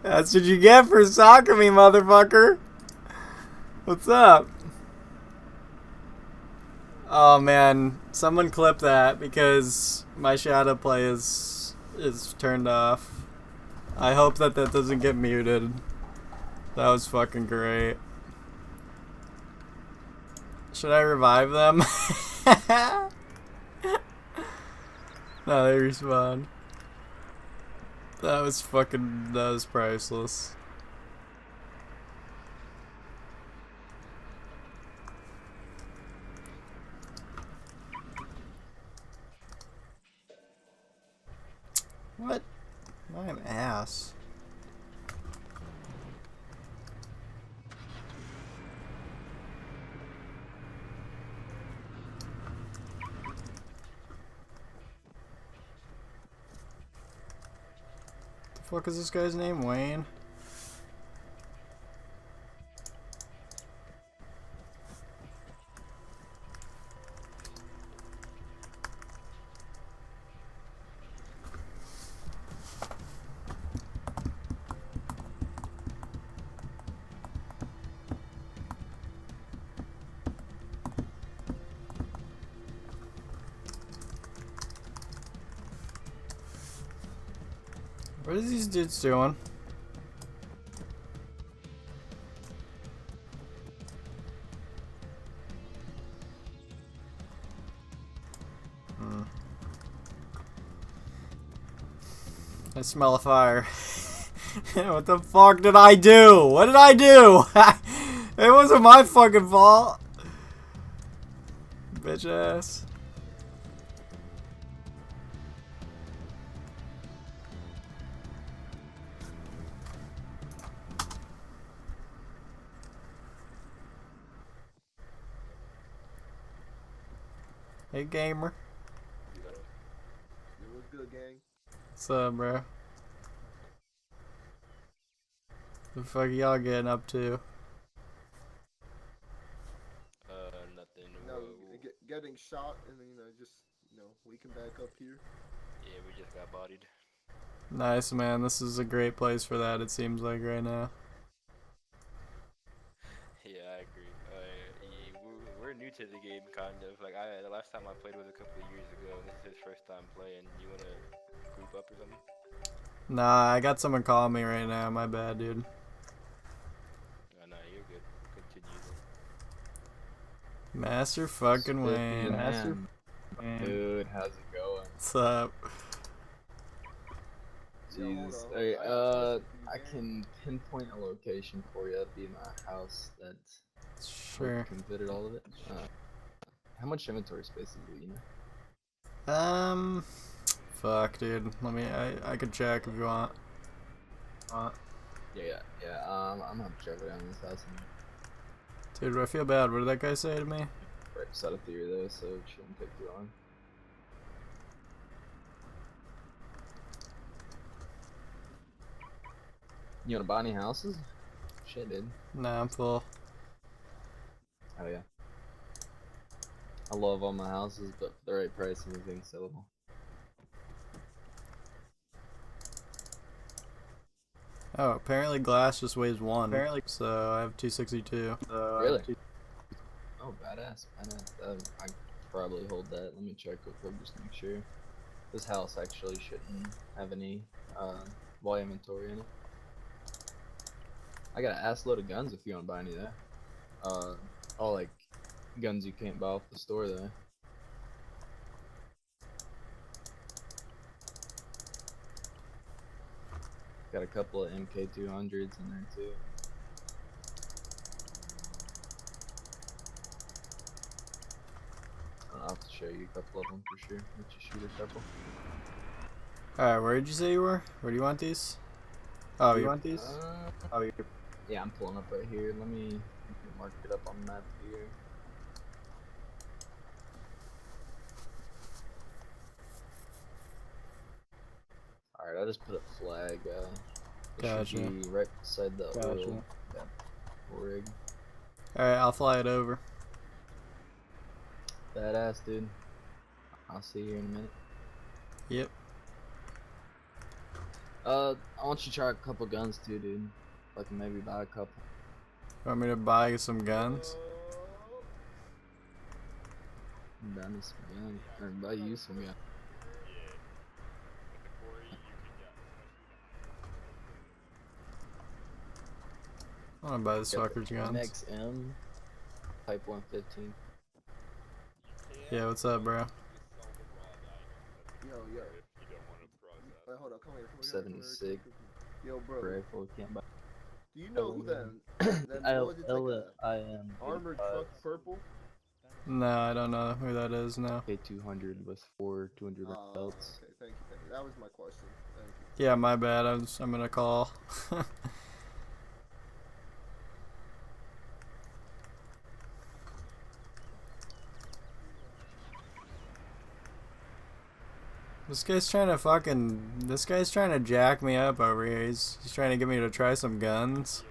That's what you get for stalking me, motherfucker. What's up? Oh man, someone clip that because my shadow play is turned off. I hope that doesn't get muted. That was fucking great. Should I revive them? No, they respawned. That was priceless. What? I'm ass. The fuck is this guy's name? Wayne? What are these dudes doing? I smell a fire. What the fuck did I do? What did I do? It wasn't my fucking fault. Bitch ass. Hey gamer. You look good, gang. What's up, bro? The fuck y'all getting up to? Nothing. No, getting shot and then, just, waking back up here. Yeah, we just got bodied. Nice, man. This is a great place for that, it seems like right now. Yeah, I agree. Yeah, we're new to the game, kind of. Like, the last time I played was a couple of years ago, and this is his first time playing. You wanna group up or something? Nah, I got someone calling me right now. My bad, dude. Oh, no, you're good. Continue then. Master fucking Spiffy Wayne. and Ham. Dude, how's it going? What's up? Yo, hold Jesus. on. Hey, I have a question for I you, gang. can pinpoint a location for you. That'd be my house that Sure. can fit it, all of it. How much inventory space is it, you know? Fuck, dude. Let me. I could check if you want. Yeah. I'm gonna check it out in this house and Dude, I feel bad. What did that guy say to me? right beside a theory though, so it shouldn't take too long. You wanna buy any houses? Shit, dude. Nah, I'm full. Oh yeah. I love all my houses, but for the right price, anything's sellable. Oh, apparently glass just weighs 1. So I have 262. Really? Oh, badass. I probably hold that. Let me check real quick just to make sure. This house actually shouldn't have any wall inventory in it. I got an ass load of guns if you want to buy any there. All like guns you can't buy off the store though. Got a couple of MK200s in there too. I'll have to show you a couple of them for sure. Let you shoot a couple. Alright, where did you say you were? Where do you want these? Oh, you want these? Yeah, I'm pulling up right here. Let me mark it up on the map here. Alright, I just put a flag. It Gotcha. should be right beside the oil rig. Alright, I'll fly it over. Badass, dude. I'll see you in a minute. Yep. I want you to try a couple guns too, dude. If I can maybe buy a couple. Want me to buy some guns? Buy me some gun, or buy you some gun. I want to buy this Got the fucker's guns. MXM Type 115. Yeah, what's up, bro? Yo. Wait, hold on. Come here. 76 Yo, bro. rifle. Can't buy. Do you know who that L was? It's like a I am armored truck, purple. No, I don't know who that is. No. K200 with 200 belts. Okay, thank you. That was my question. Thank you. Yeah, my bad. I'm gonna call. This guy's trying to jack me up over here. He's trying to get me to try some guns.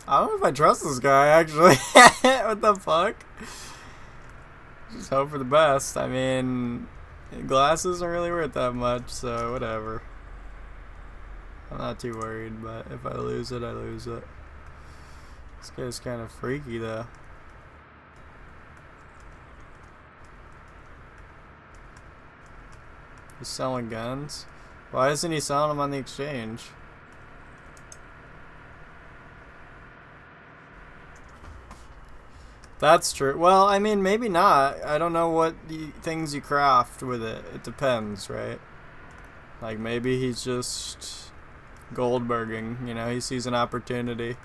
I don't know if I trust this guy, actually. What the fuck? Just hope for the best. I mean, glasses aren't really worth that much, so whatever. I'm not too worried, but if I lose it, I lose it. This guy's kind of freaky, though. He's selling guns? Why isn't he selling them on the exchange? That's true. Well, I mean, maybe not. I don't know what things you craft with it. It depends, right? Like, maybe he's just Goldberging, you know? He sees an opportunity.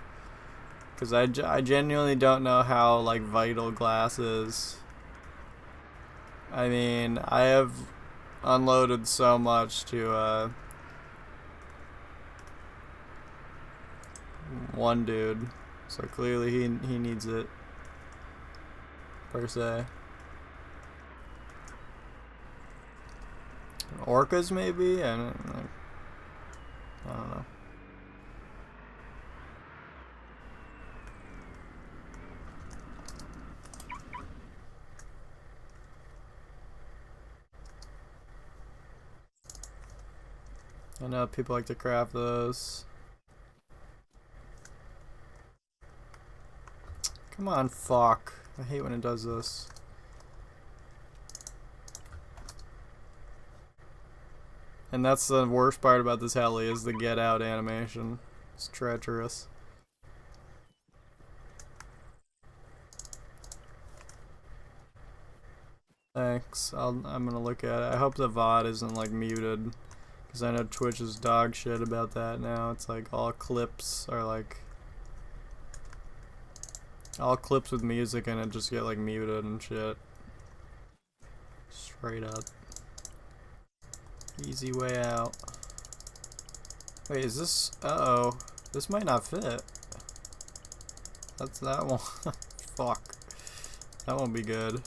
Because I genuinely don't know how, like, vital glass is. I mean, I have unloaded so much to, one dude. So clearly he needs it. Per se. Orcas, maybe? I don't know. I know people like to craft those. Come on, fuck. I hate when it does this. And that's the worst part about this heli, is the get out animation. It's treacherous. Thanks. I'm gonna look at it. I hope the VOD isn't like muted, because I know Twitch is dog shit about that now. It's like all clips are like all clips with music and it just get like muted and shit. Straight up. Easy way out. Wait, is this? Uh-oh. This might not fit. That's that one. Fuck. That won't be good.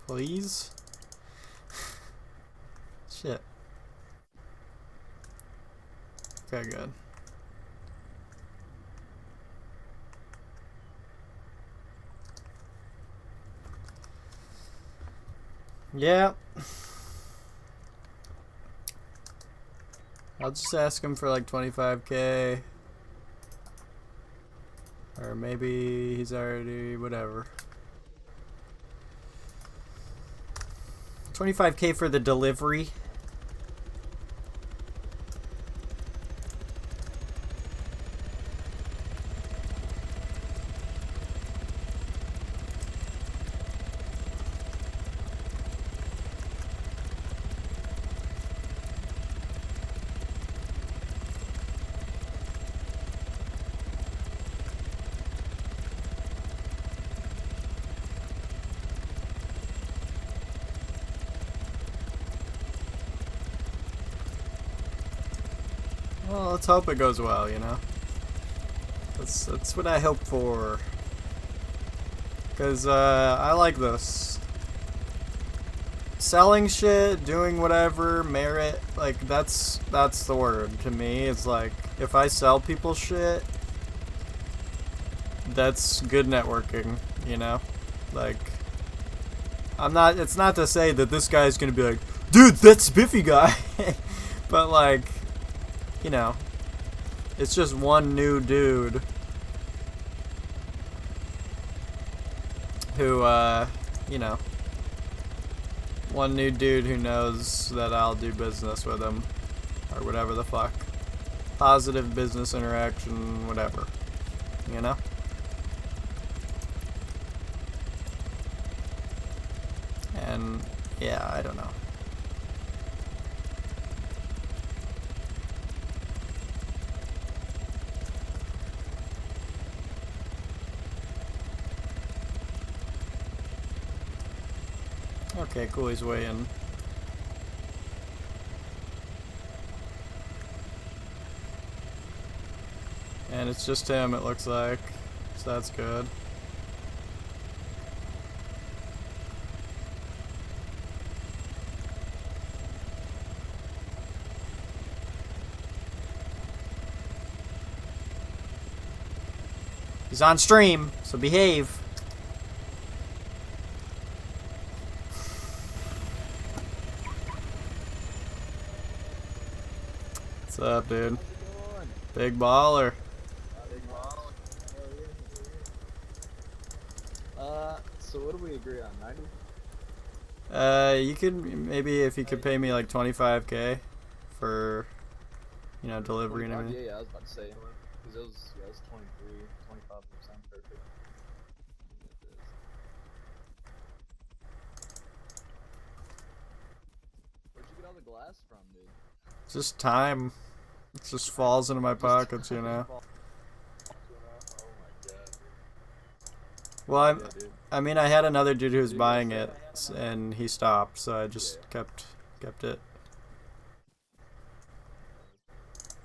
Please? Shit. Okay, good. Yeah. I'll just ask him for like 25k. Or maybe he's already whatever. 25k for the delivery. Well, let's hope it goes well, you know? That's what I hope for. Because, I like this. selling shit, doing whatever, merit, like that's the word to me. It's like if I sell people shit, that's good networking, you know? Like it's not to say that this guy's gonna be like, dude, that Spiffy guy. But like, you know, it's just one new dude who, you know, one new dude who knows that I'll do business with him, or whatever the fuck. Positive business interaction, whatever, you know? And, yeah, I don't know. Okay, cool, he's way in. And it's just him, it looks like. So that's good. He's on stream, so behave. What's up, dude? Big baller. So what do we agree on? 90? You could maybe if you could pay me like 25K for, you know, delivery and 25? everything. Yeah, I was about to say, because it was 23, 25% perfect. Where'd you get all the glass from, dude? Just time. It just falls into my pockets, you know. Oh my god. Well, Yeah, dude. I mean, I had another dude who was buying it, and he stopped, so I just kept it.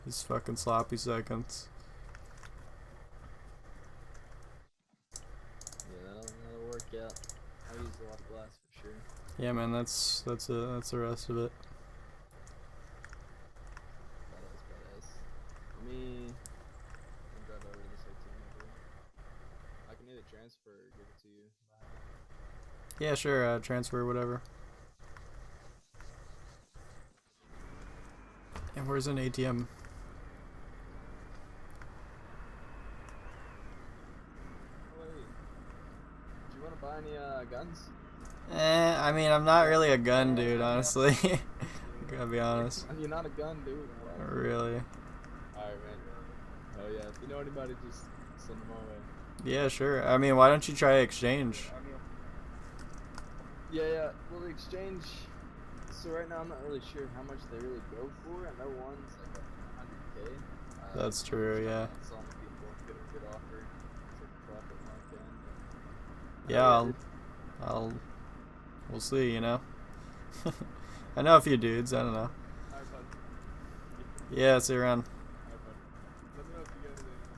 These fucking sloppy seconds. Yeah, that'll work out. I used a lot of glass for sure. Yeah, man, that's the rest of it. Badass. Let me drive over to this ATM over. I can either transfer or give it to you. Yeah, sure. Transfer, whatever. And where's an ATM? Do you want to buy any guns? I mean, I'm not really a gun dude, honestly. Gotta be honest. You're not a gun dude. Not really. Alright, man. Oh yeah, if you know anybody, just send them our way. Yeah, sure. I mean, why don't you try exchange? Yeah. Well, the exchange. So right now, I'm not really sure how much they really go for. I know one's like 100K. That's true. Yeah. Some people get a good offer. Take a profit when I can. Yeah, we'll see. You know. I know a few dudes. I don't know. Alright, bud. Yeah, see you around. Alright, bud. Let me know if you get anything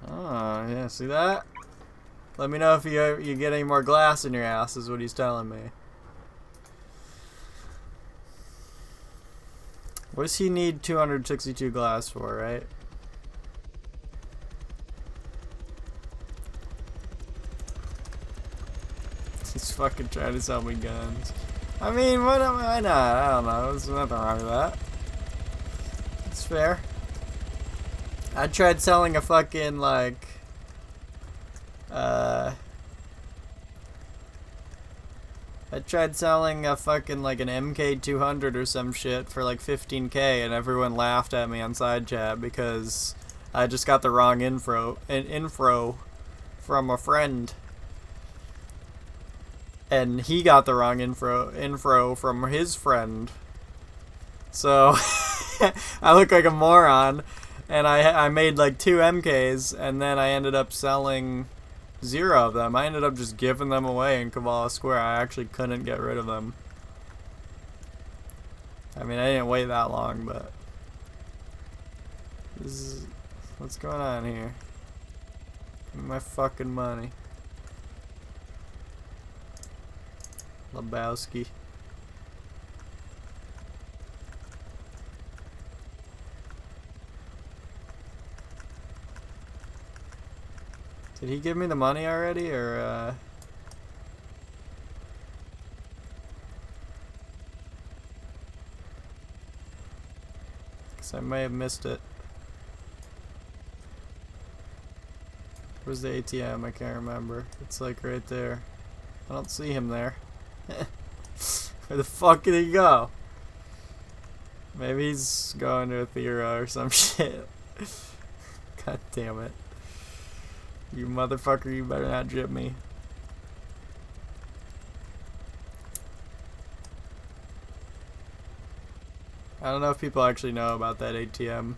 else. Oh, yeah. See that? Let me know if you get any more glass in your ass. Is what he's telling me. What does he need 262 glass for, right? He's fucking trying to sell me guns. I mean, what am I not? I don't know. There's nothing wrong with that. It's fair. I tried selling a fucking, like, I tried selling a fucking, like, an MK200 or some shit for, like, 15K, and everyone laughed at me on side chat because I just got the wrong info from a friend. And he got the wrong info from his friend. So, I look like a moron, and I made, like, 2 MKs, and then I ended up selling 0 of them. I ended up just giving them away in Kavala Square. I actually couldn't get rid of them. I mean, I didn't wait that long, but this is what's going on here. Give me my fucking money. Lebowski. Did he give me the money already, or, Cause I may have missed it. Where's the ATM? I can't remember. It's like right there. I don't see him there. Where the fuck did he go? Maybe he's going to a theater or some shit. God damn it. You motherfucker, you better not jip me. I don't know if people actually know about that ATM.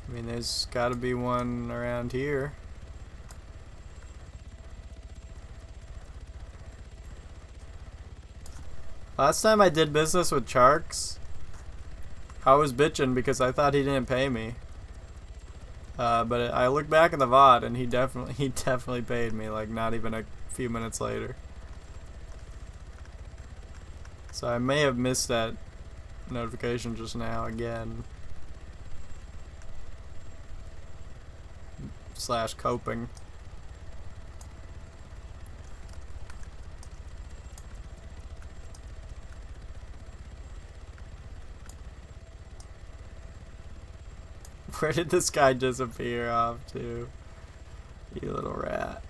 I mean, there's gotta be one around here. Last time I did business with Charks, I was bitching because I thought he didn't pay me. But I looked back in the VOD and he definitely paid me, like not even a few minutes later. So I may have missed that notification just now again. / coping. Where did this guy disappear off to? You little rat.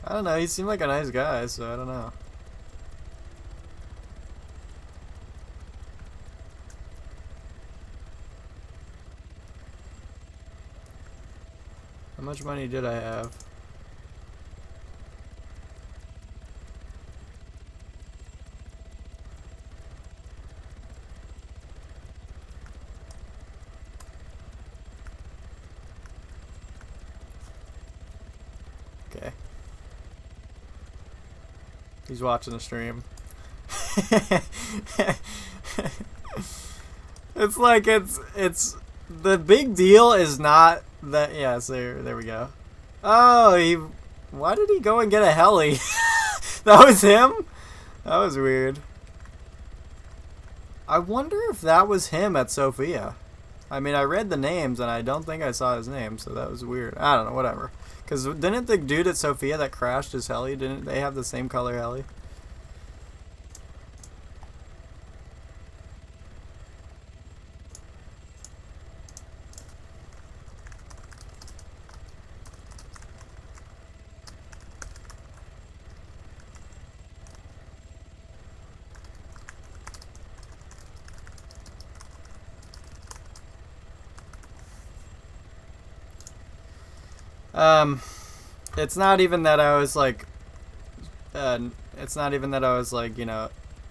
I don't know, he seemed like a nice guy, so I don't know. How much money did I have? Okay. He's watching the stream. It's like it's the big deal is not that. Yeah, so there we go. Oh, why did he go and get a heli? That was him? That was weird. I wonder if that was him at Sophia. I mean, I read the names and I don't think I saw his name, so that was weird. I don't know, whatever. Because didn't the dude at Sophia that crashed his heli, didn't they have the same color heli? It's not even that I was like, you know,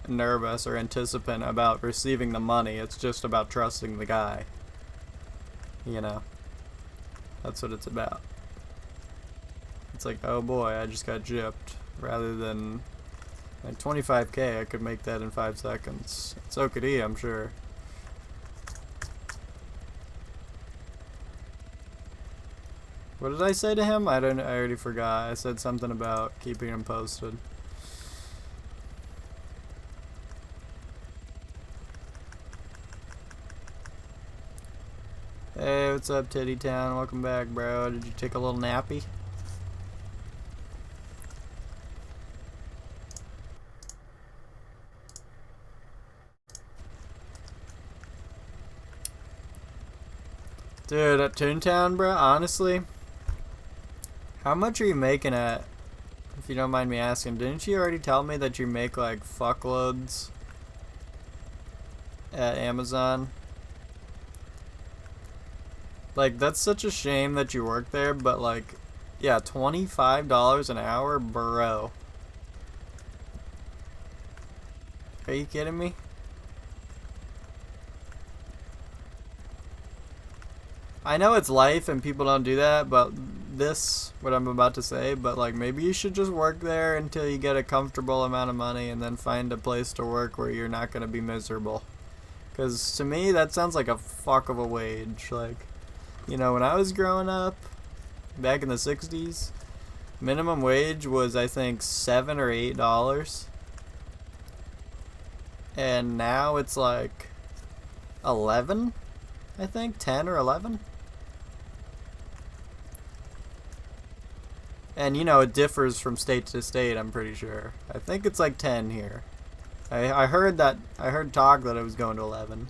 nervous or anticipant about receiving the money. It's just about trusting the guy. You know, that's what it's about. It's like, oh boy, I just got gypped. Rather than like 25K, I could make that in 5 seconds. So could he, I'm sure. What did I say to him? I already forgot. I said something about keeping him posted. Hey, what's up, Titty Town? Welcome back, bro. Did you take a little nappy? Dude, at Toontown, bro, honestly, how much are you making at, if you don't mind me asking? Didn't you already tell me that you make like fuckloads at Amazon? Like, that's such a shame that you work there, but like, yeah, $25 an hour, bro. Are you kidding me? I know it's life and people don't do that, but what I'm about to say, but like maybe you should just work there until you get a comfortable amount of money and then find a place to work where you're not going to be miserable. Because to me, that sounds like a fuck of a wage. Like, You know, when I was growing up, back in the 60s, minimum wage was, I think, $7 or $8. And now it's like 11, I think, 10 or 11. And, you know, it differs from state to state, I'm pretty sure. I think it's like 10 here. I heard talk that it was going to 11.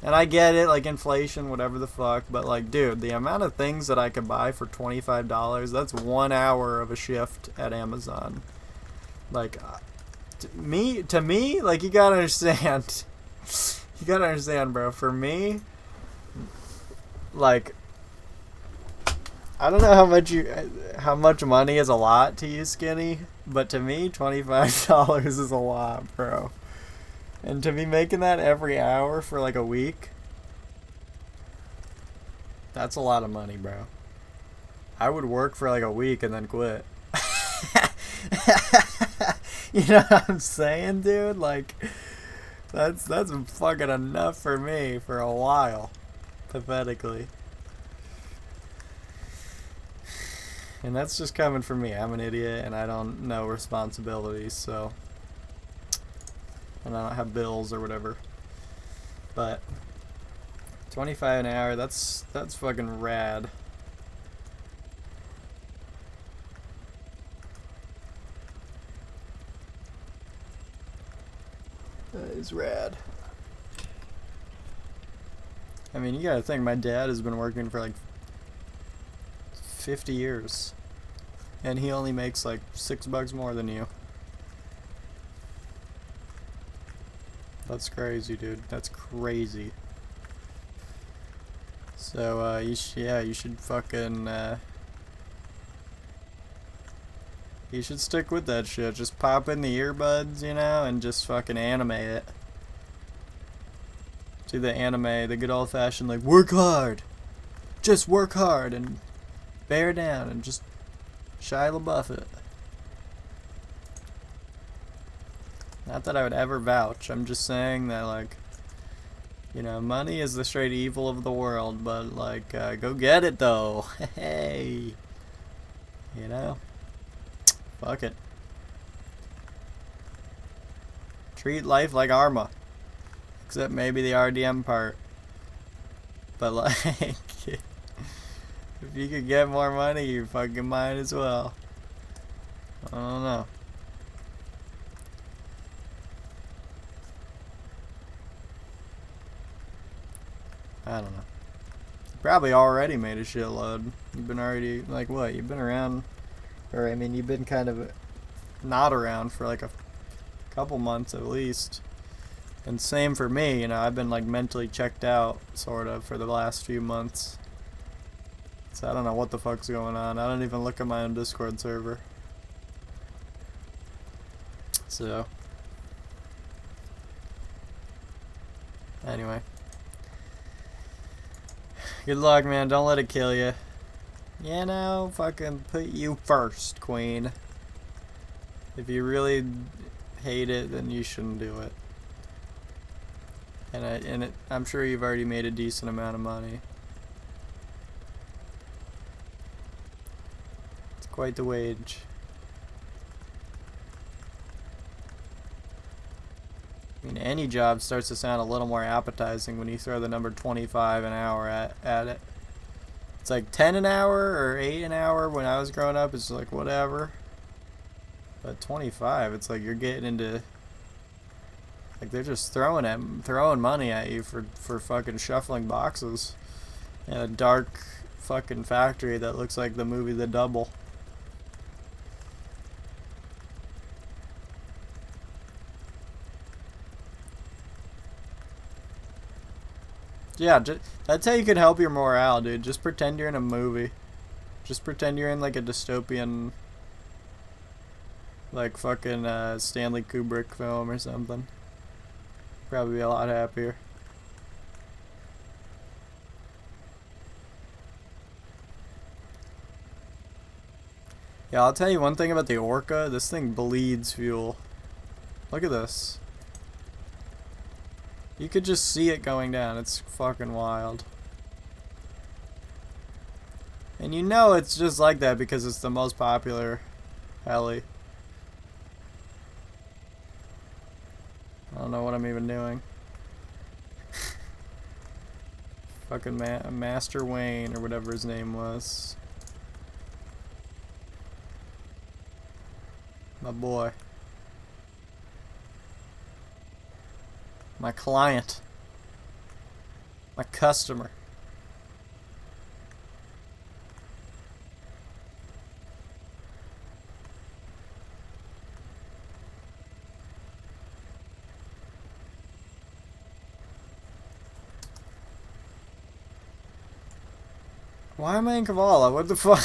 And I get it, like inflation, whatever the fuck, but like, dude, the amount of things that I could buy for $25, that's 1 hour of a shift at Amazon. Like, to me, like, you gotta understand, bro, for me, like, I don't know how much money is a lot to you, Skinny, but to me, $25 is a lot, bro. And to be making that every hour for like a week, that's a lot of money, bro. I would work for like a week and then quit. You know what I'm saying, dude? Like, that's fucking enough for me for a while, pathetically. And that's just coming from me. I'm an idiot and I don't know responsibilities, so. And I don't have bills or whatever. But 25 an hour, that's fucking rad. That is rad. I mean, you gotta think, my dad has been working for like 50 years. And he only makes like $6 more than you. That's crazy, dude. That's crazy. So, you should fucking, you should stick with that shit. Just pop in the earbuds, you know, and just fucking animate it. Do the anime, the good old-fashioned, like, work hard! Just work hard and bear down and just Shia LaBeouf it. Not that I would ever vouch, I'm just saying that, like, you know, money is the straight evil of the world, but, like, go get it, though. Hey! You know? Fuck it. Treat life like Arma. Except maybe the RDM part. But, like, if you could get more money, you fucking might as well. I don't know. I don't know. You probably already made a shitload. You've been already, like, what? You've been around, or I mean, you've been kind of not around for like a couple months at least. And same for me, you know, I've been like mentally checked out, sort of, for the last few months. So I don't know what the fuck's going on. I don't even look at my own Discord server. So. Anyway. Good luck, man. Don't let it kill you. You know, fucking put you first, queen. If you really hate it, then you shouldn't do it. And I'm sure you've already made a decent amount of money. It's quite the wage. I mean, any job starts to sound a little more appetizing when you throw the number 25 an hour at it. It's like 10 an hour or 8 an hour when I was growing up. It's like whatever. But 25, it's like you're getting into, like, they're just throwing money at you for fucking shuffling boxes in a dark fucking factory that looks like the movie The Double. Yeah, that's how you can help your morale, dude. Just pretend you're in a movie. Just pretend you're in like a dystopian, like fucking Stanley Kubrick film or something. Probably be a lot happier. Yeah, I'll tell you one thing about the Orca. This thing bleeds fuel. Look at this. You could just see it going down. It's fucking wild. And you know it's just like that because it's the most popular heli. I don't know what I'm even doing. Fucking Master Wayne or whatever his name was. My boy. My client. My customer. Why am I in Kavala? What the fuck?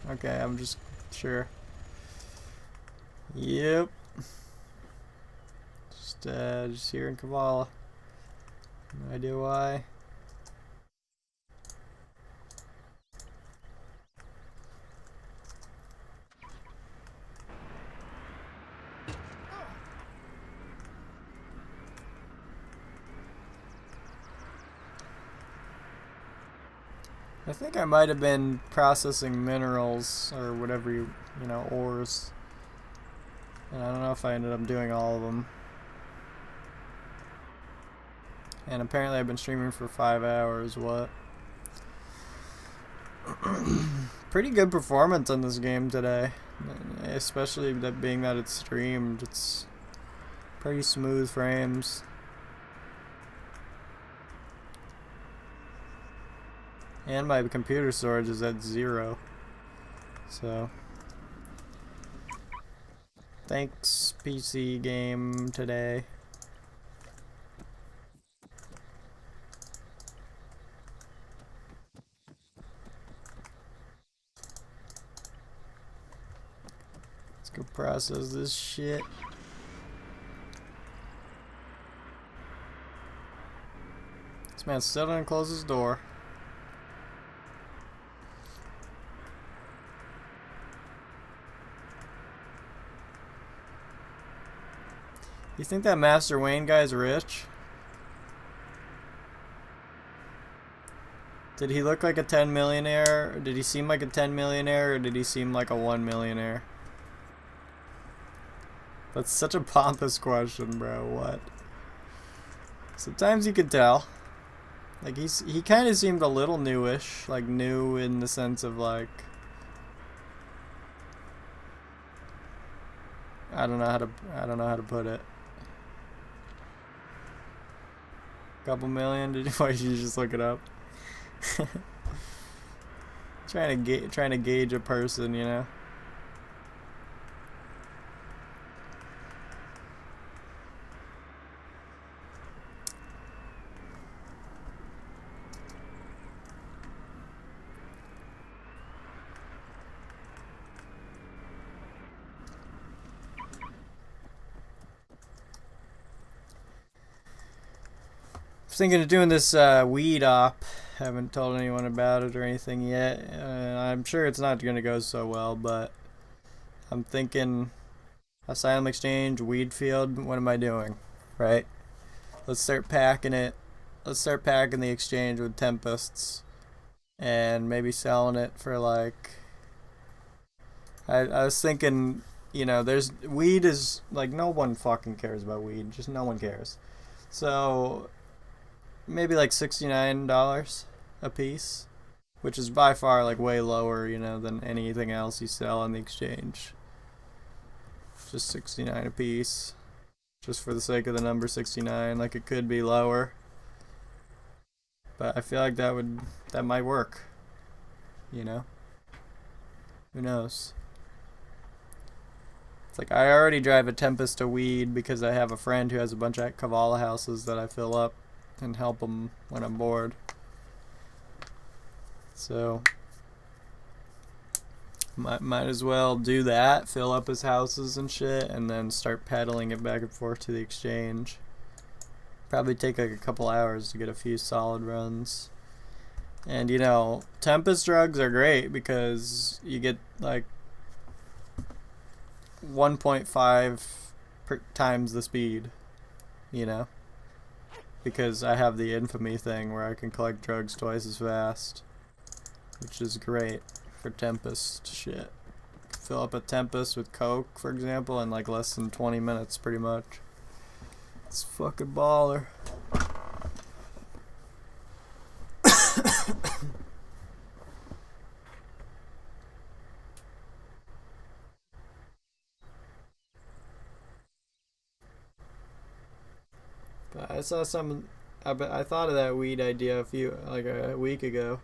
Okay, I'm just sure. Yep. Just here in Kavala. No idea why. I think I might have been processing minerals or whatever you know, ores. And I don't know if I ended up doing all of them. And apparently I've been streaming for 5 hours, what? Pretty good performance on this game today. Especially that being that it's streamed, it's pretty smooth frames. And my computer storage is at 0. So thanks PC game today. Let's go process this shit. This man still didn't close his door. You think that Master Wayne guy's rich? Did he look like a 10 millionaire? Or did he seem like a 10 millionaire? Or did he seem like a 1 millionaire? That's such a pompous question, bro. What? Sometimes you can tell. Like he kind of seemed a little newish, like new in the sense of like I don't know how to put it. Couple million? Why did you just look it up? trying to gauge a person, you know. Thinking of doing this weed op. Haven't told anyone about it or anything yet. I'm sure it's not going to go so well, but I'm thinking asylum exchange, weed field. What am I doing? Right? Let's start packing it. Let's start packing the exchange with tempests and maybe selling it for like. I was thinking, you know, there's weed is like no one fucking cares about weed. Just no one cares. So maybe like $69 a piece, which is by far like way lower, you know, than anything else you sell on the exchange. Just 69 a piece, just for the sake of the number 69. Like it could be lower, but I feel like that might work, you know. Who knows? It's like I already drive a Tempest to weed because I have a friend who has a bunch of Kavala houses that I fill up and help them when I'm bored. So might as well do that, fill up his houses and shit, and then start peddling it back and forth to the exchange. Probably take like a couple hours to get a few solid runs. And you know, Tempest drugs are great because you get like 1.5 times the speed, you know, because I have the infamy thing where I can collect drugs twice as fast. which is great for Tempest shit. Fill up a Tempest with Coke, for example, in like less than 20 minutes, pretty much. It's fucking baller. But I saw some. I thought of that weed idea a week ago.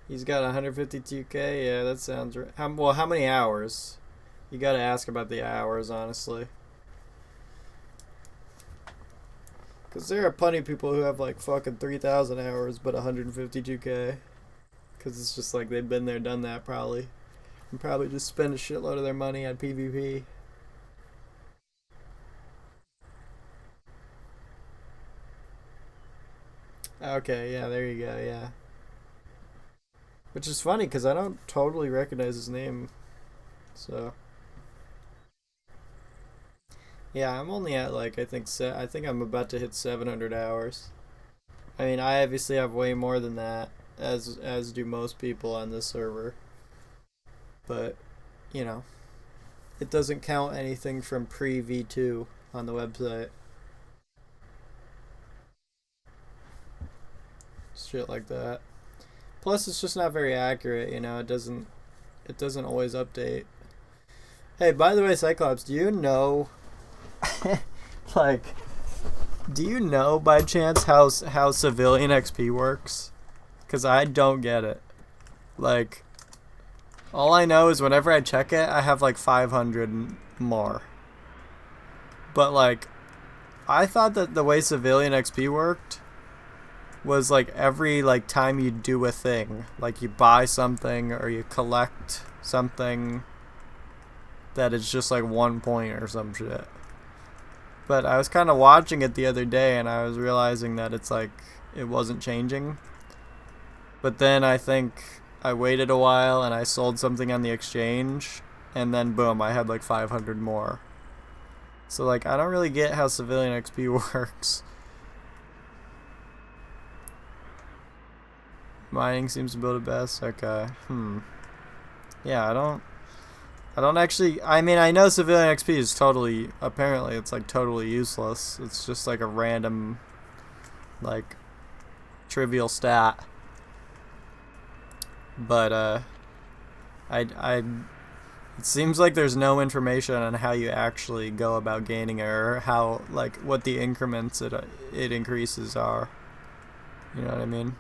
He's got 152K. Yeah, that sounds right. How many hours? You gotta ask about the hours, honestly. Because there are plenty of people who have like fucking 3,000 hours but 152K. Because it's just like they've been there, done that probably. And probably just spend a shitload of their money on PvP. Okay, yeah, there you go, yeah. Which is funny because I don't totally recognize his name. So. Yeah, I'm only at like I think I'm about to hit 700 hours. I mean, I obviously have way more than that, as do most people on this server. But, you know, it doesn't count anything from pre V2 on the website. Shit like that. Plus, it's just not very accurate. You know, it doesn't always update. Hey, by the way, Cyclops, do you know, like, do you know by chance how civilian XP works? Because I don't get it. Like, all I know is whenever I check it, I have like 500 more. But like, I thought that the way civilian XP worked was like every like time you do a thing, like you buy something or you collect something, that it's just like 1 point or some shit. But I was kind of watching it the other day and I was realizing that it's like it wasn't changing. But then I think I waited a while and I sold something on the exchange and then boom, I had like 500 more. So like I don't really get how civilian XP works. Mining seems to build it best. Okay. Yeah, I don't actually. I mean, I know civilian XP is totally. Apparently, it's like totally useless. It's just like a random, like, trivial stat. But it seems like there's no information on how you actually go about gaining it or how like what the increments it increases are. You know what I mean?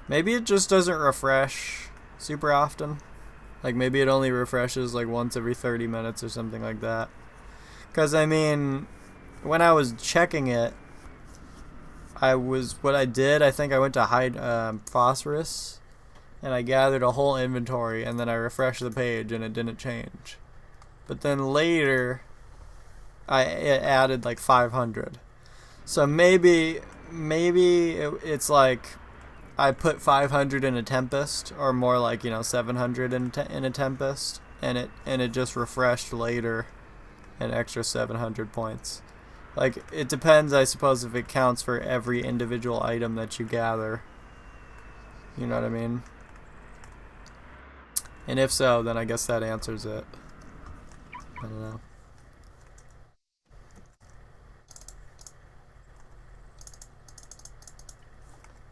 Maybe it just doesn't refresh super often. Like maybe it only refreshes like once every 30 minutes or something like that. Because I mean, when I was checking it, I think I went to hide phosphorus and I gathered a whole inventory and then I refreshed the page and it didn't change. But then later, it added like 500. So maybe it's like I put 500 in a Tempest, or more like 700 in a Tempest, and it just refreshed later, an extra 700 points. Like it depends, I suppose, if it counts for every individual item that you gather. You know what I mean? And if so, then I guess that answers it. I don't know.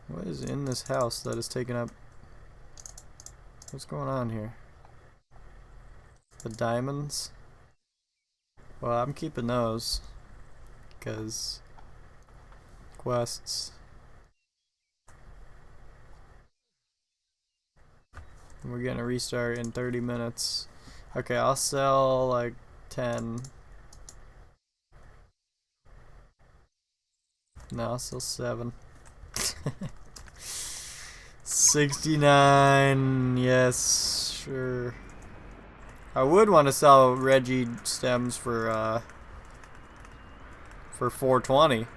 What is in this house that is taking up? What's going on here? The diamonds? Well, I'm keeping those. Because quests. We're gonna restart in 30 minutes. Okay, I'll sell like 10. No, I'll sell 7. 69, yes, sure. I would want to sell Reggie stems for 420,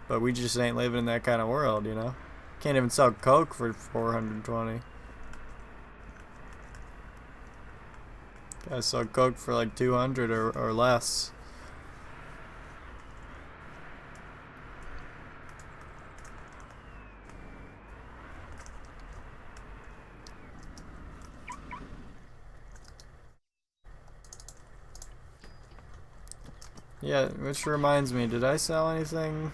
but we just ain't living in that kind of world, you know. Can't even sell Coke for 420. Gotta sell Coke for like 200 or less. Yeah, which reminds me, did I sell anything?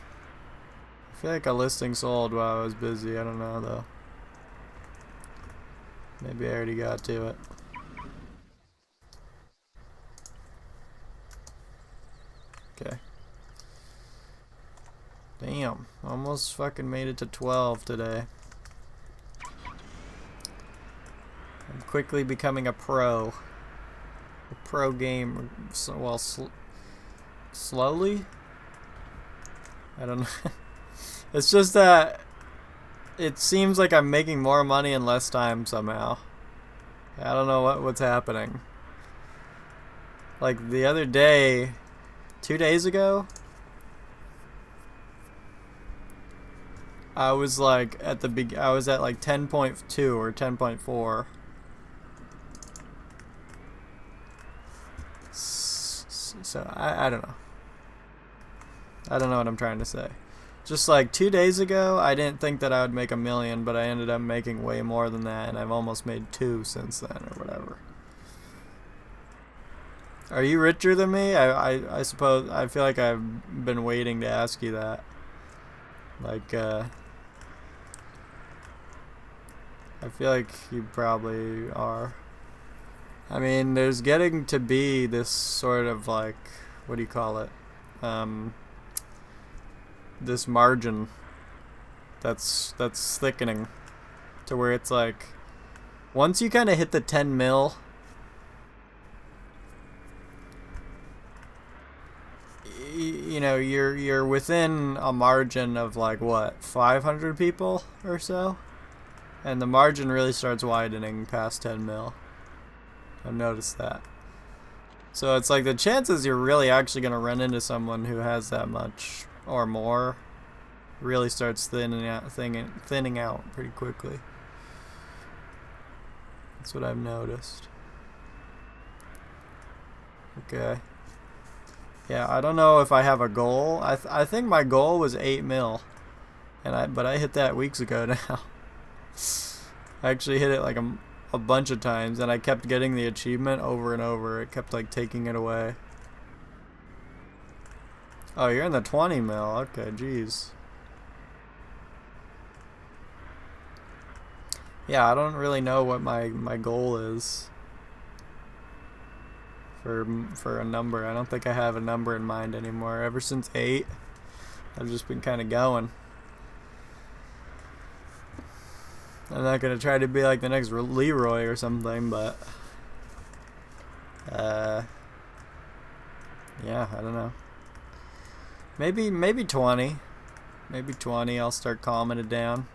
I feel like a listing sold while I was busy. I don't know though. Maybe I already got to it. Okay. Damn, almost fucking made it to 12 today. I'm quickly becoming a pro. A pro gamer. So, well, slowly? I don't know. It's just that it seems like I'm making more money in less time somehow. I don't know what's happening. Like the other day, 2 days ago, I was like at I was at like 10.2 or 10.4. So I don't know. I don't know what I'm trying to say. Just like 2 days ago, I didn't think that I would make $1 million, but I ended up making way more than that, and I've almost made 2 since then, or whatever. Are you richer than me? I suppose. I feel like I've been waiting to ask you that. Like, I feel like you probably are. I mean, there's getting to be this sort of like, what do you call it? This margin that's thickening to where it's like, once you kind of hit the 10 mil, you know, you're within a margin of like what, 500 people or so, and the margin really starts widening past 10 mil. I've noticed that. So it's like the chances you're really actually gonna run into someone who has that much or more really starts thinning out pretty quickly. That's what I've noticed. Okay. Yeah, I don't know if I have a goal. I think my goal was 8 mil, but I hit that weeks ago now. I actually hit it like a bunch of times, and I kept getting the achievement over and over. It kept like taking it away. Oh, you're in the 20 mil. Okay, jeez. Yeah, I don't really know what my goal is for a number. I don't think I have a number in mind anymore. Ever since 8, I've just been kind of going. I'm not gonna try to be like the next Leroy or something, but yeah, I don't know. Maybe 20. Maybe 20. I'll start calming it down.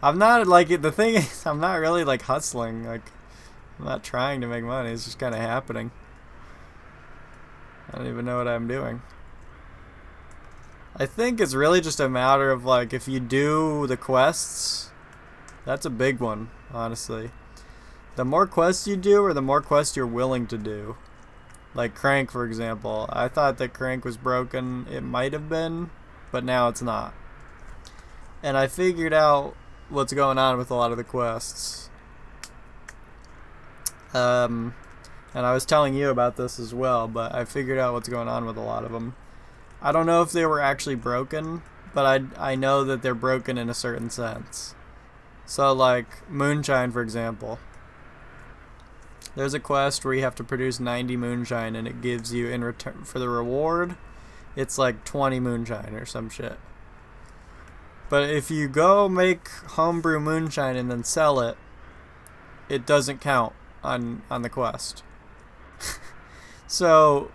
I'm not like the thing is, I'm not really like hustling. Like, I'm not trying to make money. It's just kind of happening. I don't even know what I'm doing. I think it's really just a matter of like, if you do the quests, that's a big one, honestly. The more quests you do, or the more quests you're willing to do. Like Crank, for example. I thought that Crank was broken. It might have been, but now it's not. And I figured out what's going on with a lot of the quests. And I was telling you about this as well, but I figured out what's going on with a lot of them. I don't know if they were actually broken, but I know that they're broken in a certain sense. So like Moonshine, for example. There's a quest where you have to produce 90 moonshine, and it gives you, in return for the reward, it's like 20 moonshine or some shit. But if you go make homebrew moonshine and then sell it, it doesn't count on the quest. So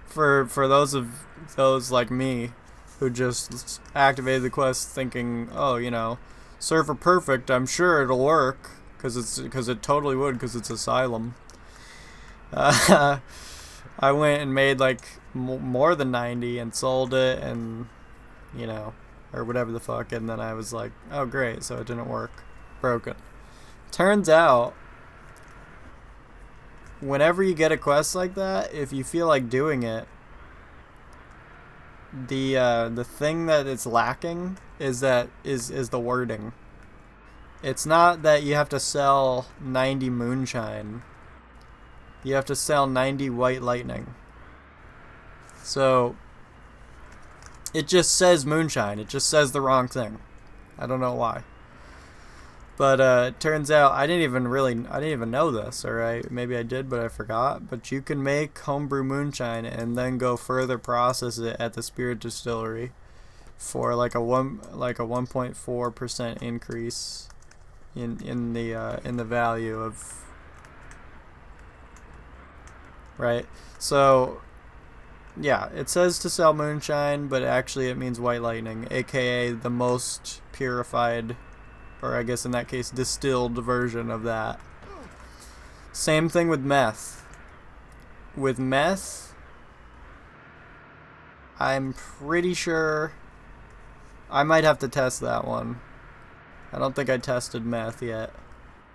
for those like me who just activated the quest thinking, oh, you know, server perfect, I'm sure it'll work, because it totally would, because it's Asylum. I went and made like more than 90 and sold it, and you know, or whatever the fuck, and then I was like, oh great, so it didn't work. Broken. Turns out, whenever you get a quest like that, if you feel like doing it, the thing that it's lacking is the wording. It's not that you have to sell 90 moonshine. You have to sell 90 white lightning. So it just says moonshine. It just says the wrong thing. I don't know why. But it turns out I didn't even know this, alright? Maybe I did, but I forgot. But you can make homebrew moonshine and then go further process it at the spirit distillery for like a 1.4% increase in the value of, right? So yeah, it says to sell moonshine, but actually it means white lightning, aka the most purified, or I guess in that case distilled version of that. Same thing with meth. With meth, I'm pretty sure I might have to test that one. I don't think I tested meth yet.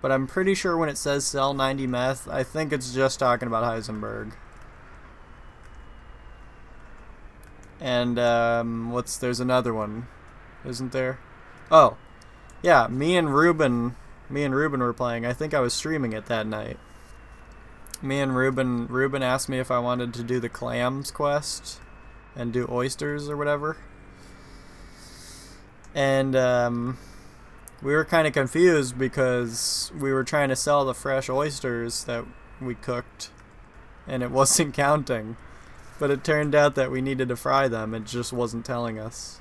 But I'm pretty sure when it says sell 90 meth, I think it's just talking about Heisenberg. And there's another one, isn't there? Oh, yeah, me and Ruben were playing. I think I was streaming it that night. Me and Ruben asked me if I wanted to do the clams quest and do oysters or whatever. And we were kind of confused because we were trying to sell the fresh oysters that we cooked and it wasn't counting. But it turned out that we needed to fry them. It just wasn't telling us.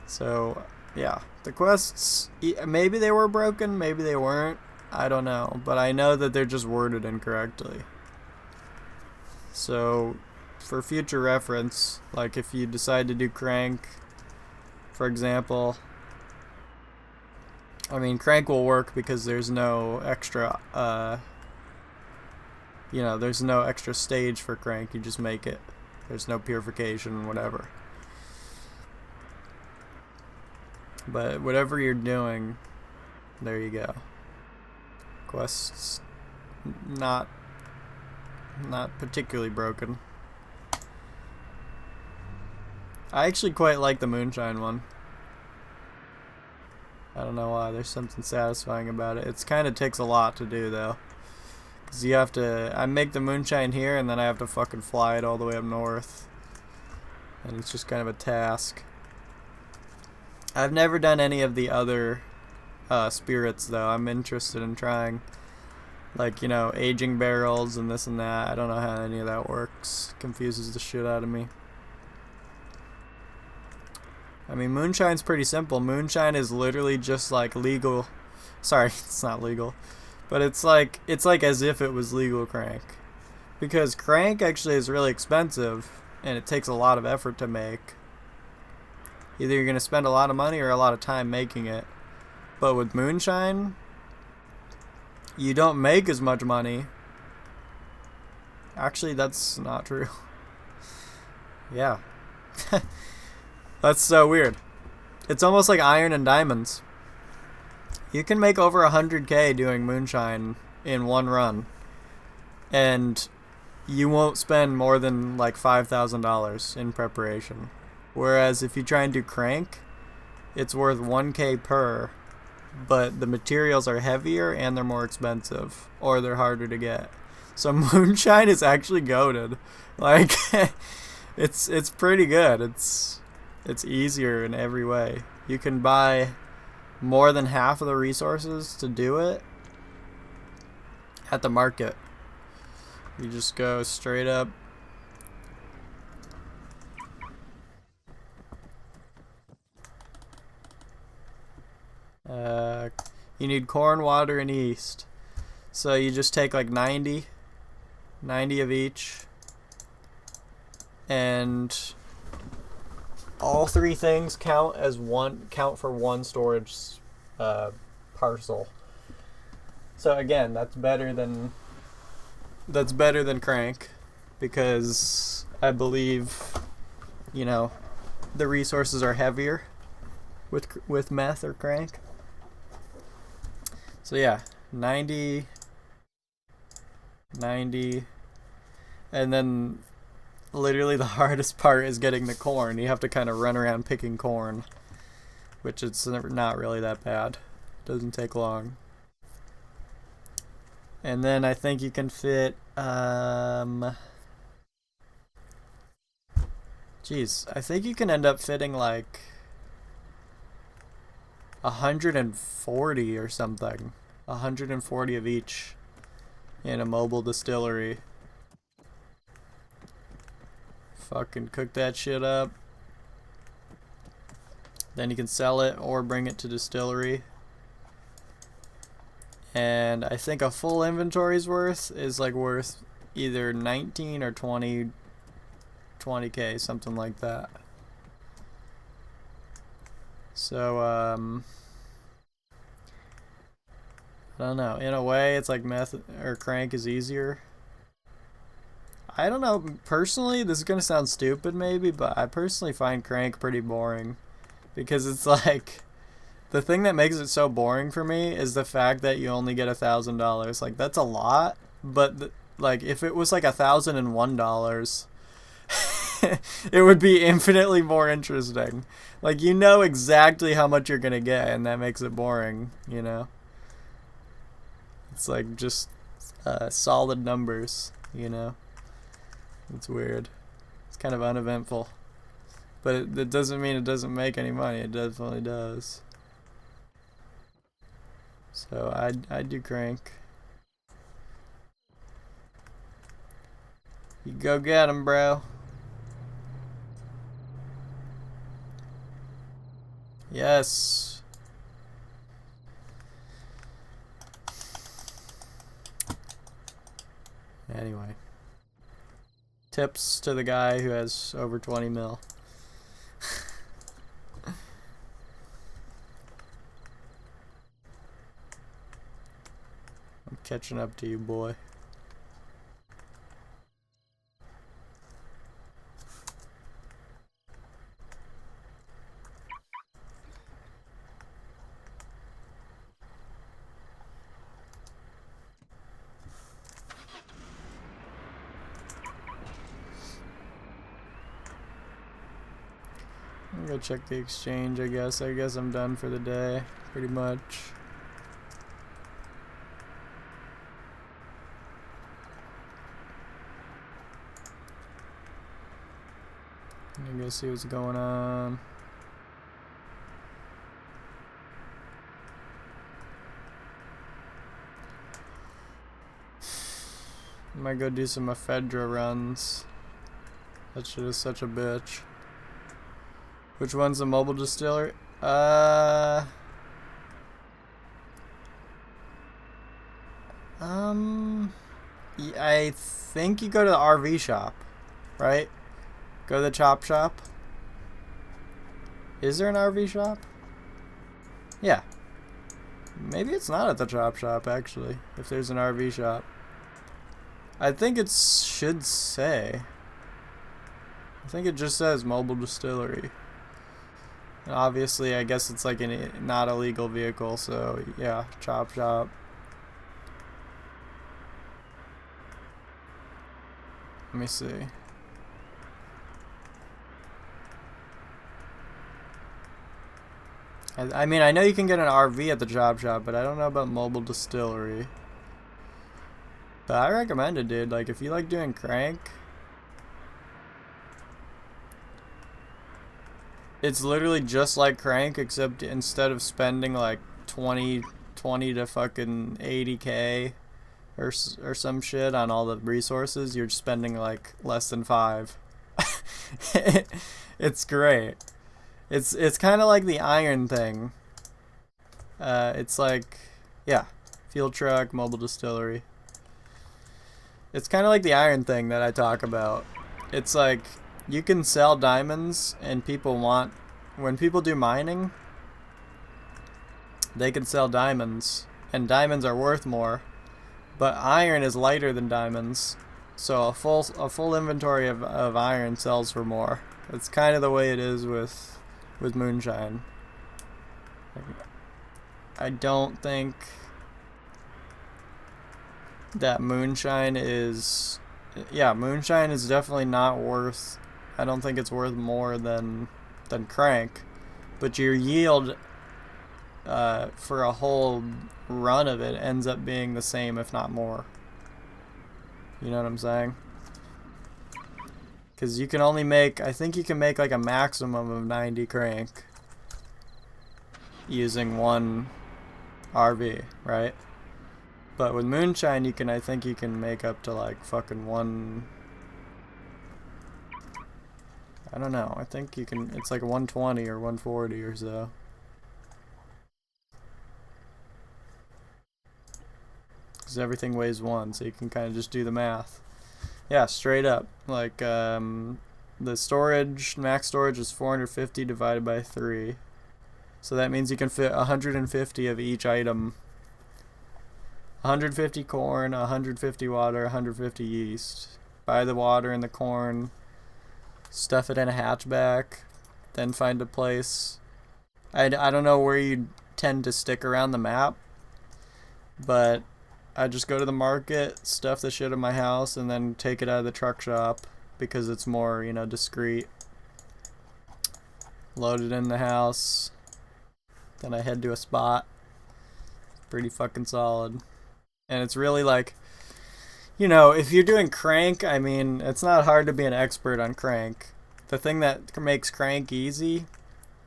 So, yeah. The quests, maybe they were broken, maybe they weren't. I don't know. But I know that they're just worded incorrectly. So, for future reference, like if you decide to do crank, for example, I mean, crank will work because there's no extra, there's no extra stage for crank. You just make it. There's no purification, whatever. But whatever you're doing, there you go. Quests, not particularly broken. I actually quite like the moonshine one. I don't know why. There's something satisfying about it. It kind of takes a lot to do, though. Because you have to... I make the moonshine here, and then I have to fucking fly it all the way up north. And it's just kind of a task. I've never done any of the other spirits, though. I'm interested in trying. Like, aging barrels and this and that. I don't know how any of that works. Confuses the shit out of me. I mean, moonshine's pretty simple. Moonshine is literally just like legal. Sorry, it's not legal. But it's like as if it was legal crank. Because crank actually is really expensive and it takes a lot of effort to make. Either you're going to spend a lot of money or a lot of time making it. But with moonshine, you don't make as much money. Actually, that's not true. Yeah. That's so weird. It's almost like iron and diamonds. You can make over 100K doing moonshine in one run. And you won't spend more than like $5,000 in preparation. Whereas if you try and do crank, it's worth 1K per, but the materials are heavier and they're more expensive, or they're harder to get. So moonshine is actually goated. Like, it's pretty good. It's easier in every way. You can buy more than half of the resources to do it at the market. You just go straight up. You need corn, water, and yeast. So you just take like 90 of each, and all three things count for one storage parcel. So again, that's better than crank, because I believe, the resources are heavier with meth or crank. So yeah, 90, and then literally the hardest part is getting the corn. You have to kind of run around picking corn, which it's not really that bad. Doesn't take long. And then I think you can fit Jeez, I think you can end up fitting like 140 or something. 140 of each in a mobile distillery. Fucking cook that shit up. Then you can sell it or bring it to distillery. And I think a full inventory's worth is like worth either 19 or 20k, something like that. So I don't know. In a way, it's like meth or crank is easier. I don't know. Personally, this is gonna sound stupid maybe, but I personally find crank pretty boring because it's like the thing that makes it so boring for me is the fact that you only get $1,000. Like that's a lot, but like if it was like $1,001, it would be infinitely more interesting. Like you know exactly how much you're gonna get, and that makes it boring. You know, it's like just solid numbers. You know, it's weird. It's kind of uneventful, but it doesn't mean it doesn't make any money. It definitely does. So I do crank. You go get 'em, bro. Yes. Anyway. Tips to the guy who has over 20 mil. I'm catching up to you, boy. I'm gonna check the exchange, I guess. I guess I'm done for the day, pretty much. I'm gonna go see what's going on. I might go do some ephedra runs. That shit is such a bitch. Which one's the mobile distillery? I think you go to the RV shop, right? Go to the chop shop. Is there an RV shop? Yeah. Maybe it's not at the chop shop, actually, if there's an RV shop. I think it should say. I think it just says mobile distillery. And obviously, I guess it's like not a legal vehicle, so yeah, chop shop. Let me see. I mean, I know you can get an RV at the chop shop, but I don't know about mobile distillery. But I recommend it, dude. Like, if you like doing crank, it's literally just like crank, except instead of spending like 20 to fucking 80k or some shit on all the resources, you're spending like less than 5. It's great. It's kind of like the iron thing. It's like, yeah, fuel truck, mobile distillery. It's kind of like the iron thing that I talk about. It's like you can sell diamonds, and people want, when people do mining, they can sell diamonds, and diamonds are worth more, but iron is lighter than diamonds, so a full inventory of iron sells for more. It's kind of the way it is with moonshine. I don't think that moonshine is, yeah, moonshine is definitely not worth, I don't think it's worth more than crank, but your yield for a whole run of it ends up being the same, if not more. You know what I'm saying? Because you can only make, I think you can make like a maximum of 90 crank using one RV, right? But with moonshine, you can, I think you can make up to like fucking one. I don't know. I think you can, it's like 120 or 140 or so. Because everything weighs one, so you can kind of just do the math. Yeah, straight up. Like, the storage, max storage is 450 divided by 3. So that means you can fit 150 of each item. 150 corn, 150 water, 150 yeast. Buy the water and the corn, stuff it in a hatchback, then find a place. I don't know where you tend to stick around the map, but I just go to the market, stuff the shit in my house, and then take it out of the truck shop because it's more, you know, discreet. Load it in the house, then I head to a spot. Pretty fucking solid. And it's really like, you know, if you're doing crank, I mean, it's not hard to be an expert on crank. The thing that makes crank easy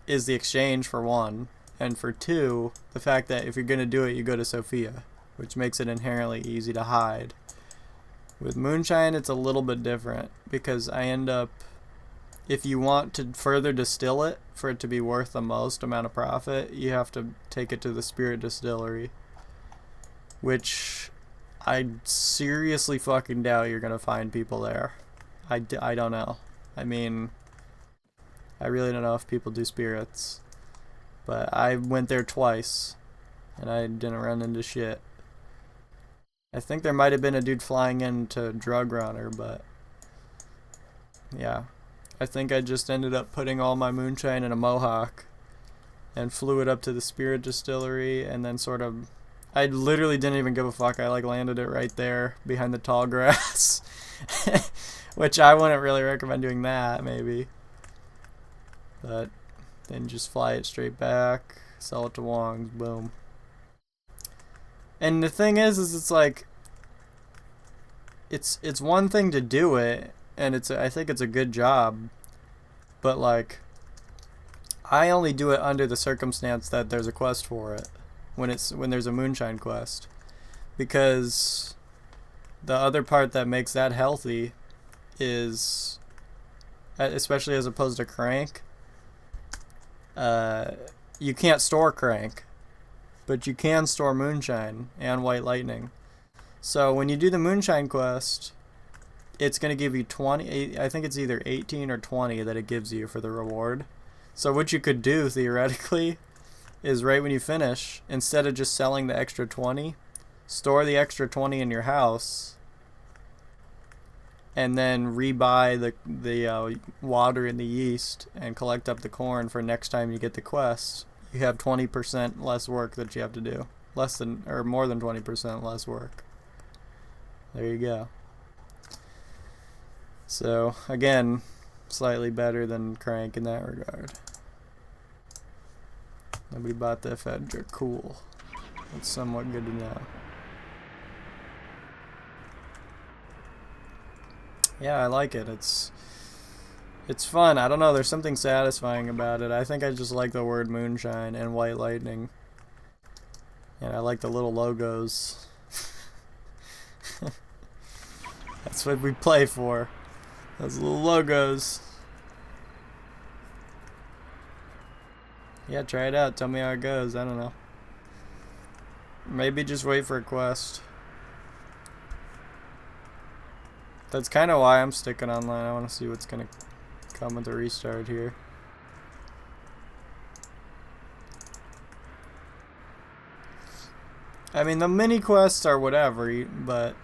is the exchange, for one. And for two, the fact that if you're going to do it, you go to Sophia, which makes it inherently easy to hide. With moonshine, it's a little bit different because I end up, if you want to further distill it for it to be worth the most amount of profit, you have to take it to the spirit distillery, which I seriously fucking doubt you're gonna find people there. I don't know. I mean, I really don't know if people do spirits, but I went there twice and I didn't run into shit. I think there might have been a dude flying in to drug runner, but yeah. I think I just ended up putting all my moonshine in a Mohawk and flew it up to the spirit distillery and then sort of, I literally didn't even give a fuck. I like landed it right there behind the tall grass, which I wouldn't really recommend doing that, maybe. But then just fly it straight back, sell it to Wong's, boom. And the thing is it's like, it's one thing to do it, and I think it's a good job, but like, I only do it under the circumstance that there's a quest for it. When there's a moonshine quest, because the other part that makes that healthy is, especially as opposed to crank, you can't store crank, but you can store moonshine and white lightning. So when you do the moonshine quest, it's going to give you 20, I think it's either 18 or 20 that it gives you for the reward. So what you could do theoretically is right when you finish, instead of just selling the extra 20, store the extra 20 in your house and then rebuy the water and the yeast and collect up the corn for next time you get the quest. You have 20% less work that you have to do. Less than, or more than 20% less work. There you go. So, again, slightly better than crank in that regard. Nobody bought the Ephedra. Cool. That's somewhat good to know. Yeah, I like it. It's fun. I don't know. There's something satisfying about it. I think I just like the word moonshine and white lightning. And I like the little logos. That's what we play for. Those little logos. Yeah, try it out. Tell me how it goes. I don't know. Maybe just wait for a quest. That's kind of why I'm sticking online. I want to see what's going to come with the restart here. I mean, the mini quests are whatever, but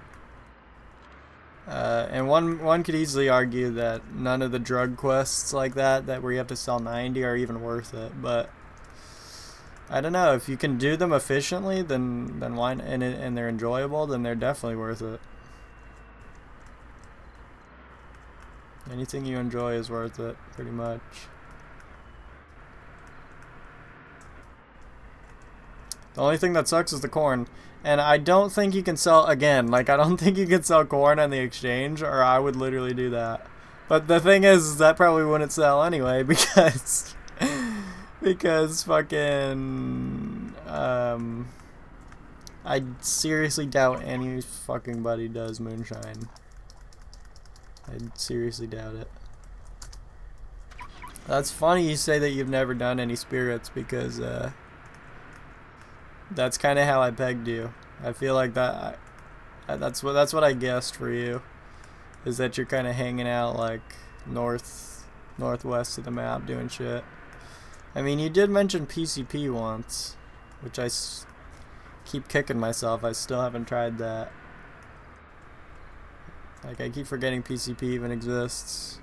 and one could easily argue that none of the drug quests like that where you have to sell 90 are even worth it. But I don't know, if you can do them efficiently, then why? And they're enjoyable, then they're definitely worth it. Anything you enjoy is worth it, pretty much. The only thing that sucks is the corn. And I don't think you can sell, again, like, I don't think you can sell corn on the exchange, or I would literally do that. But the thing is, that probably wouldn't sell anyway because fucking I seriously doubt any fucking buddy does moonshine. I seriously doubt it. That's funny you say that you've never done any spirits because that's kind of how I pegged you. I feel like that's what I guessed for you, is that you're kind of hanging out like northwest of the map doing shit. I mean, you did mention PCP once, which keep kicking myself. I still haven't tried that. Like, I keep forgetting PCP even exists.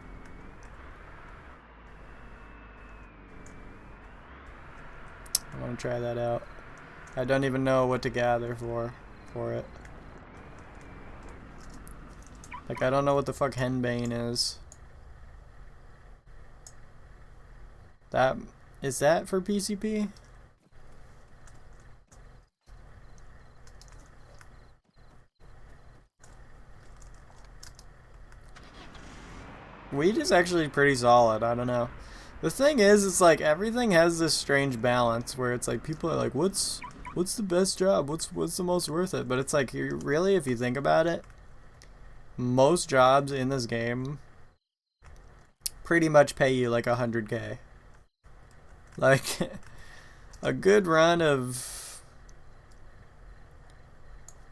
I want to try that out. I don't even know what to gather for it. Like, I don't know what the fuck henbane is. Is that for PCP? Weed is actually pretty solid. I don't know. The thing is, it's like everything has this strange balance where it's like people are like, what's the best job? What's the most worth it? But it's like, really, if you think about it, most jobs in this game pretty much pay you like 100K. Like a good run of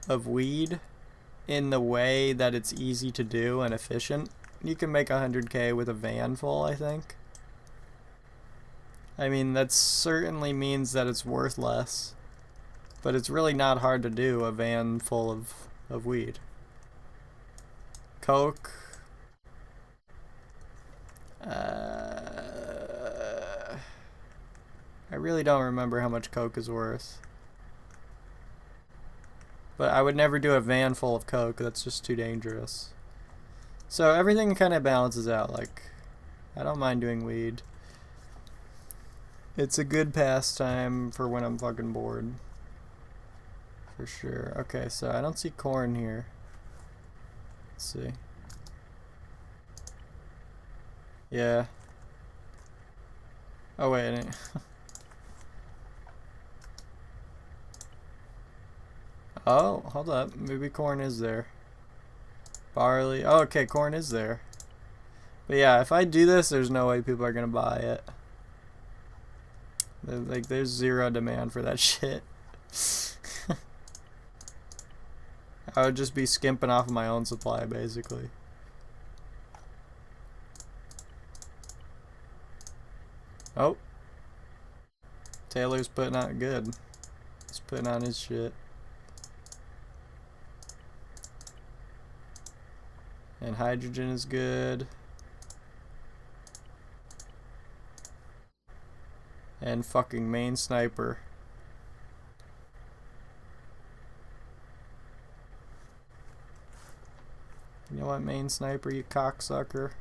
weed in the way that it's easy to do and efficient, you can make 100K with a van full, I think. I mean, that certainly means that it's worth less, but it's really not hard to do a van full of weed. Coke. I really don't remember how much coke is worth. But I would never do a van full of coke, that's just too dangerous. So everything kind of balances out. Like, I don't mind doing weed. It's a good pastime for when I'm fucking bored. For sure. Okay, so I don't see corn here. Let's see. Yeah. Oh wait. Oh, hold up. Maybe corn is there. Barley. Oh, okay, corn is there. But yeah, if I do this, there's no way people are gonna buy it. Like, there's zero demand for that shit. I would just be skimping off of my own supply, basically. Oh. Taylor's putting out good. He's putting on his shit. And hydrogen is good. And fucking main sniper. You know what, main sniper, you cocksucker?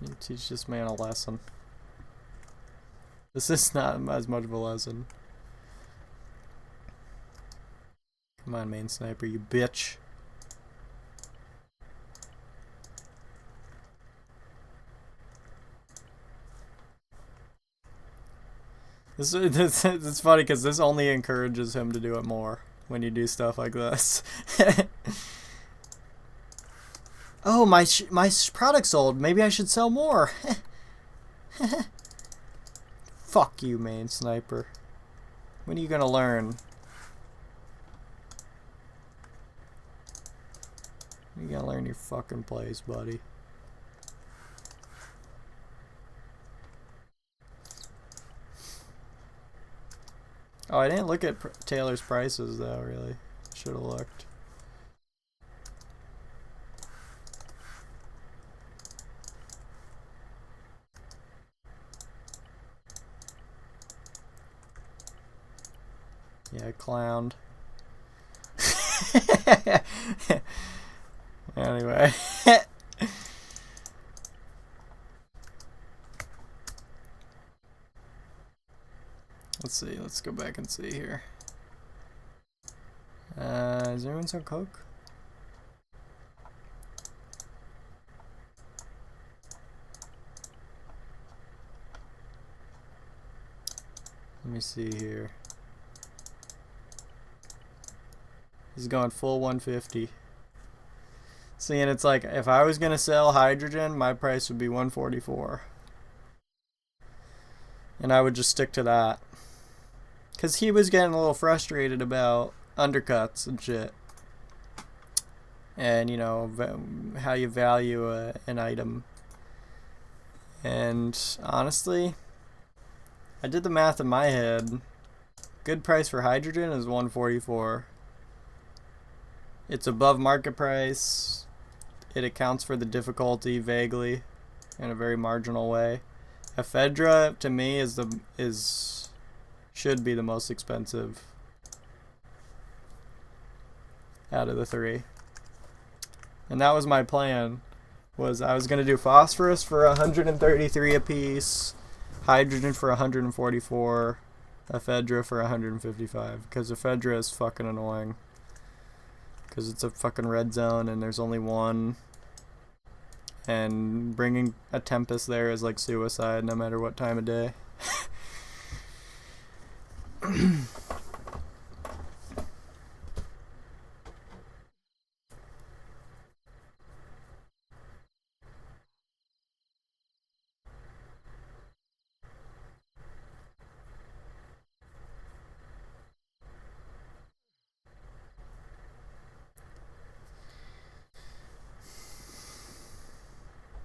You teach this man a lesson. This is not as much of a lesson. Come on, main sniper, you bitch. It's funny because this only encourages him to do it more when you do stuff like this. Oh, my product sold. Maybe I should sell more. Fuck you, main sniper. When are you gonna learn? You gotta learn your fucking place, buddy. Oh, I didn't look at Taylor's prices though, really. Should have looked. Yeah, clowned. Anyway. Let's let's see. Let's go back and see here. Is anyone some coke? Let me see here. He's going full 150. See, and it's like, if I was gonna sell hydrogen, my price would be 144. And I would just stick to that. Because he was getting a little frustrated about undercuts and shit. And, you know, how you value an item. And honestly, I did the math in my head. Good price for hydrogen is 144. It's above market price. It accounts for the difficulty vaguely in a very marginal way. Ephedra to me should be the most expensive out of the three. And that was my plan. Was I was gonna do phosphorus for 133 apiece, hydrogen for 144, ephedra for 155. Because ephedra is fucking annoying. Because it's a fucking red zone and there's only one. And bringing a Tempest there is like suicide no matter what time of day.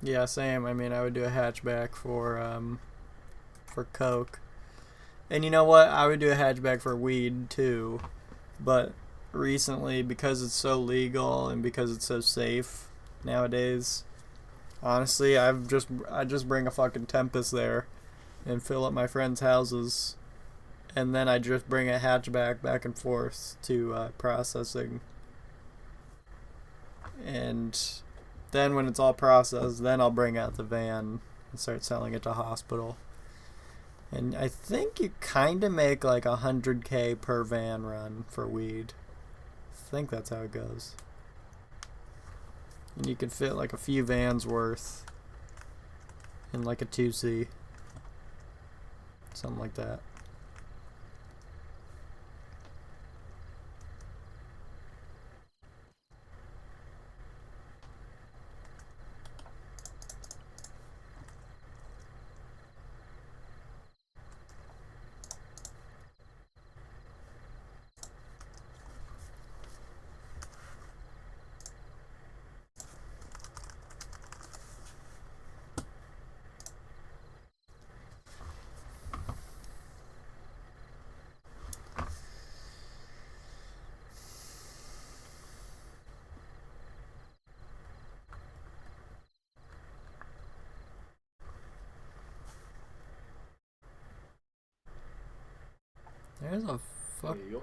Yeah, same. I mean, I would do a hatchback for coke. And you know what? I would do a hatchback for weed too. But recently, because it's so legal and because it's so safe nowadays, honestly, I just bring a fucking Tempest there and fill up my friends' houses, and then I just bring a hatchback back and forth to processing. And then when it's all processed, then I'll bring out the van and start selling it to hospital. And I think you kind of make like 100K per van run for weed. I think that's how it goes. And you can fit like a few vans worth in like a 2C. Something like that. There's a fuck. Hey up,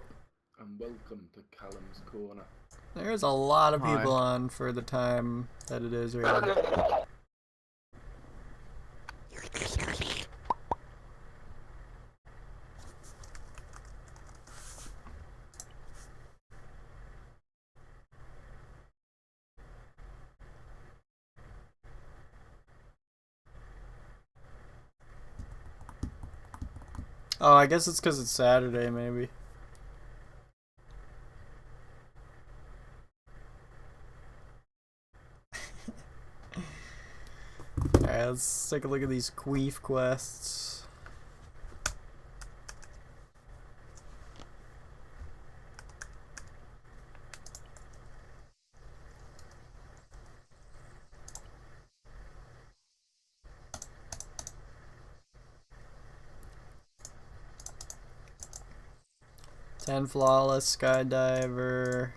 and welcome to Callum's Corner. There's a lot of Hi. people on for the time that it is right now. Oh, I guess it's because it's Saturday, maybe. Alright, let's take a look at these queef quests. Ten flawless skydiver,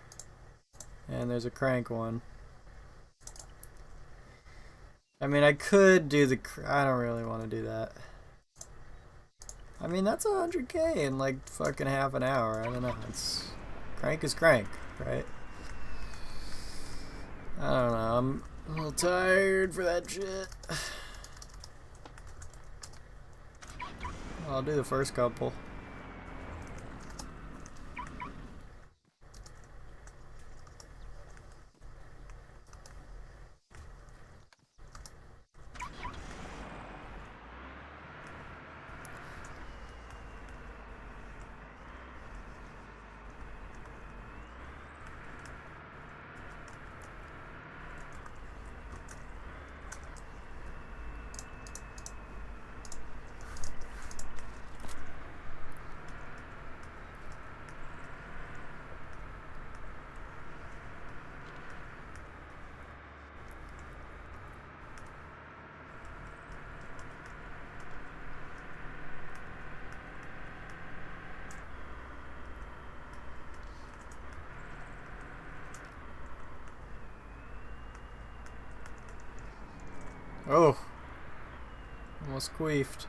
and there's a crank one. I mean, I could do the. I don't really want to do that. I mean, that's 100K in like fucking half an hour. I don't know. It's crank is crank, right? I don't know. I'm a little tired for that shit. I'll do the first couple. Oh. Almost queefed.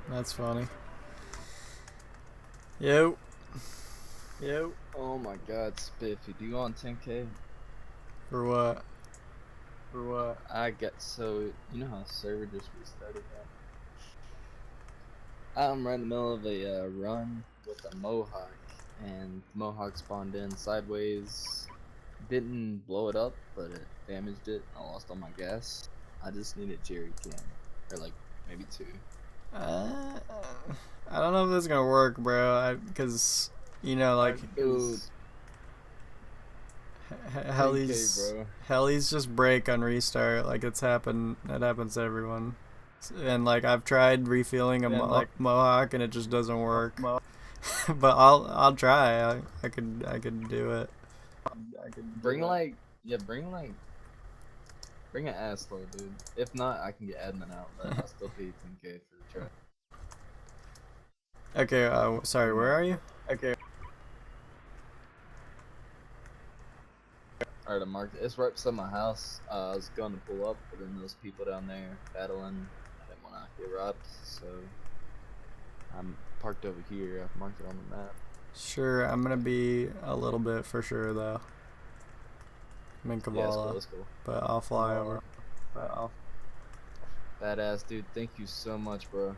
That's funny. Yo. Yo. Oh my god, Spiffy, do you want 10k? For what? For what? I got so you know how server just restarted that? I'm right in the middle of a run with a Mohawk, and the Mohawk spawned in sideways. Didn't blow it up, but it damaged it. I lost all my gas. I just need a jerry can, or like maybe 2. I don't know if this is gonna work, bro. Because you know, like Dude, helis, 10K, bro. helis just break on restart. Like it's happened. It happens to everyone. And like I've tried refueling a Mohawk, and it just doesn't work. But I'll try. I could do it. Bring bring an ass load, dude. If not, I can get admin out, but I'll still pay you 10k for the try. Okay. Sorry. Where are you? Okay. Alright, I marked it. It's right beside my house. I was going to pull up, but then those people down there battling. I didn't want to get robbed, so I'm parked over here. I've marked it on the map. Sure. I'm gonna be a little bit for sure though. I'm in Yeah, Kavala, let's go. but I'll fly over. Badass, dude. Thank you so much, bro.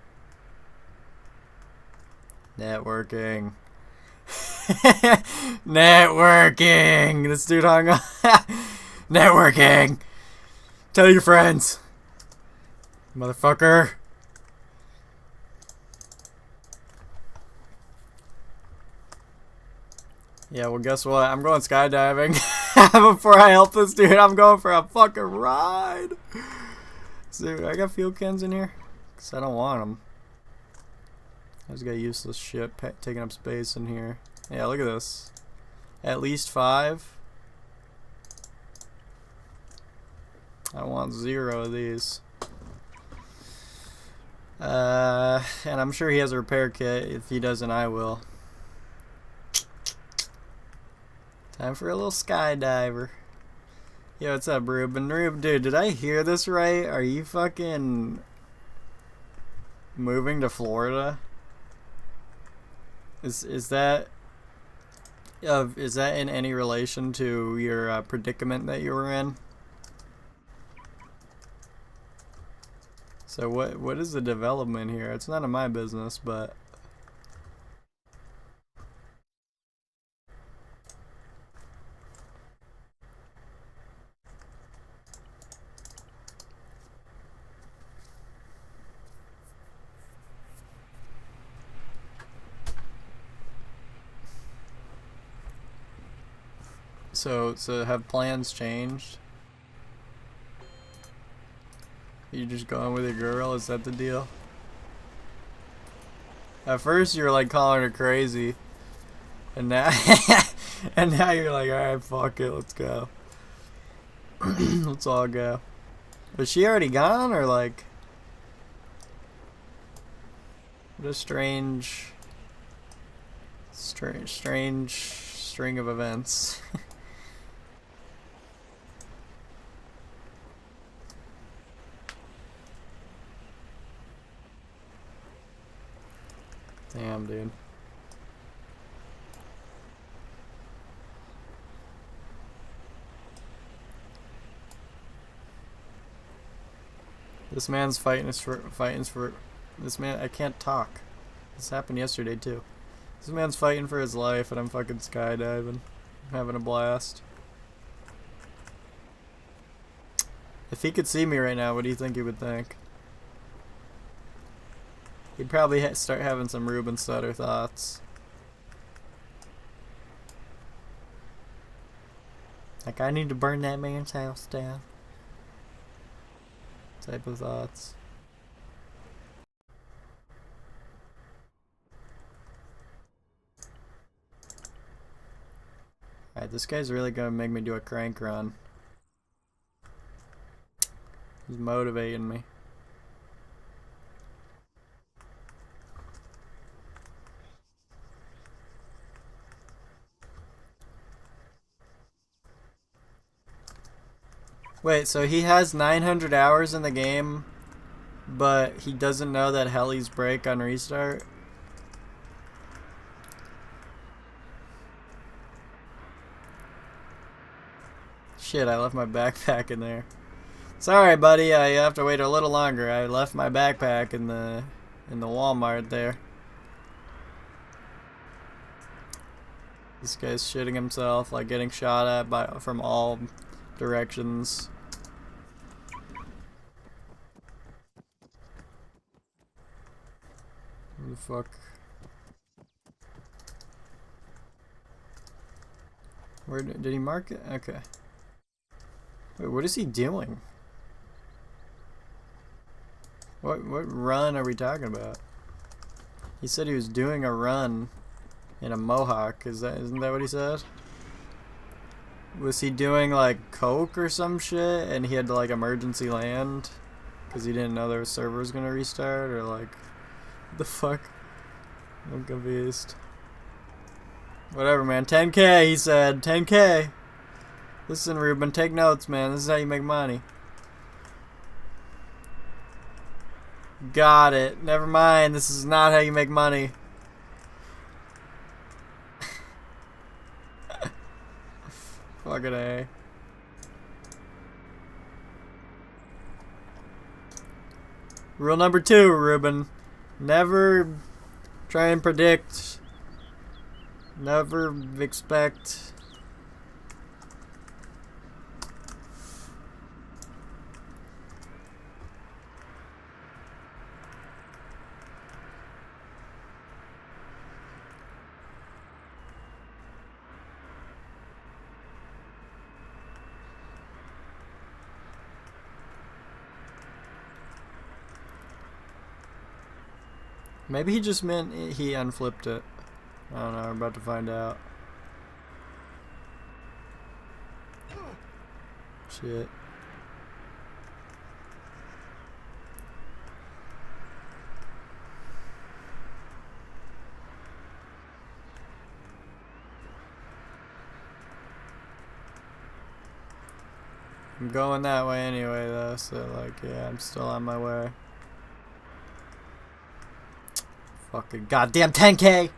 Networking. Networking. This dude hung up. Networking. Tell your friends. Motherfucker. Yeah, well, guess what? I'm going skydiving. Before I help this dude, I'm going for a fucking ride. So, I got fuel cans in here? Because I don't want them. I just got useless shit taking up space in here. Yeah, look at this. At least 5. I want 0 of these. And I'm sure he has a repair kit. If he doesn't, I will. Time for a little skydiver. Yo, what's up, Ruben? Dude, did I hear this right? Are you fucking moving to Florida? Is that in any relation to your predicament that you were in? So what is the development here? It's none of my business, but so have plans changed? You just going with your girl? Is that the deal? At first you were like calling her crazy, and now and now you're like, all right, fuck it, let's go. Let's all go. Was she already gone, or like? What a strange string of events. Damn, dude. This man's fighting for this man. I can't talk. This happened yesterday too. This man's fighting for his life, and I'm fucking skydiving. I'm having a blast. If he could see me right now, what do you think he would think? He'd probably start having some Ruben Stutter thoughts. Like, I need to burn that man's house down. Type of thoughts. Alright, this guy's really gonna make me do a crank run. He's motivating me. Wait, so he has 900 hours in the game, but he doesn't know that helis break on restart? Shit, I left my backpack in there. Sorry, buddy, I have to wait a little longer. I left my backpack in the Walmart there. This guy's shitting himself, like getting shot at from all directions. What the fuck? Where did he mark it? Okay. Wait, what is he doing? What run are we talking about? He said he was doing a run in a Mohawk. Isn't that what he said? Was he doing like coke or some shit and he had to like emergency land because he didn't know their server was gonna restart, or like what the fuck? I'm confused. Whatever, man. 10K, he said. 10K. Listen, Ruben, take notes, man. This is how you make money. Got it. Never mind. This is not how you make money. Fucking A. Rule number 2, Ruben. Never try and predict. Never expect. Maybe he just meant he unflipped it. I don't know, we're about to find out. Shit. I'm going that way anyway though, so like, yeah, I'm still on my way. Fucking goddamn 10K!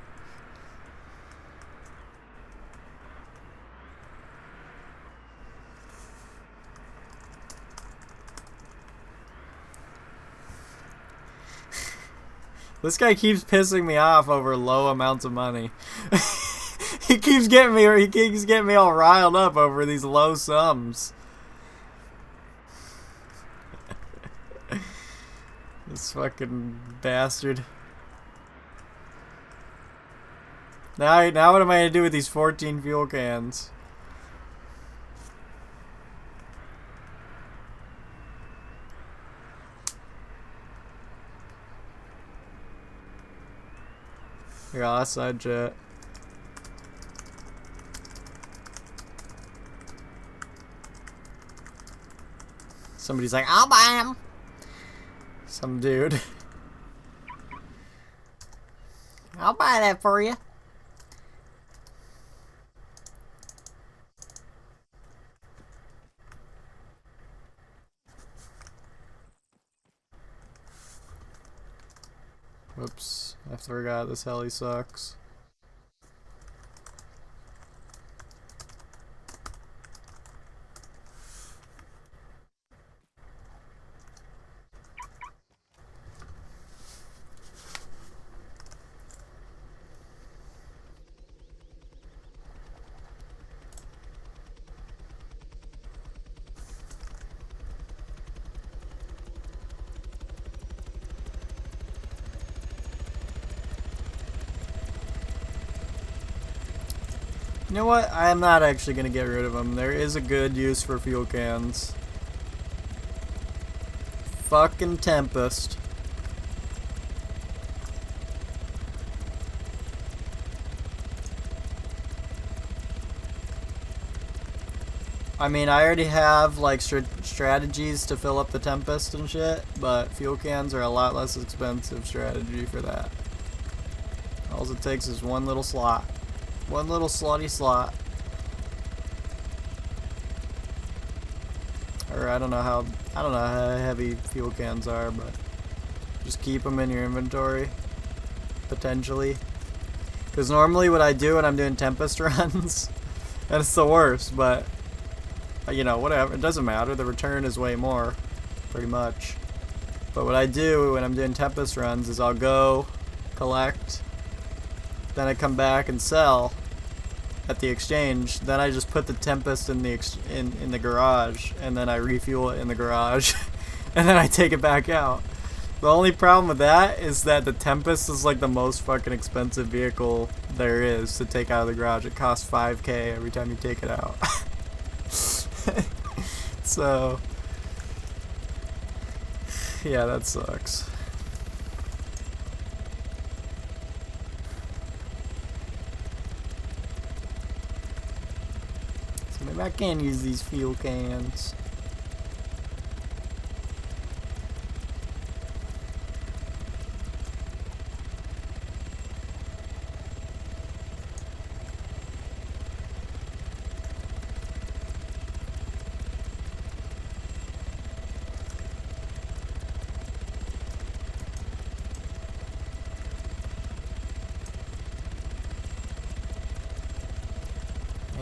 This guy keeps pissing me off over low amounts of money. He keeps getting me all riled up over these low sums. This fucking bastard. Now what am I gonna do with these 14 fuel cans? Here, I'll side jet. Somebody's like, I'll buy him. Some dude. I'll buy that for you. Whoops, I forgot this heli sucks. You know what? I am not actually gonna get rid of them. There is a good use for fuel cans. Fucking Tempest. I mean, I already have like strategies to fill up the Tempest and shit, but fuel cans are a lot less expensive strategy for that. All it takes is one little slot. One little slotty slot. Or I don't know how heavy fuel cans are, but just keep them in your inventory, potentially. Because normally what I do when I'm doing Tempest runs, and it's the worst, but you know, whatever, it doesn't matter. The return is way more, pretty much. But what I do when I'm doing Tempest runs is I'll go collect, then I come back and sell at the exchange. Then I just put the Tempest in the in the garage, and then I refuel it in the garage, and then I take it back out. The only problem with that is that the Tempest is like the most fucking expensive vehicle there is to take out of the garage. It costs 5K every time you take it out. So yeah, that sucks. So maybe I can use these fuel cans.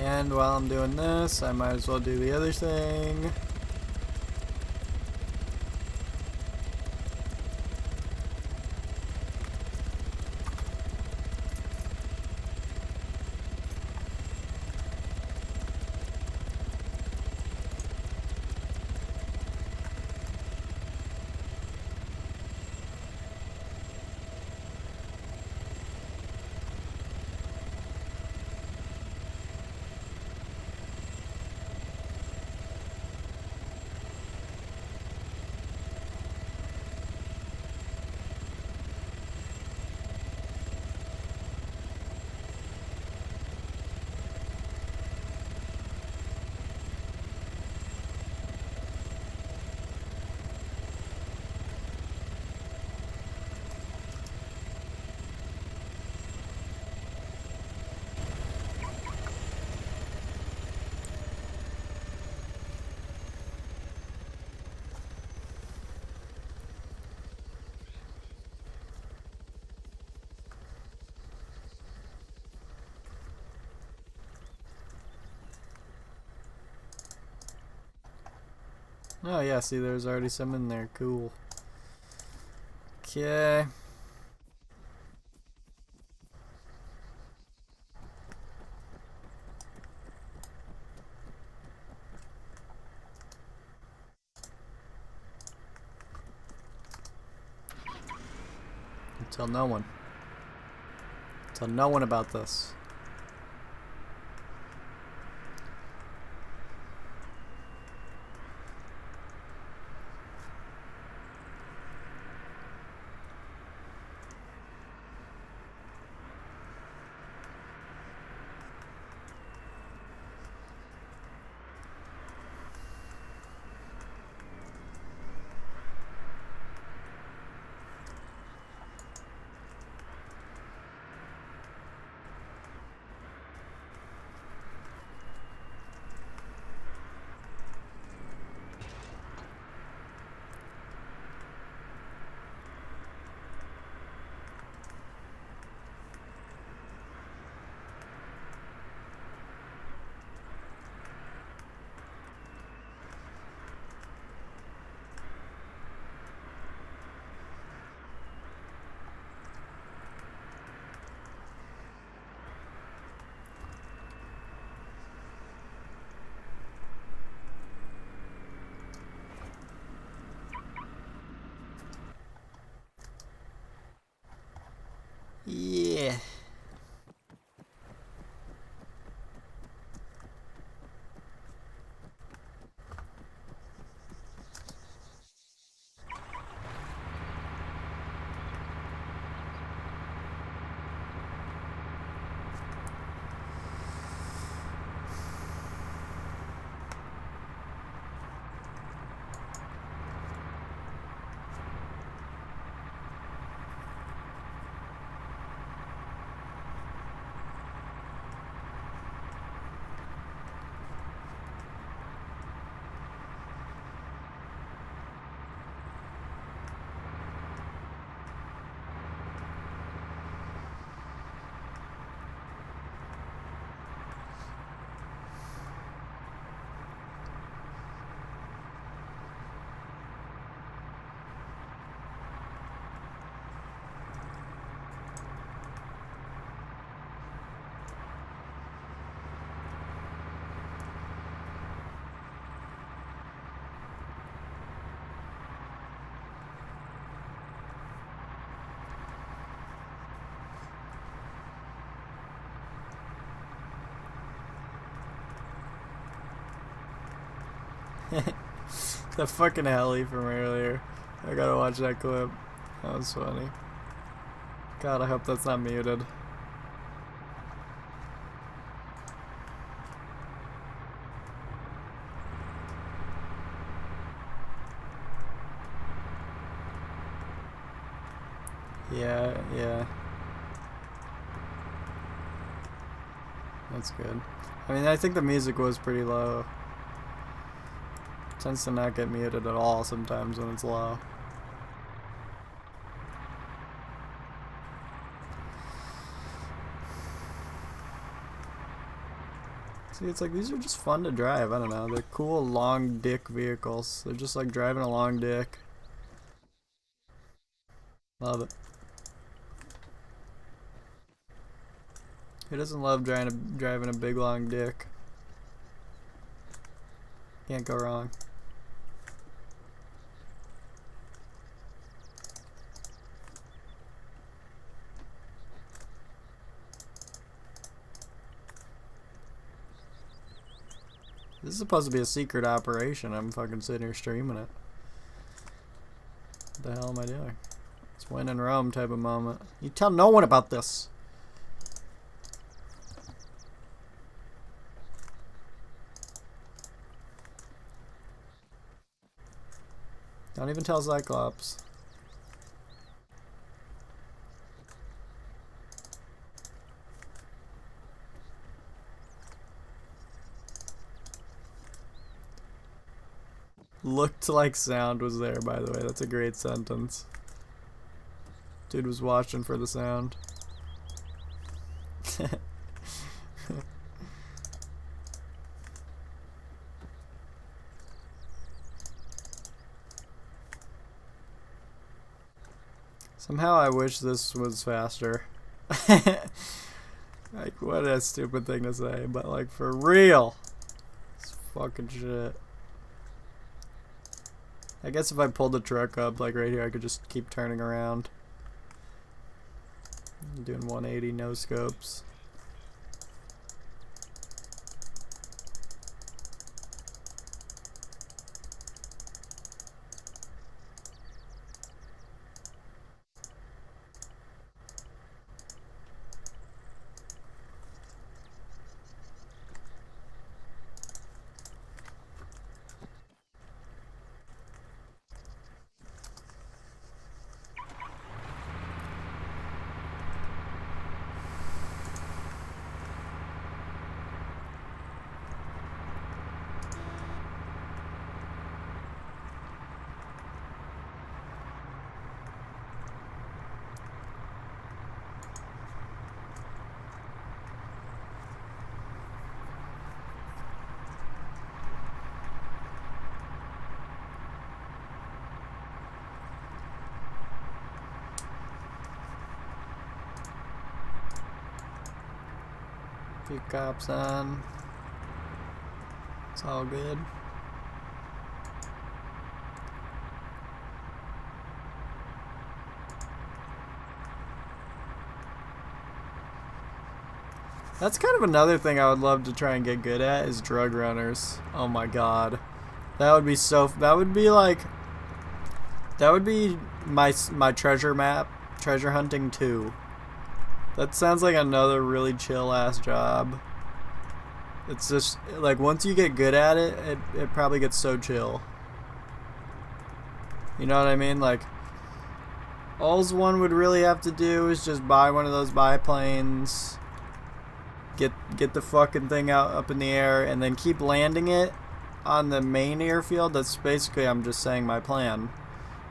And while I'm doing this, I might as well do the other thing. Oh yeah, see there's already some in there. Cool. Okay. Tell no one. Tell no one about this. The fucking heli from earlier. I gotta watch that clip. That was funny. God, I hope that's not muted. Yeah. That's good. I mean, I think the music was pretty low. Tends to not get muted at all sometimes when it's low. See, it's like these are just fun to drive. I don't know. They're cool long dick vehicles. They're just like driving a long dick. Love it. Who doesn't love driving a big long dick? Can't go wrong. This is supposed to be a secret operation. I'm fucking sitting here streaming it. What the hell am I doing? It's when in Rome type of moment. You tell no one about this. Don't even tell Cyclops. Looked like sound was there, by the way. That's a great sentence. Dude was watching for the sound. Somehow I wish this was faster. Like, what a stupid thing to say, but like, for real. It's fucking shit. I guess if I pulled the truck up, like right here, I could just keep turning around. I'm doing 180 no scopes. Few cops on. It's all good. That's kind of another thing I would love to try and get good at is drug runners. Oh my god. That would be so, that would be like, that would be my treasure map, treasure hunting 2. That sounds like another really chill ass job. It's just like once you get good at it, it probably gets so chill. You know what I mean? Like alls one would really have to do is just buy one of those biplanes, get the fucking thing out up in the air, and then keep landing it on the main airfield. That's basically, I'm just saying my plan.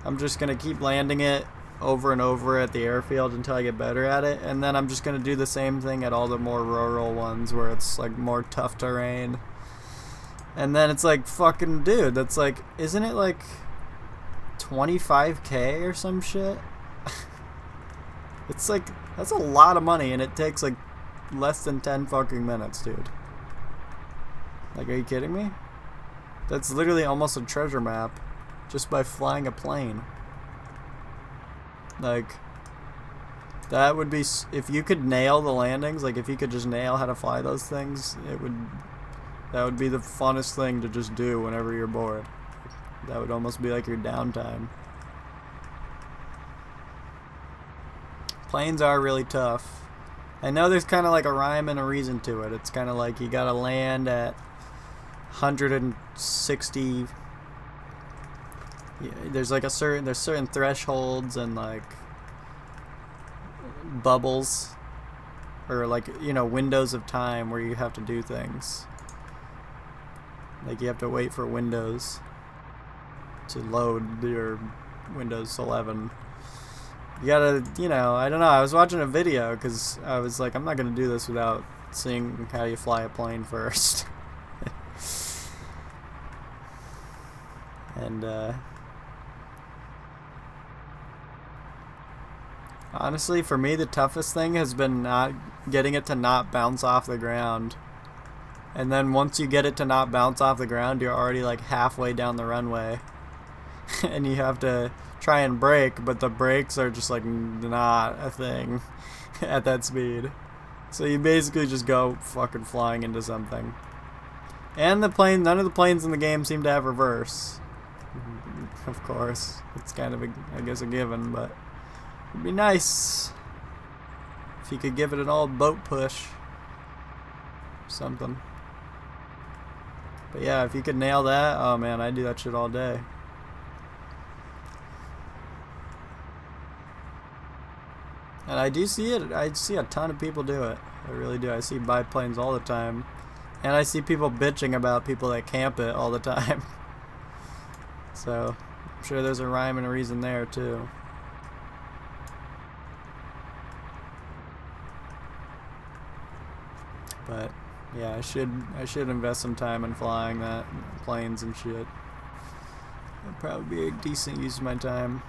I'm just gonna keep landing it over and over at the airfield until I get better at it, and then I'm just gonna do the same thing at all the more rural ones where it's like more tough terrain. And then it's like, fucking dude, that's like, isn't it like 25k or some shit? It's like, that's a lot of money, and it takes like less than 10 fucking minutes, dude. Like, are you kidding me? That's literally almost a treasure map just by flying a plane. Like, that would be, if you could nail the landings, like if you could just nail how to fly those things, it would That would be the funnest thing to just do whenever you're bored. That would almost be like your downtime. Planes are really tough. I know there's kind of like a rhyme and a reason to it. It's kind of like you gotta land at 160. Yeah, there's like there's certain thresholds and like bubbles, or like, you know, windows of time where you have to do things. Like you have to wait for Windows to load your Windows 11. You gotta, you know, I don't know. I was watching a video because I was like, I'm not gonna do this without seeing how you fly a plane first. And honestly, for me, the toughest thing has been not getting it to not bounce off the ground. And then once you get it to not bounce off the ground, you're already like halfway down the runway. And you have to try and brake, but the brakes are just like not a thing at that speed. So you basically just go fucking flying into something. And the plane, none of the planes in the game seem to have reverse. Of course, it's kind of, I guess, a given, but it'd be nice if you could give it an old boat push or something. But yeah, if you could nail that, oh man, I'd do that shit all day. And I do see it. I see a ton of people do it. I really do. I see biplanes all the time. And I see people bitching about people that camp it all the time. So, I'm sure there's a rhyme and a reason there, too. But, yeah, I should invest some time in flying that, planes and shit. That'd probably be a decent use of my time,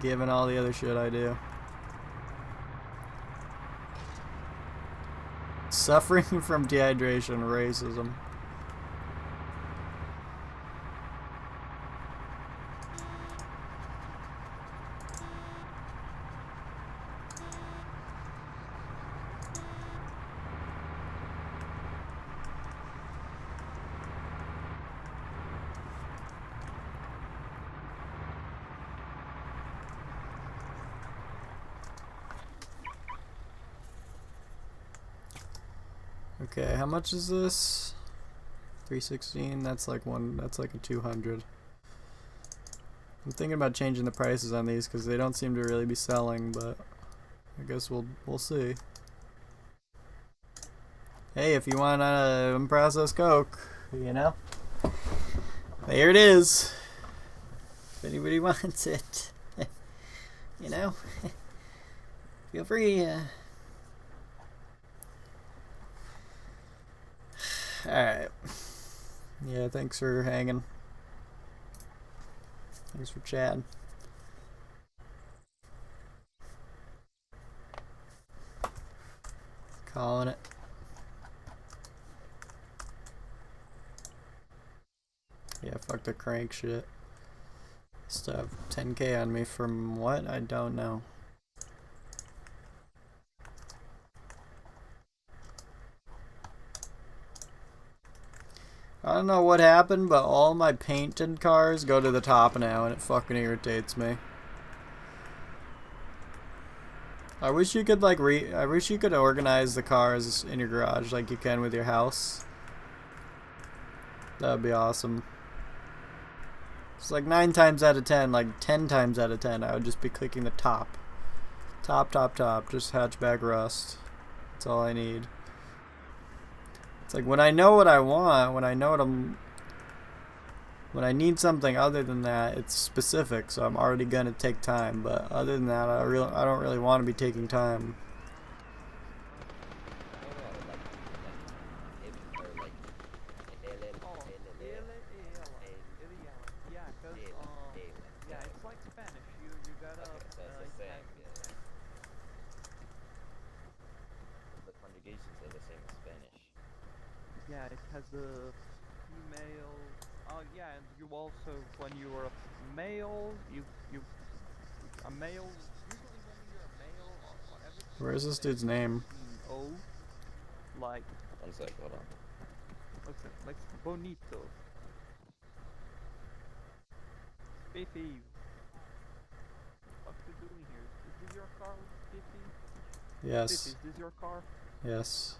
given all the other shit I do. Suffering from dehydration, racism. Okay, how much is this? 316. That's like a 200. I'm thinking about changing the prices on these because they don't seem to really be selling, but I guess we'll see. Hey, if you want unprocessed Coke, you know, there it is. If anybody wants it, you know, feel free. Alright. Yeah, thanks for hanging. Thanks for chatting. Calling it. Yeah, fuck the crank shit. Still have 10k on me from what? I don't know. I don't know what happened, but all my painted cars go to the top now, and it fucking irritates me. I wish you could like I wish you could organize the cars in your garage like you can with your house. That would be awesome. It's like 9 times out of 10, like 10 times out of 10, I would just be clicking the top. Top, just hatchback rust. That's all I need. It's like when I know what I want, when I need something other than that, it's specific, so I'm already gonna take time. But other than that, I don't really want to be taking time. Yeah, it has the female. Oh yeah, and you also, when you are a male, a male. Usually when you're a male, or everything. Where is this dude's name? O. like One sec, hold on. like bonito. Spiffy, what you doing here? Is this your car, Spiffy? Spiffy, Yes. is this your car? Yes.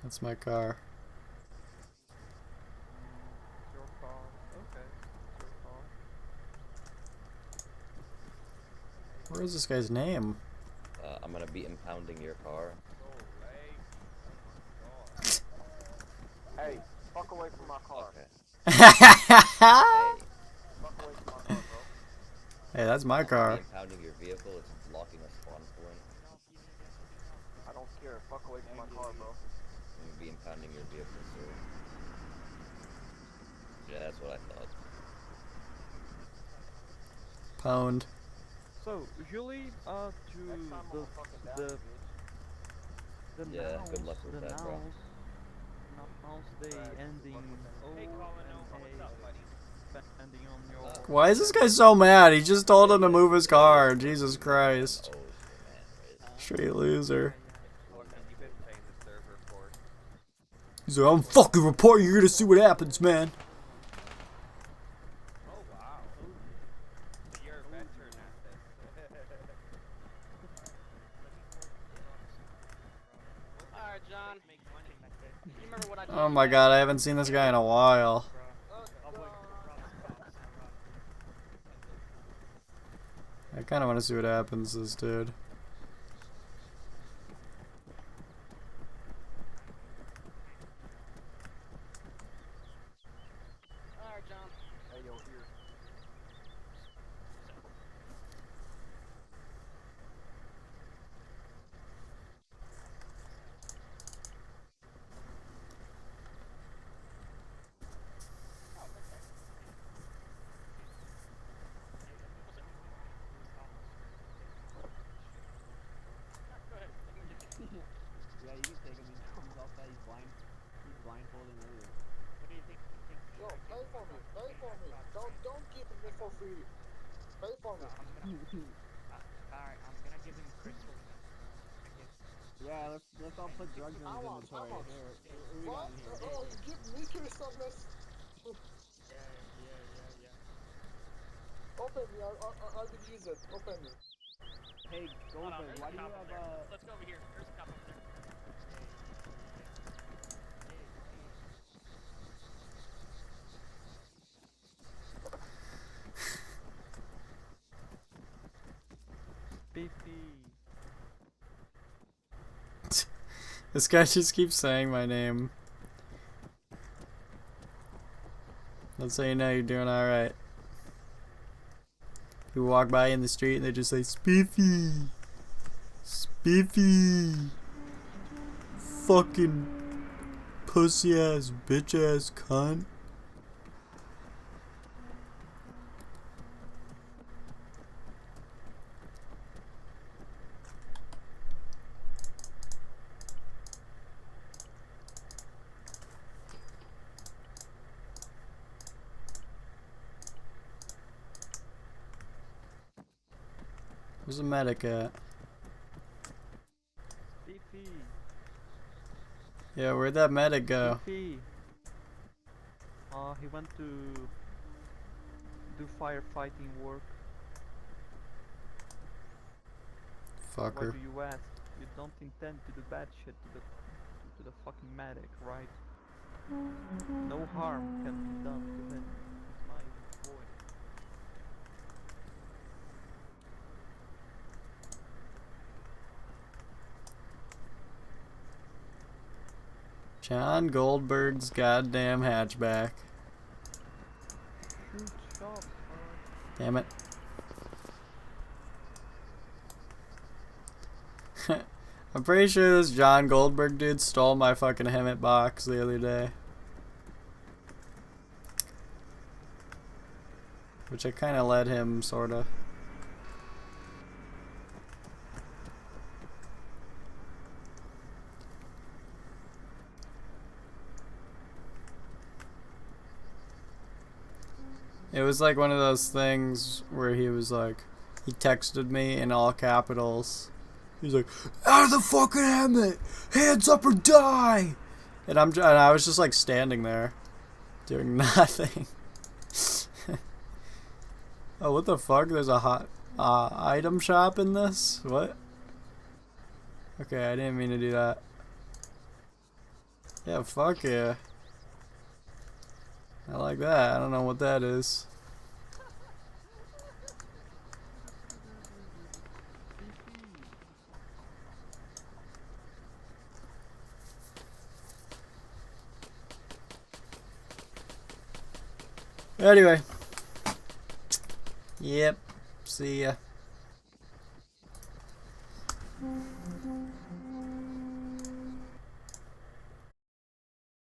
That's my car. It's your car. Okay, it's your car. What is this guy's name? I'm gonna be impounding your car. Hey, fuck away from my car. Okay. Hey, Fuck away from my car, bro. that's my I'm car. gonna be impounding your vehicle. It's blocking a spawn point. I don't care. Fuck away from my car, bro. I'm gonna be impounding your vehicle, sir. Yeah, that's what I thought. Pwned. So usually, Next time I'm to gonna fucking down the you, bitch. the Yeah, nouns, good luck with the that, bro. nouns they Right, ending good luck with that. O Hey, Colin, and what's up, buddy? depending on your. Why is this guy so mad? He just told him to move his car. Jesus Christ. Oh, man, right? Straight loser. You've been playing the server for. He's like, I'm fucking reporting. You're gonna see what happens, man. Oh wow. So you're a veteran at this. Alright, John. You remember what I told Oh you my back god, I then? haven't seen this guy in a while. I kind of want to see what happens to this dude. Alright, John. Hey, yo, here. Yeah, you can take him. He's outside. He's blind. He's blindfolded and everything. What do you think? Yo, pay for me. Pay for me. Don't give me for free. Pay for me. Alright, I'm gonna give him crystals. Yeah, let's all put drugs in his I want. inventory. Here, what we got What? in here? Oh, give me crystal mess. Yeah. Open me. I will use it. Open me. Hey, Hold on, Goldberg, there's why a do you cup over have there. Let's go over here. There's a cup over there. Spiffy. This guy just keeps saying my name. That's how you know you're doing alright. People walk by in the street and they just say, Spiffy! Spiffy! Fucking pussy ass, bitch ass cunt. Where's the medic at? Spiffy. Yeah, where'd that medic go? Spiffy. He went to do firefighting work. Why Fucker. do you ask? You don't intend to do bad shit to the fucking medic, right? No harm can be done to him. He's my boy. John Goldberg's goddamn hatchback. Shoot shot, Damn it. I'm pretty sure this John Goldberg dude stole my fucking Hemet box the other day. Which I kinda let him, sorta. It was like one of those things where he was like, he texted me in all capitals He's like, out of the fucking helmet! Hands up or die! And I was just like standing there, doing nothing. Oh, what the fuck? There's a hot item shop in this? What? Okay, I didn't mean to do that. Yeah, fuck yeah. I like that. I don't know what that is. Anyway. Yep. See ya.